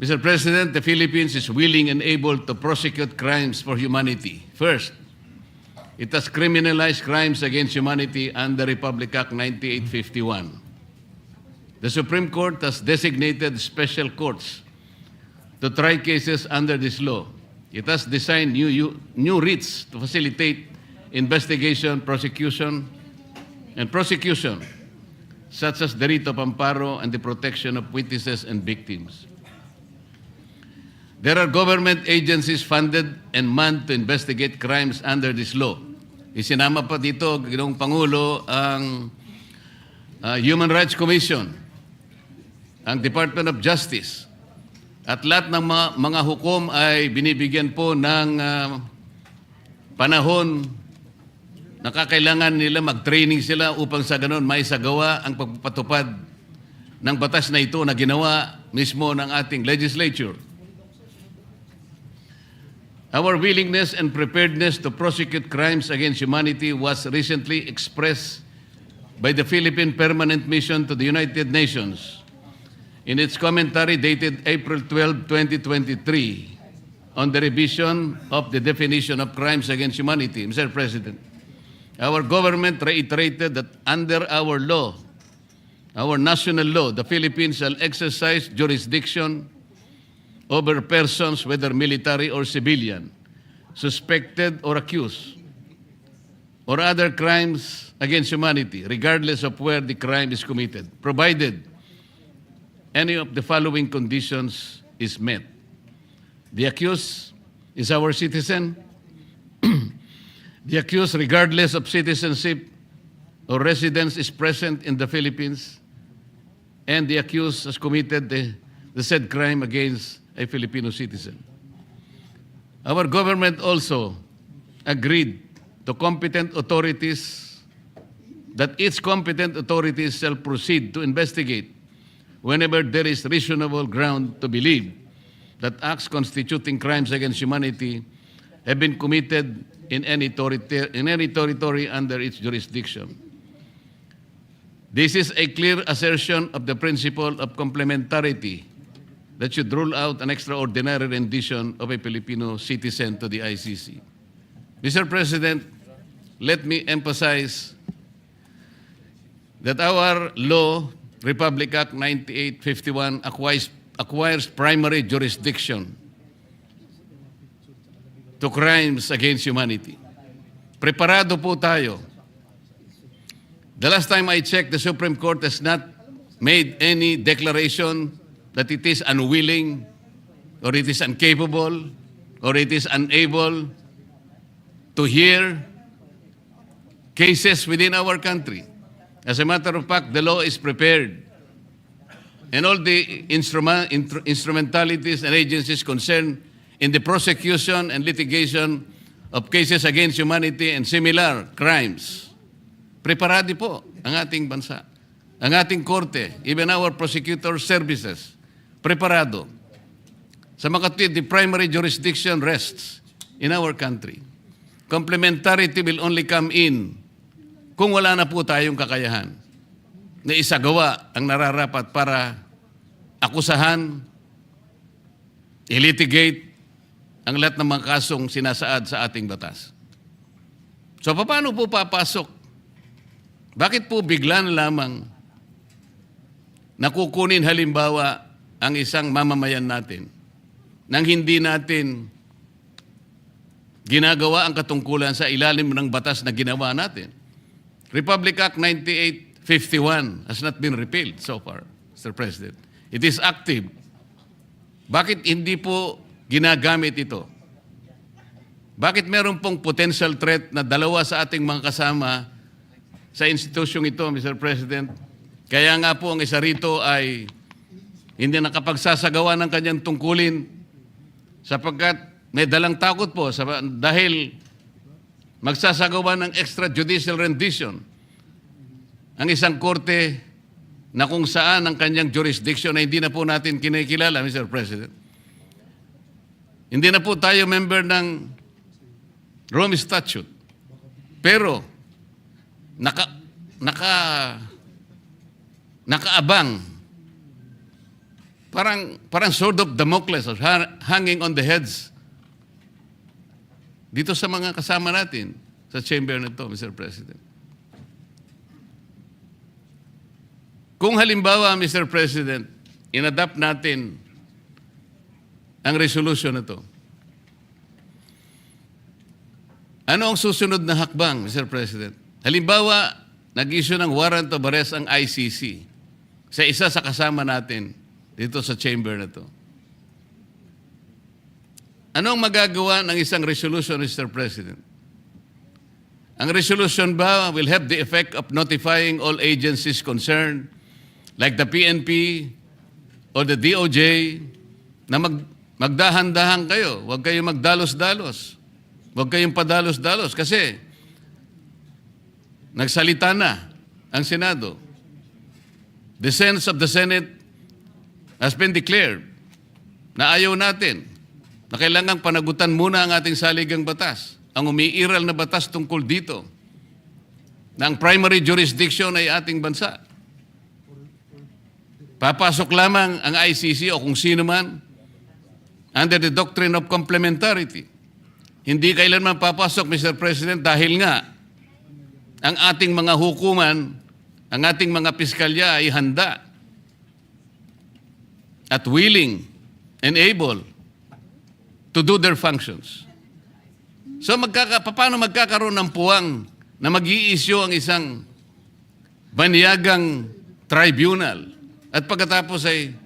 Mr. President, the Philippines is willing and able to prosecute crimes for humanity. First, it has criminalized crimes against humanity under Republic Act 9851. The Supreme Court has designated special courts to try cases under this law. It has designed new writs to facilitate investigation, prosecution, such as the writ of amparo and the protection of witnesses and victims. There are government agencies funded and manned to investigate crimes under this law. Isinama pa dito, Ginoong Pangulo, ang Human Rights Commission, ang Department of Justice, at lahat ng mga hukom ay binibigyan po ng panahon na kakailangan nila mag-training sila upang sa ganon may sagawa ang pagpapatupad ng batas na ito na ginawa mismo ng ating legislature. Our willingness and preparedness to prosecute crimes against humanity was recently expressed by the Philippine Permanent Mission to the United Nations in its commentary dated April 12, 2023 on the revision of the definition of crimes against humanity. Mr. President, our government reiterated that under our law, our national law, the Philippines shall exercise jurisdiction over persons, whether military or civilian, suspected or accused, or other crimes against humanity, regardless of where the crime is committed, provided any of the following conditions is met. The accused is our citizen. The accused, regardless of citizenship or residence, is present in the Philippines, and the accused has committed the said crime against a Filipino citizen. Our government also agreed to competent authorities that each competent authority shall proceed to investigate whenever there is reasonable ground to believe that acts constituting crimes against humanity have been committed in any territory under its jurisdiction. This is a clear assertion of the principle of complementarity that should rule out an extraordinary rendition of a Filipino citizen to the ICC. Mr. President, let me emphasize that our law, Republic Act 9851, acquires primary jurisdiction to crimes against humanity. Preparado po tayo. The last time I checked, the Supreme Court has not made any declaration that it is unwilling, or it is incapable, or it is unable to hear cases within our country. As a matter of fact, the law is prepared. And all the instrumentalities and agencies concerned in the prosecution and litigation of cases against humanity and similar crimes, preparado po ang ating bansa, ang ating korte, even our prosecutor services, preparado. Sa makatwid, the primary jurisdiction rests in our country. Complementarity will only come in kung wala na po tayong kakayahan. na isagawa ang nararapat para akusahan, ilitigate ang lahat ng mga kasong sinasaad sa ating batas. So paano po papasok? Bakit po bigla na lamang nakukunin halimbawa ang isang mamamayan natin nang hindi natin ginagawa ang katungkulan sa ilalim ng batas na ginawa natin? Republic Act 9851 has not been repealed so far, Mr. President. It is active. Bakit hindi po ginagamit ito? Bakit meron pong potential threat na dalawa sa ating mga kasama sa institusyong ito, Mr. President? Kaya nga po ang isa rito ay hindi nakapagsasagawa ng kanyang tungkulin sapagkat may dalang takot po dahil magsasagawa ng extrajudicial rendition ang isang korte na kung saan ang kanyang jurisdiction ay hindi na po natin kinikilala, Mr. President. Hindi na po tayo member ng Rome Statute. Pero nakaabang parang sword of Damocles hanging on the heads dito sa mga kasama natin sa chamber na ito, Mr. President. Kung halimbawa, Mr. President, inadapt natin ang resolution na ito, ano ang susunod na hakbang, Mr. President? Halimbawa, nag-issue ng warrant of arrest ang ICC sa isa sa kasama natin dito sa chamber na ito. Ano ang magagawa ng isang resolution, Mr. President? Ang resolution ba will have the effect of notifying all agencies concerned, like the PNP or the DOJ, na magdahan-dahan kayo. Huwag kayong magdalos-dalos. Huwag kayong padalos-dalos kasi nagsalita na ang Senado. The sense of the Senate has been declared na ayaw natin, na kailangang panagutan muna ang ating saligang batas, ang umiiral na batas tungkol dito, na ang primary jurisdiction ay ating bansa. Papasok lamang ang ICC o kung sino man under the doctrine of complementarity. Hindi kailanman papasok, Mr. President, dahil nga ang ating mga hukuman, ang ating mga piskalya ay handa at willing and able to do their functions. So paano magkakaroon ng puwang na mag-i-issue ang isang banyagang tribunal at pagkatapos ay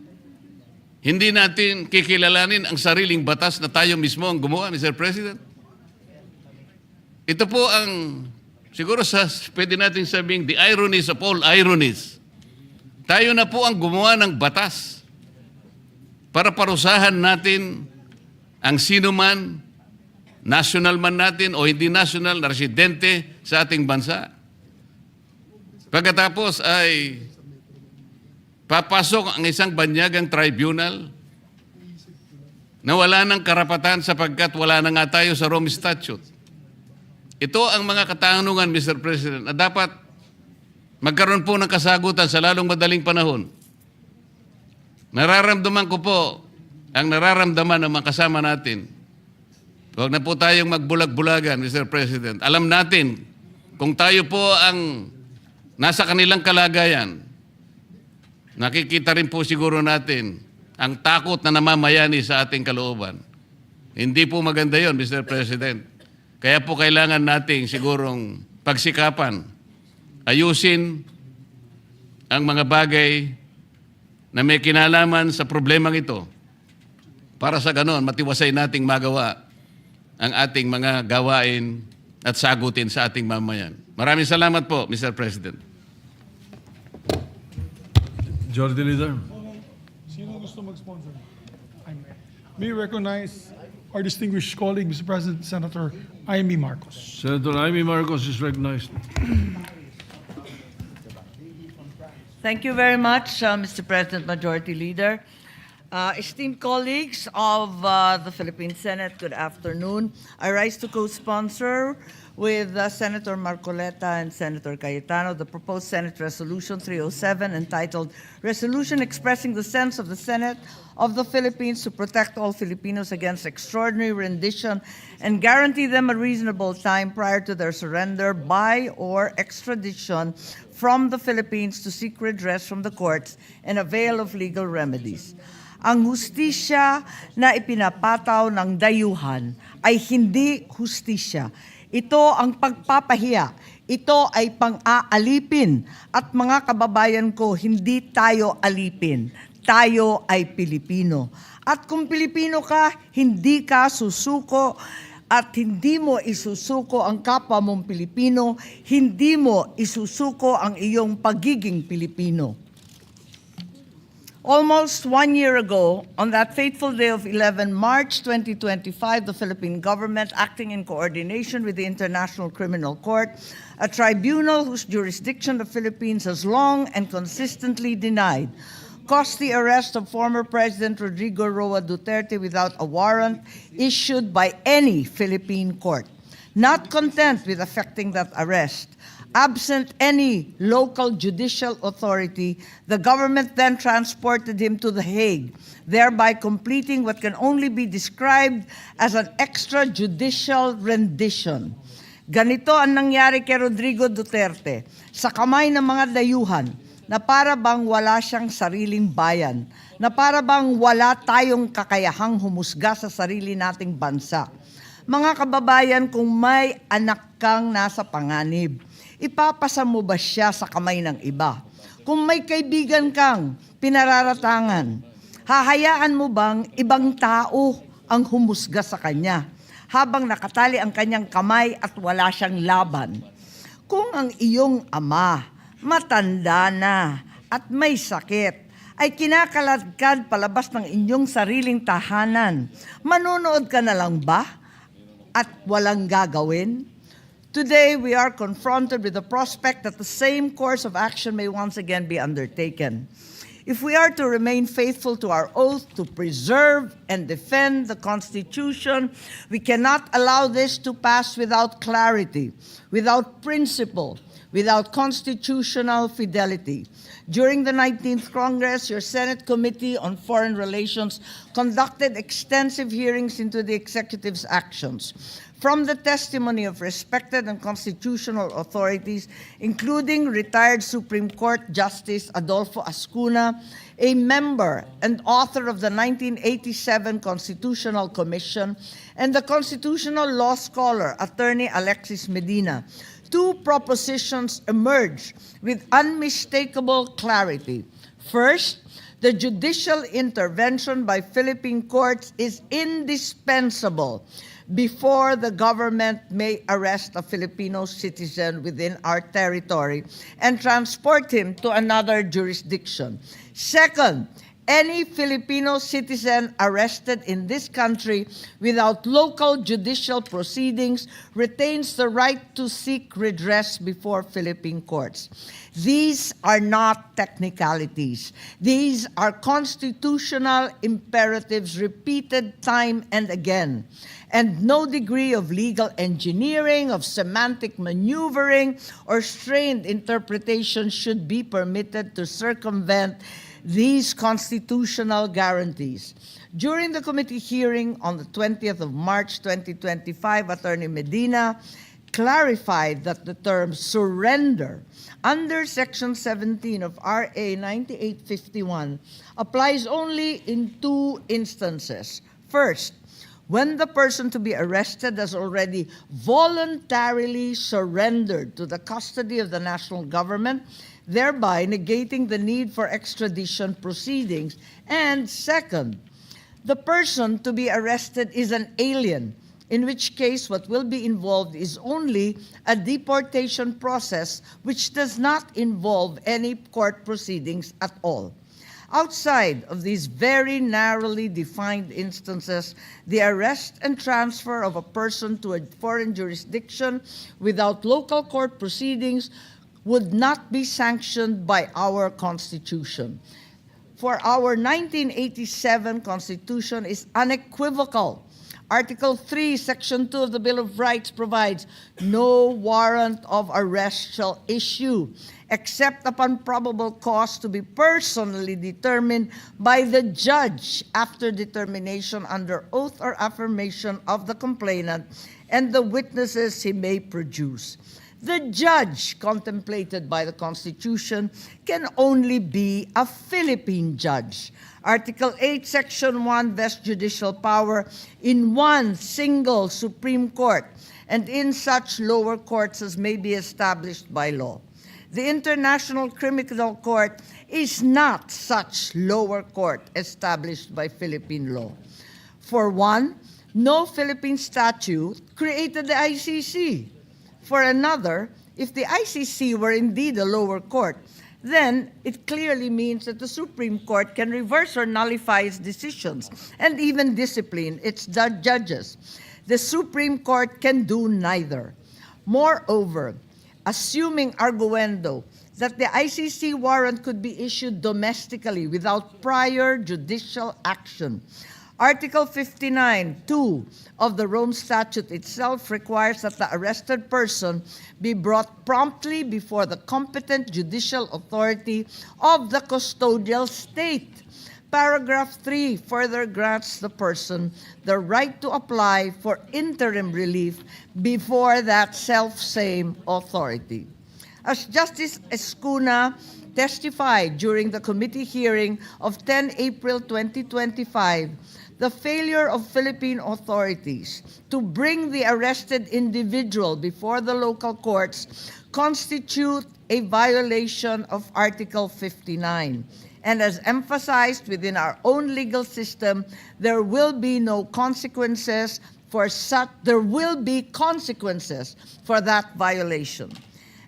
hindi natin kikilalanin ang sariling batas na tayo mismo ang gumawa, Mr. President? Ito po ang, siguro pwede natin sabing, the ironies of all ironies. Tayo na po ang gumawa ng batas para parusahan natin ang sino man, national man natin o hindi national na residente sa ating bansa. Pagkatapos ay papasok ang isang banyagang tribunal na wala ng karapatan sapagkat wala na nga tayo sa Rome Statute. Ito ang mga katanungan, Mr. President, na dapat magkaroon po ng kasagutan sa lalong madaling panahon. Nararamdaman ko po ang nararamdaman ng mga kasama natin. Huwag na po tayong magbulag-bulagan, Mr. President. Alam natin, kung tayo po ang nasa kanilang kalagayan, nakikita rin po siguro natin ang takot na namamayani sa ating kalooban. Hindi po maganda yon, Mr. President. Kaya po kailangan nating sigurong pagsikapan, ayusin ang mga bagay na may kinalaman sa problemang ito para sa ganon matiwasay nating magawa ang ating mga gawain at sagutin sa ating mamayan. Maraming salamat po, Mr. President. Majority Leader. Sino gusto mag-sponsor? May we recognize our distinguished colleague, Mr. President, Senator Amy Marcos. Senator Amy Marcos is recognized. Thank you very much, Mr. President, Majority Leader. Esteemed colleagues of the Philippine Senate, good afternoon. I rise to co-sponsor with Senator Marcoleta and Senator Cayetano the proposed Senate Resolution 307 entitled Resolution Expressing the Sense of the Senate of the Philippines to Protect All Filipinos Against Extraordinary Rendition and Guarantee Them a Reasonable Time prior to their surrender by or extradition from the Philippines to seek redress from the courts and avail of legal remedies. Ang hustisya na ipinapataw ng dayuhan ay hindi hustisya. Ito ang pagpapahiya. Ito ay pang-aalipin. At mga kababayan ko, hindi tayo alipin. Tayo ay Pilipino. At kung Pilipino ka, hindi ka susuko at hindi mo isusuko ang kapwa mong Pilipino, hindi mo isusuko ang iyong pagiging Pilipino. Almost 1 year ago, on that fateful day of 11 March 2025, the Philippine government, acting in coordination with the International Criminal Court, a tribunal whose jurisdiction the Philippines has long and consistently denied, caused the arrest of former President Rodrigo Roa Duterte without a warrant issued by any Philippine court. Not content with effecting that arrest, absent any local judicial authority, the government then transported him to The Hague, thereby completing what can only be described as an extrajudicial rendition. Ganito ang nangyari kay Rodrigo Duterte sa kamay ng mga dayuhan na para bang wala siyang sariling bayan, na para bang wala tayong kakayahang humusga sa sarili nating bansa. Mga kababayan, kung may anak kang nasa panganib, ipapasa mo ba siya sa kamay ng iba? Kung may kaibigan kang pinararatangan, hahayaan mo bang ibang tao ang humusga sa kanya habang nakatali ang kanyang kamay at wala siyang laban? Kung ang iyong ama, matanda na at may sakit, ay kinakaladkad palabas ng inyong sariling tahanan, manonood ka na lang ba at walang gagawin? Today, we are confronted with the prospect that the same course of action may once again be undertaken. If we are to remain faithful to our oath to preserve and defend the Constitution, we cannot allow this to pass without clarity, without principle, without constitutional fidelity. During the 19th Congress, your Senate Committee on Foreign Relations conducted extensive hearings into the executive's actions. From the testimony of respected and constitutional authorities, including retired Supreme Court Justice Adolfo Ascuna, a member and author of the 1987 Constitutional Commission, and the constitutional law scholar, Attorney Alexis Medina, two propositions emerged with unmistakable clarity. First, the judicial intervention by Philippine courts is indispensable before the government may arrest a Filipino citizen within our territory and transport him to another jurisdiction. Second, any Filipino citizen arrested in this country without local judicial proceedings retains the right to seek redress before Philippine courts. These are not technicalities. These are constitutional imperatives repeated time and again. And no degree of legal engineering, of semantic maneuvering, or strained interpretation should be permitted to circumvent these constitutional guarantees. During the committee hearing on the 20th of March 2025, Attorney Medina clarified that the term surrender under Section 17 of RA 9851 applies only in two instances. First, when the person to be arrested has already voluntarily surrendered to the custody of the national government, thereby negating the need for extradition proceedings. And second, the person to be arrested is an alien, in which case what will be involved is only a deportation process which does not involve any court proceedings at all. Outside of these very narrowly defined instances, the arrest and transfer of a person to a foreign jurisdiction without local court proceedings would not be sanctioned by our Constitution. for our 1987 Constitution is unequivocal. Article 3, Section 2 of the Bill of Rights provides, no warrant of arrest shall issue except upon probable cause to be personally determined by the judge after determination under oath or affirmation of the complainant and the witnesses he may produce. The judge contemplated by the Constitution can only be a Philippine judge. Article 8, Section 1 vests judicial power in one single Supreme Court and in such lower courts as may be established by law. The International Criminal Court is not such lower court established by Philippine law. For one, no Philippine statute created the ICC. For another, if the ICC were indeed a lower court, then it clearly means that the Supreme Court can reverse or nullify its decisions and even discipline its judges. The Supreme Court can do neither. Moreover, assuming arguendo that the ICC warrant could be issued domestically without prior judicial action, Article 59(2) of the Rome Statute itself requires that the arrested person be brought promptly before the competent judicial authority of the custodial state. Paragraph 3 further grants the person the right to apply for interim relief before that self-same authority. As Justice Escuna testified during the committee hearing of 10 April 2025, the failure of Philippine authorities to bring the arrested individual before the local courts constitute a violation of Article 59. And as emphasized within our own legal system, there will be consequences for that violation.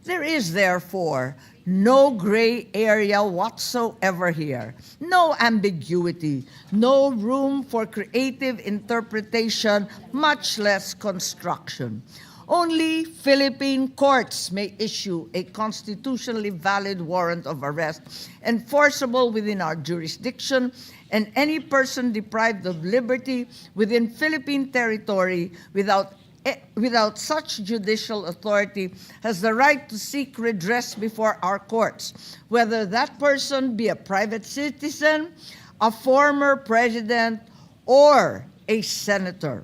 There is therefore no gray area whatsoever here, no ambiguity, no room for creative interpretation, much less construction. Only Philippine courts may issue a constitutionally valid warrant of arrest enforceable within our jurisdiction, and any person deprived of liberty within Philippine territory without such judicial authority has the right to seek redress before our courts, whether that person be a private citizen, a former president, or a senator.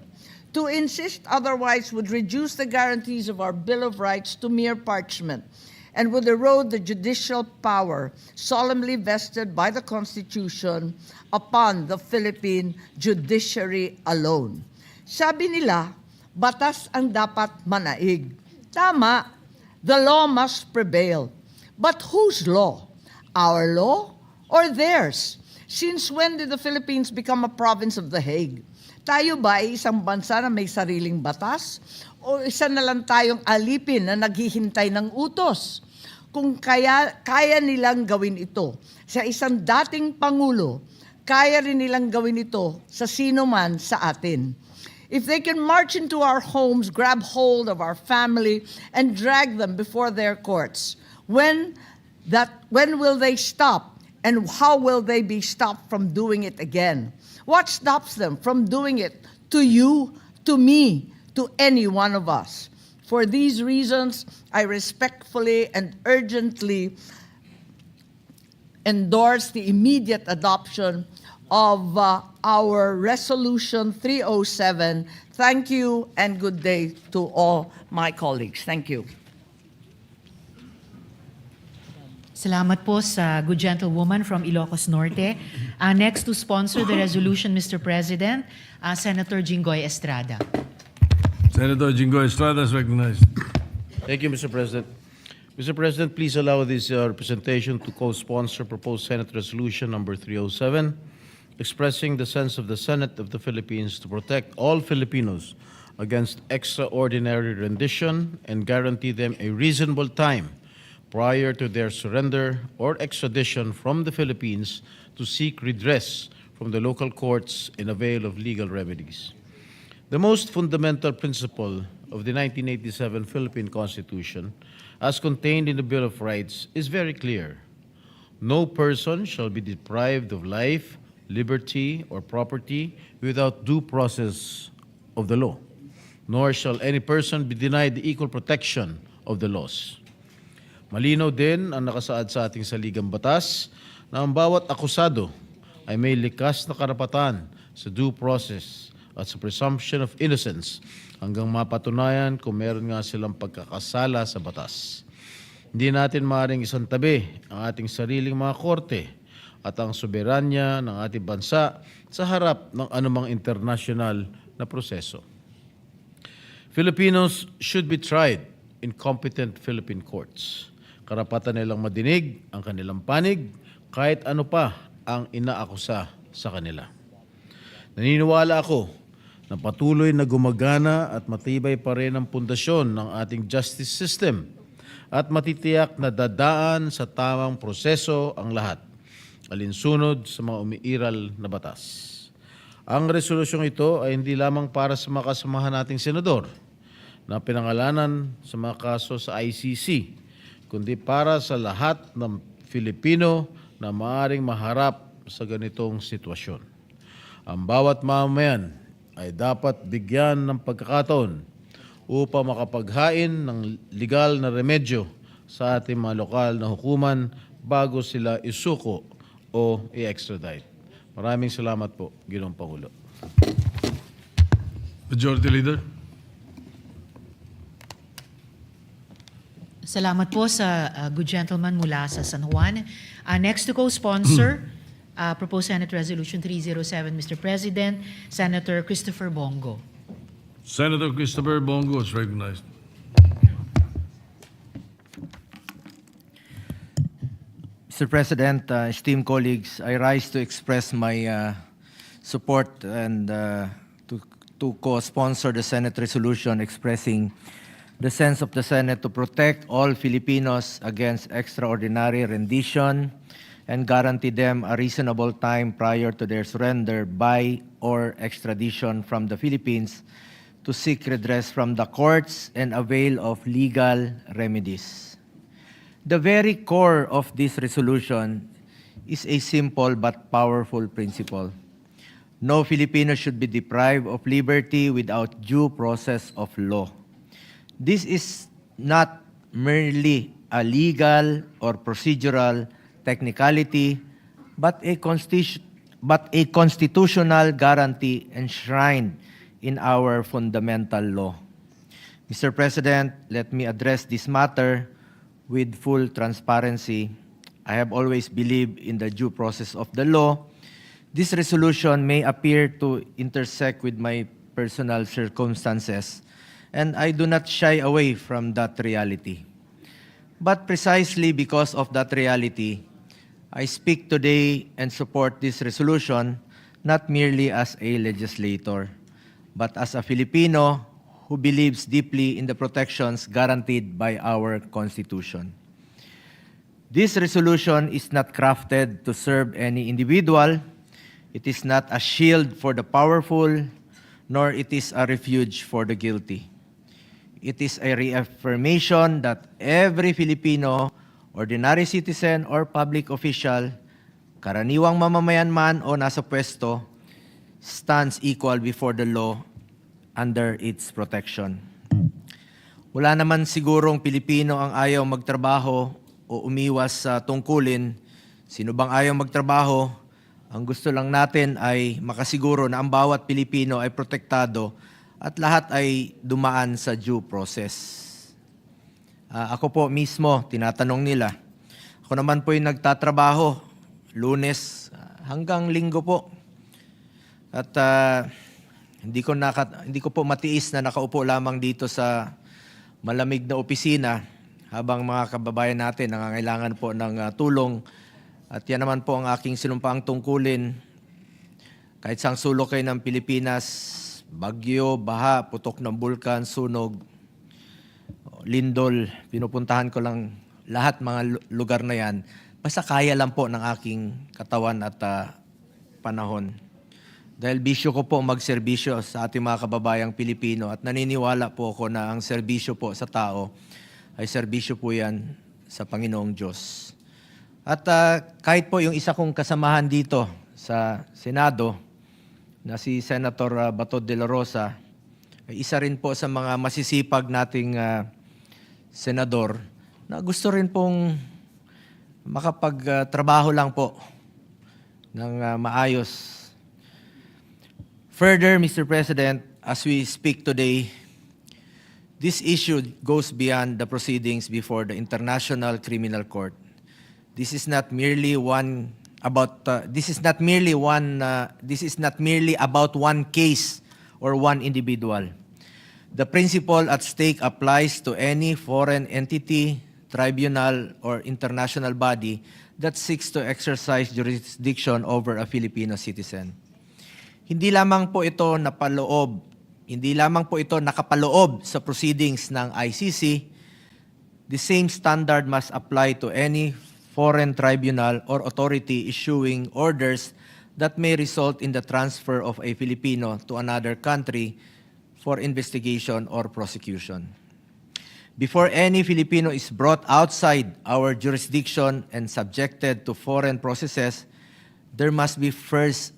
To insist otherwise would reduce the guarantees of our Bill of Rights to mere parchment and would erode the judicial power solemnly vested by the Constitution upon the Philippine judiciary alone. Sabi nila, batas ang dapat manaig. Tama, the law must prevail. But whose law? Our law or theirs? Since when did the Philippines become a province of The Hague? Tayo ba ay isang bansa na may sariling batas? O isa na lang tayong alipin na naghihintay ng utos? Kung kaya nilang gawin ito sa isang dating Pangulo, kaya rin nilang gawin ito sa sino man sa atin. If they can march into our homes, grab hold of our family, and drag them before their courts, when will they stop? And how will they be stopped from doing it again? What stops them from doing it to you, to me, to any one of us? For these reasons, I respectfully and urgently endorse the immediate adoption of our Resolution 307. Thank you and good day to all my colleagues. Thank you. Salamat po sa good gentlewoman from Ilocos Norte. Next to sponsor the resolution, Mr. President, Senator Jinggoy Estrada. Senator Jinggoy Estrada is recognized. Thank you, Mr. President. Mr. President, please allow this representation to co-sponsor proposed Senate Resolution number 307, expressing the sense of the Senate of the Philippines to protect all Filipinos against extraordinary rendition and guarantee them a reasonable time prior to their surrender or extradition from the Philippines to seek redress from the local courts and avail of legal remedies. The most fundamental principle of the 1987 Philippine Constitution, as contained in the Bill of Rights, is very clear. No person shall be deprived of life, liberty, or property without due process of the law, nor shall any person be denied the equal protection of the laws. Malinaw din ang nakasaad sa ating saligang batas na ang bawat akusado ay may likas na karapatan sa due process at sa presumption of innocence hanggang mapatunayan kung meron nga silang pagkakasala sa batas. Hindi natin maaaring isantabi ang ating sariling mga korte at ang soberanya ng ating bansa sa harap ng anumang international na proseso. Filipinos should be tried in competent Philippine courts. Karapatan nilang madinig ang kanilang panig kahit ano pa ang inaakusa sa kanila. Naniniwala ako na patuloy na gumagana at matibay pa rin ang pundasyon ng ating justice system at matitiyak na dadaan sa tamang proseso ang lahat, alinsunod sa mga umiiral na batas. Ang resolusyong ito ay hindi lamang para sa mga kasamahan nating senador na pinangalanan sa mga kaso sa ICC, kundi para sa lahat ng Filipino na maaaring maharap sa ganitong sitwasyon. Ang bawat mamamayan ay dapat bigyan ng pagkakataon upang makapaghain ng legal na remedyo sa ating mga lokal na hukuman bago sila isuko o i-extradite. Maraming salamat po, Ginoong Pangulo. Majority Leader. Salamat po sa good gentleman mula sa San Juan. Next to co-sponsor, proposed Senate Resolution 307, Mr. President, Senator Christopher Bongo. Senator Christopher Bongo is recognized. Mr. President, esteemed colleagues, I rise to express my support and to co-sponsor the Senate resolution expressing the sense of the Senate to protect all Filipinos against extraordinary rendition and guarantee them a reasonable time prior to their surrender by or extradition from the Philippines to seek redress from the courts and avail of legal remedies. The very core of this resolution is a simple but powerful principle. No Filipino should be deprived of liberty without due process of law. This is not merely a legal or procedural technicality, but a constitutional guarantee enshrined in our fundamental law. Mr. President, let me address this matter with full transparency. I have always believed in the due process of the law. This resolution may appear to intersect with my personal circumstances, and I do not shy away from that reality. But precisely because of that reality, I speak today and support this resolution not merely as a legislator, but as a Filipino who believes deeply in the protections guaranteed by our Constitution. This resolution is not crafted to serve any individual. It is not a shield for the powerful, nor it is a refuge for the guilty. It is a reaffirmation that every Filipino, ordinary citizen or public official, karaniwang mamamayan man o nasa pwesto, stands equal before the law under its protection. Wala naman sigurong Pilipino ang ayaw magtrabaho o umiwas sa tungkulin. Sino bang ayaw magtrabaho? Ang gusto lang natin ay makasiguro na ang bawat Pilipino ay protektado at lahat ay dumaan sa due process. Ako po mismo, tinatanong nila. Ako naman po yung nagtatrabaho, Lunes hanggang Linggo po. At hindi ko po matiis na nakaupo lamang dito sa malamig na opisina habang mga kababayan natin nangangailangan po ng tulong. At yan naman po ang aking sinumpaang tungkulin. Kahit sang sulok kayo ng Pilipinas, bagyo, baha, putok ng bulkan, sunog, lindol, pinupuntahan ko lang lahat mga lugar na yan. Basta kaya lang po ng aking katawan at panahon. Dahil bisyo ko po magserbisyo sa ating mga kababayang Pilipino at naniniwala po ako na ang serbisyo po sa tao ay serbisyo po yan sa Panginoong Diyos. At kahit po yung isa kong kasamahan dito sa Senado, na si Senator Bato de la Rosa, ay isa rin po sa mga masisipag nating senador na gusto rin pong makapagtrabaho lang po ng maayos. Further, Mr. President, as we speak today, this issue goes beyond the proceedings before the International Criminal Court. This is not merely about one case or one individual. The principle at stake applies to any foreign entity, tribunal, or international body that seeks to exercise jurisdiction over a Filipino citizen. Hindi lamang po ito nakapaloob sa proceedings ng ICC, the same standard must apply to any foreign tribunal or authority issuing orders that may result in the transfer of a Filipino to another country for investigation or prosecution. Before any Filipino is brought outside our jurisdiction and subjected to foreign processes, there must be first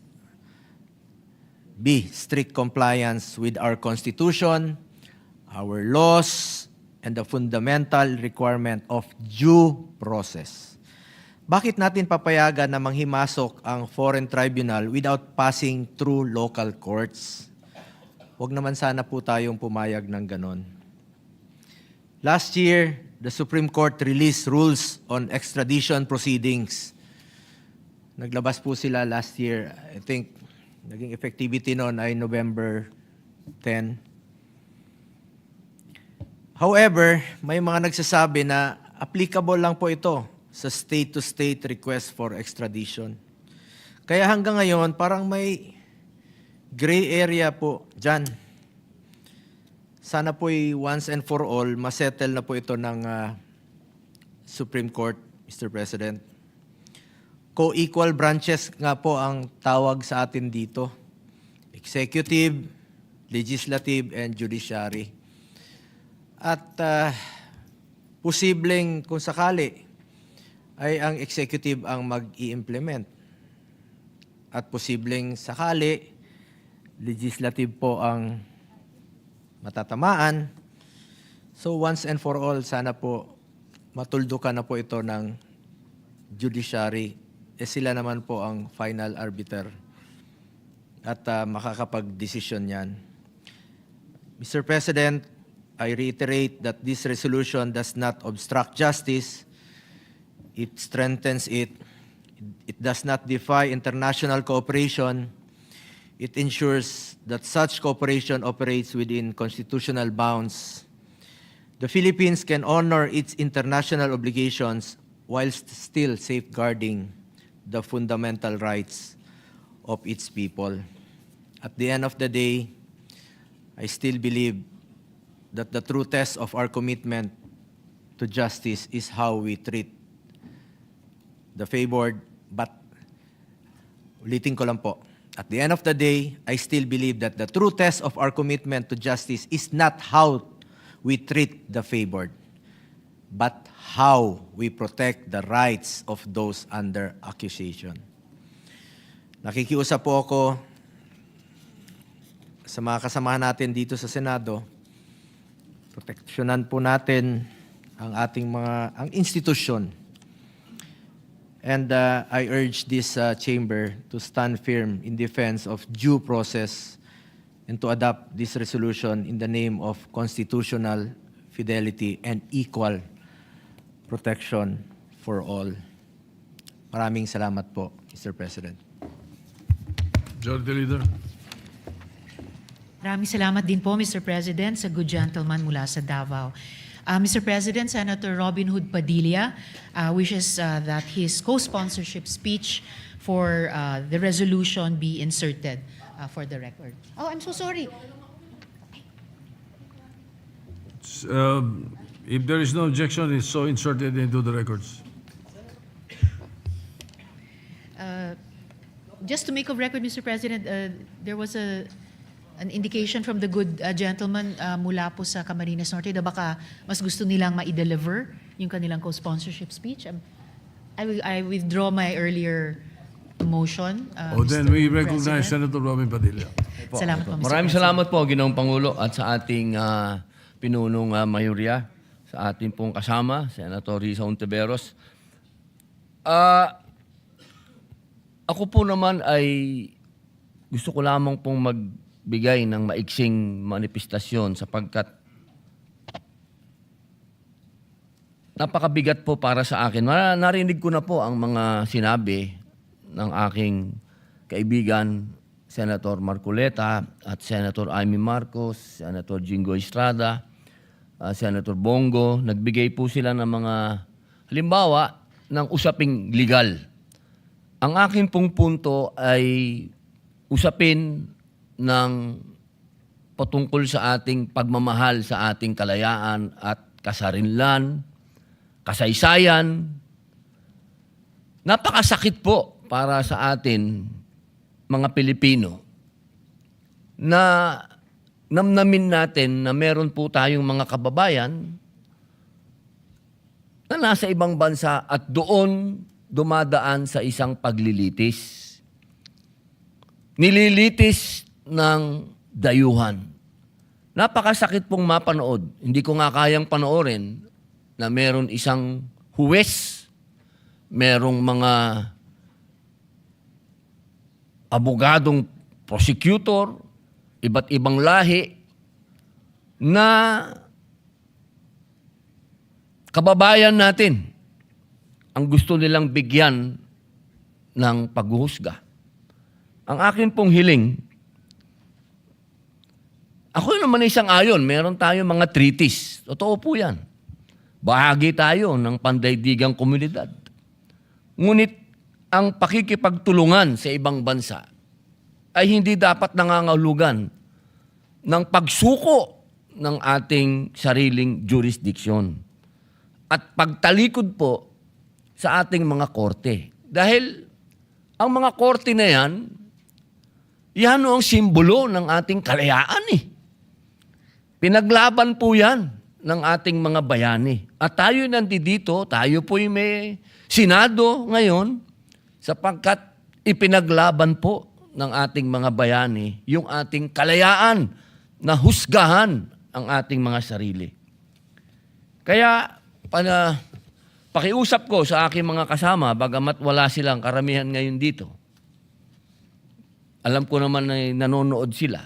strict compliance with our Constitution, our laws, and the fundamental requirement of due process. Bakit natin papayagan na manghimasok ang foreign tribunal without passing through local courts? Huwag naman sana po tayong pumayag ng ganon. Last year, the Supreme Court released rules on extradition proceedings. Naglabas po sila last year. I think naging effectivity noon ay November 10. However, may mga nagsasabi na applicable lang po ito sa state-to-state request for extradition. Kaya hanggang ngayon, parang may gray area po dyan. Sana po'y once and for all, masettle na po ito ng Supreme Court, Mr. President. Co-equal branches nga po ang tawag sa atin dito. Executive, Legislative, and Judiciary. At posibleng kung sakali, ay ang executive ang mag-i-implement. At posibleng sakali, legislative po ang matatamaan. So once and for all, sana po matuldukan na po ito ng judiciary. Sila naman po ang final arbiter at makakapag-desisyon yan. Mr. President, I reiterate that this resolution does not obstruct justice. It strengthens it. It does not defy international cooperation. It ensures that such cooperation operates within constitutional bounds. The Philippines can honor its international obligations whilst still safeguarding the fundamental rights of its people. At the end of the day, I still believe that the true test of our commitment to justice is how we treat the favored, but ulitin ko lang po, at the end of the day, I still believe that the true test of our commitment to justice is not how we treat the favored, but how we protect the rights of those under accusation. Nakikiusap po ako sa mga kasamahan natin dito sa Senado, proteksyonan po natin ang ating ang institusyon. And I urge this chamber to stand firm in defense of due process and to adopt this resolution in the name of constitutional fidelity and equal protection for all. Maraming salamat po, Mr. President. Majority Leader. Maraming salamat din po, Mr. President, sa good gentleman mula sa Davao. Mr. President, Senator Robin Hood Padilla wishes that his co-sponsorship speech for the resolution be inserted for the record. Oh, I'm so sorry. If there is no objection, it's so inserted into the records. Just to make of record, Mr. President, there was an indication from the good gentleman mula po sa Camarines Norte na baka mas gusto nilang ma-deliver yung kanilang co-sponsorship speech. I withdraw my earlier motion. Then Mr. we recognize President. Senator Robin Padilla. Salamat po, Mr. Maraming President. salamat po, Ginoong Pangulo, at sa ating pinunong mayorya, sa ating pong kasama, Senator Risa Ontiveros. Ako po naman ay gusto ko lamang pong magbigay ng maiksing manifestasyon sapagkat napakabigat po para sa akin. Narinig ko na po ang mga sinabi ng aking kaibigan, Senator Marcoleta at Senator Amy Marcos, Senator Jingo Estrada, Senator Bongo. Nagbigay po sila ng mga halimbawa ng usaping legal. Ang akin pong punto ay usapin ng patungkol sa ating pagmamahal sa ating kalayaan at kasarinlan, kasaysayan. Napakasakit po para sa atin, mga Pilipino, na namnamin natin na meron po tayong mga kababayan na nasa ibang bansa at doon dumadaan sa isang paglilitis. Nililitis ng dayuhan. Napakasakit pong mapanood. Hindi ko nga kayang panoorin na meron isang huwes, merong mga abogadong prosecutor, iba't ibang lahi, na kababayan natin ang gusto nilang bigyan ng paghuhusga. Ang akin pong hiling, ako naman isang ayon, meron tayong mga treaties. Totoo po yan. Bahagi tayo ng pandaigdigang komunidad. Ngunit ang pakikipagtulungan sa ibang bansa ay hindi dapat nangangahulugan ng pagsuko ng ating sariling jurisdiksyon at pagtalikod po sa ating mga korte. Dahil ang mga korte na yan ang simbolo ng ating kalayaan eh. Pinaglaban po yan ng ating mga bayani. At tayo nandito, tayo po'y may Senado ngayon sapagkat ipinaglaban po ng ating mga bayani yung ating kalayaan na husgahan ang ating mga sarili. Kaya, pakiusap ko sa aking mga kasama, bagamat wala silang karamihan ngayon dito, alam ko naman na nanonood sila.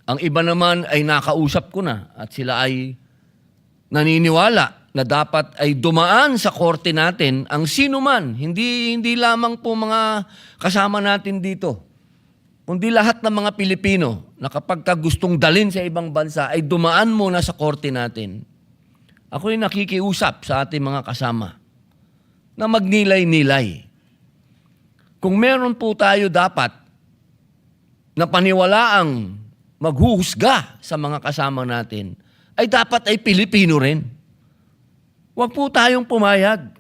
Ang iba naman ay nakausap ko na at sila ay naniniwala na dapat ay dumaan sa korte natin ang sino man, hindi lamang po mga kasama natin dito, kundi lahat ng mga Pilipino na kapag gustong dalhin sa ibang bansa ay dumaan muna sa korte natin. Ako'y nakikiusap sa ating mga kasama na magnilay-nilay. Kung meron po tayo dapat na paniwalaang maghuhusga sa mga kasama natin, ay dapat ay Pilipino rin. Huwag po tayong pumayag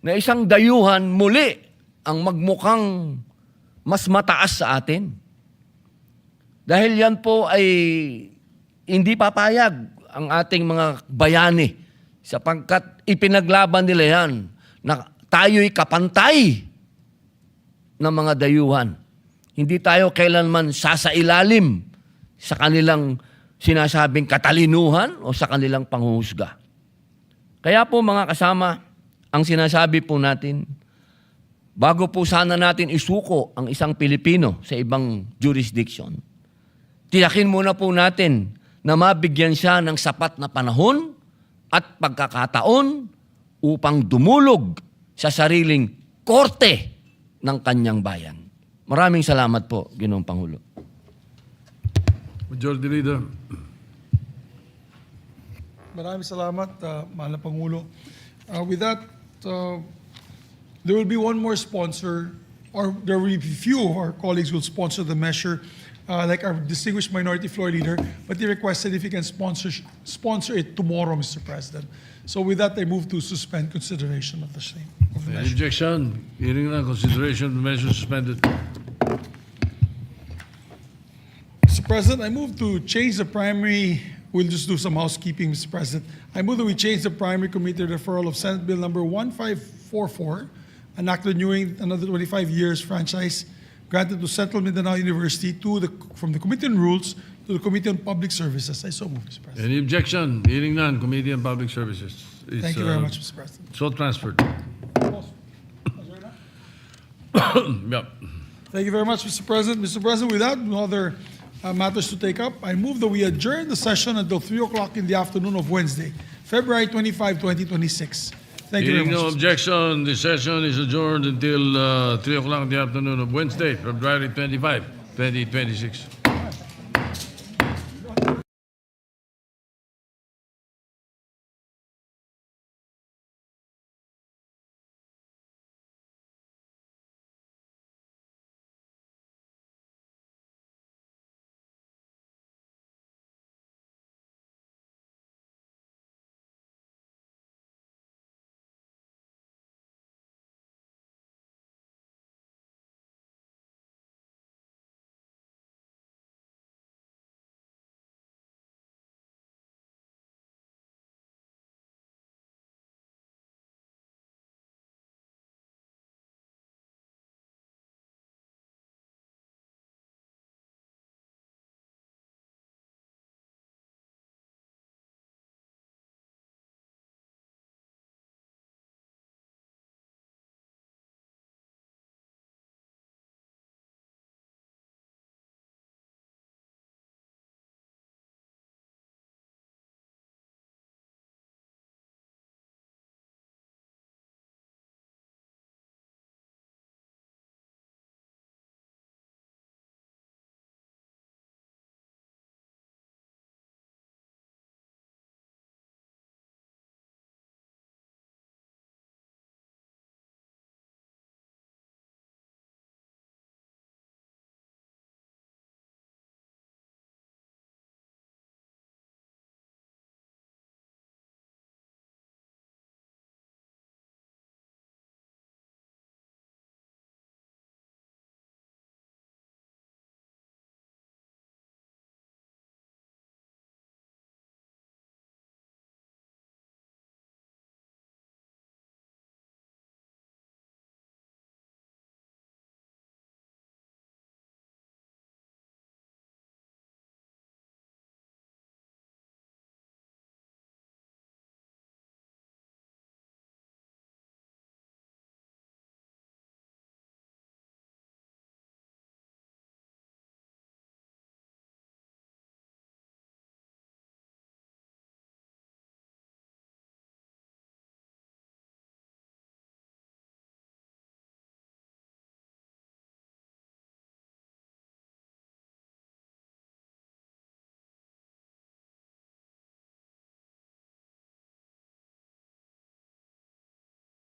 na isang dayuhan muli ang magmukhang mas mataas sa atin. Dahil yan po ay hindi papayag ang ating mga bayani sapagkat ipinaglaban nila yan na tayo'y kapantay ng mga dayuhan. Hindi tayo kailanman sasailalim sa kanilang sinasabing katalinuhan o sa kanilang panghuhusga. Kaya po mga kasama, ang sinasabi po natin, bago po sana natin isuko ang isang Pilipino sa ibang jurisdiction, tiyakin muna po natin na mabigyan siya ng sapat na panahon at pagkakataon upang dumulog sa sariling korte ng kanyang bayan. Maraming salamat po, Ginoong Pangulo. Majority Leader. Maraming salamat, Mahal na Pangulo. With that, there will be one more sponsor, or there will be few of our colleagues will sponsor the measure, like our distinguished Minority Floor Leader, but he requested if he can sponsor it tomorrow, Mr. President. So with that, I move to suspend consideration of the same. Objection. Hearing na consideration of the measure suspended. Mr. President, I move to change the primary we'll just do some housekeeping, Mr. President. I move that we change the primary committee referral of Senate Bill number 1544, an act renewing another 25 years franchise granted to Central Mindanao University from the Committee on Rules to the Committee on Public Services. I so move, Mr. President. Any objection? Hearing none, Committee on Public Services. It's, Thank you very much, Mr. President. So transferred. Yep. Thank you very much, Mr. President. Mr. President, without no other matters to take up, I move that we adjourn the session until 3 o'clock in the afternoon of Wednesday, February 25, 2026. Thank you very Hearing much. no objection, the session is adjourned until 3 o'clock in the afternoon of Wednesday, February 25, 2026.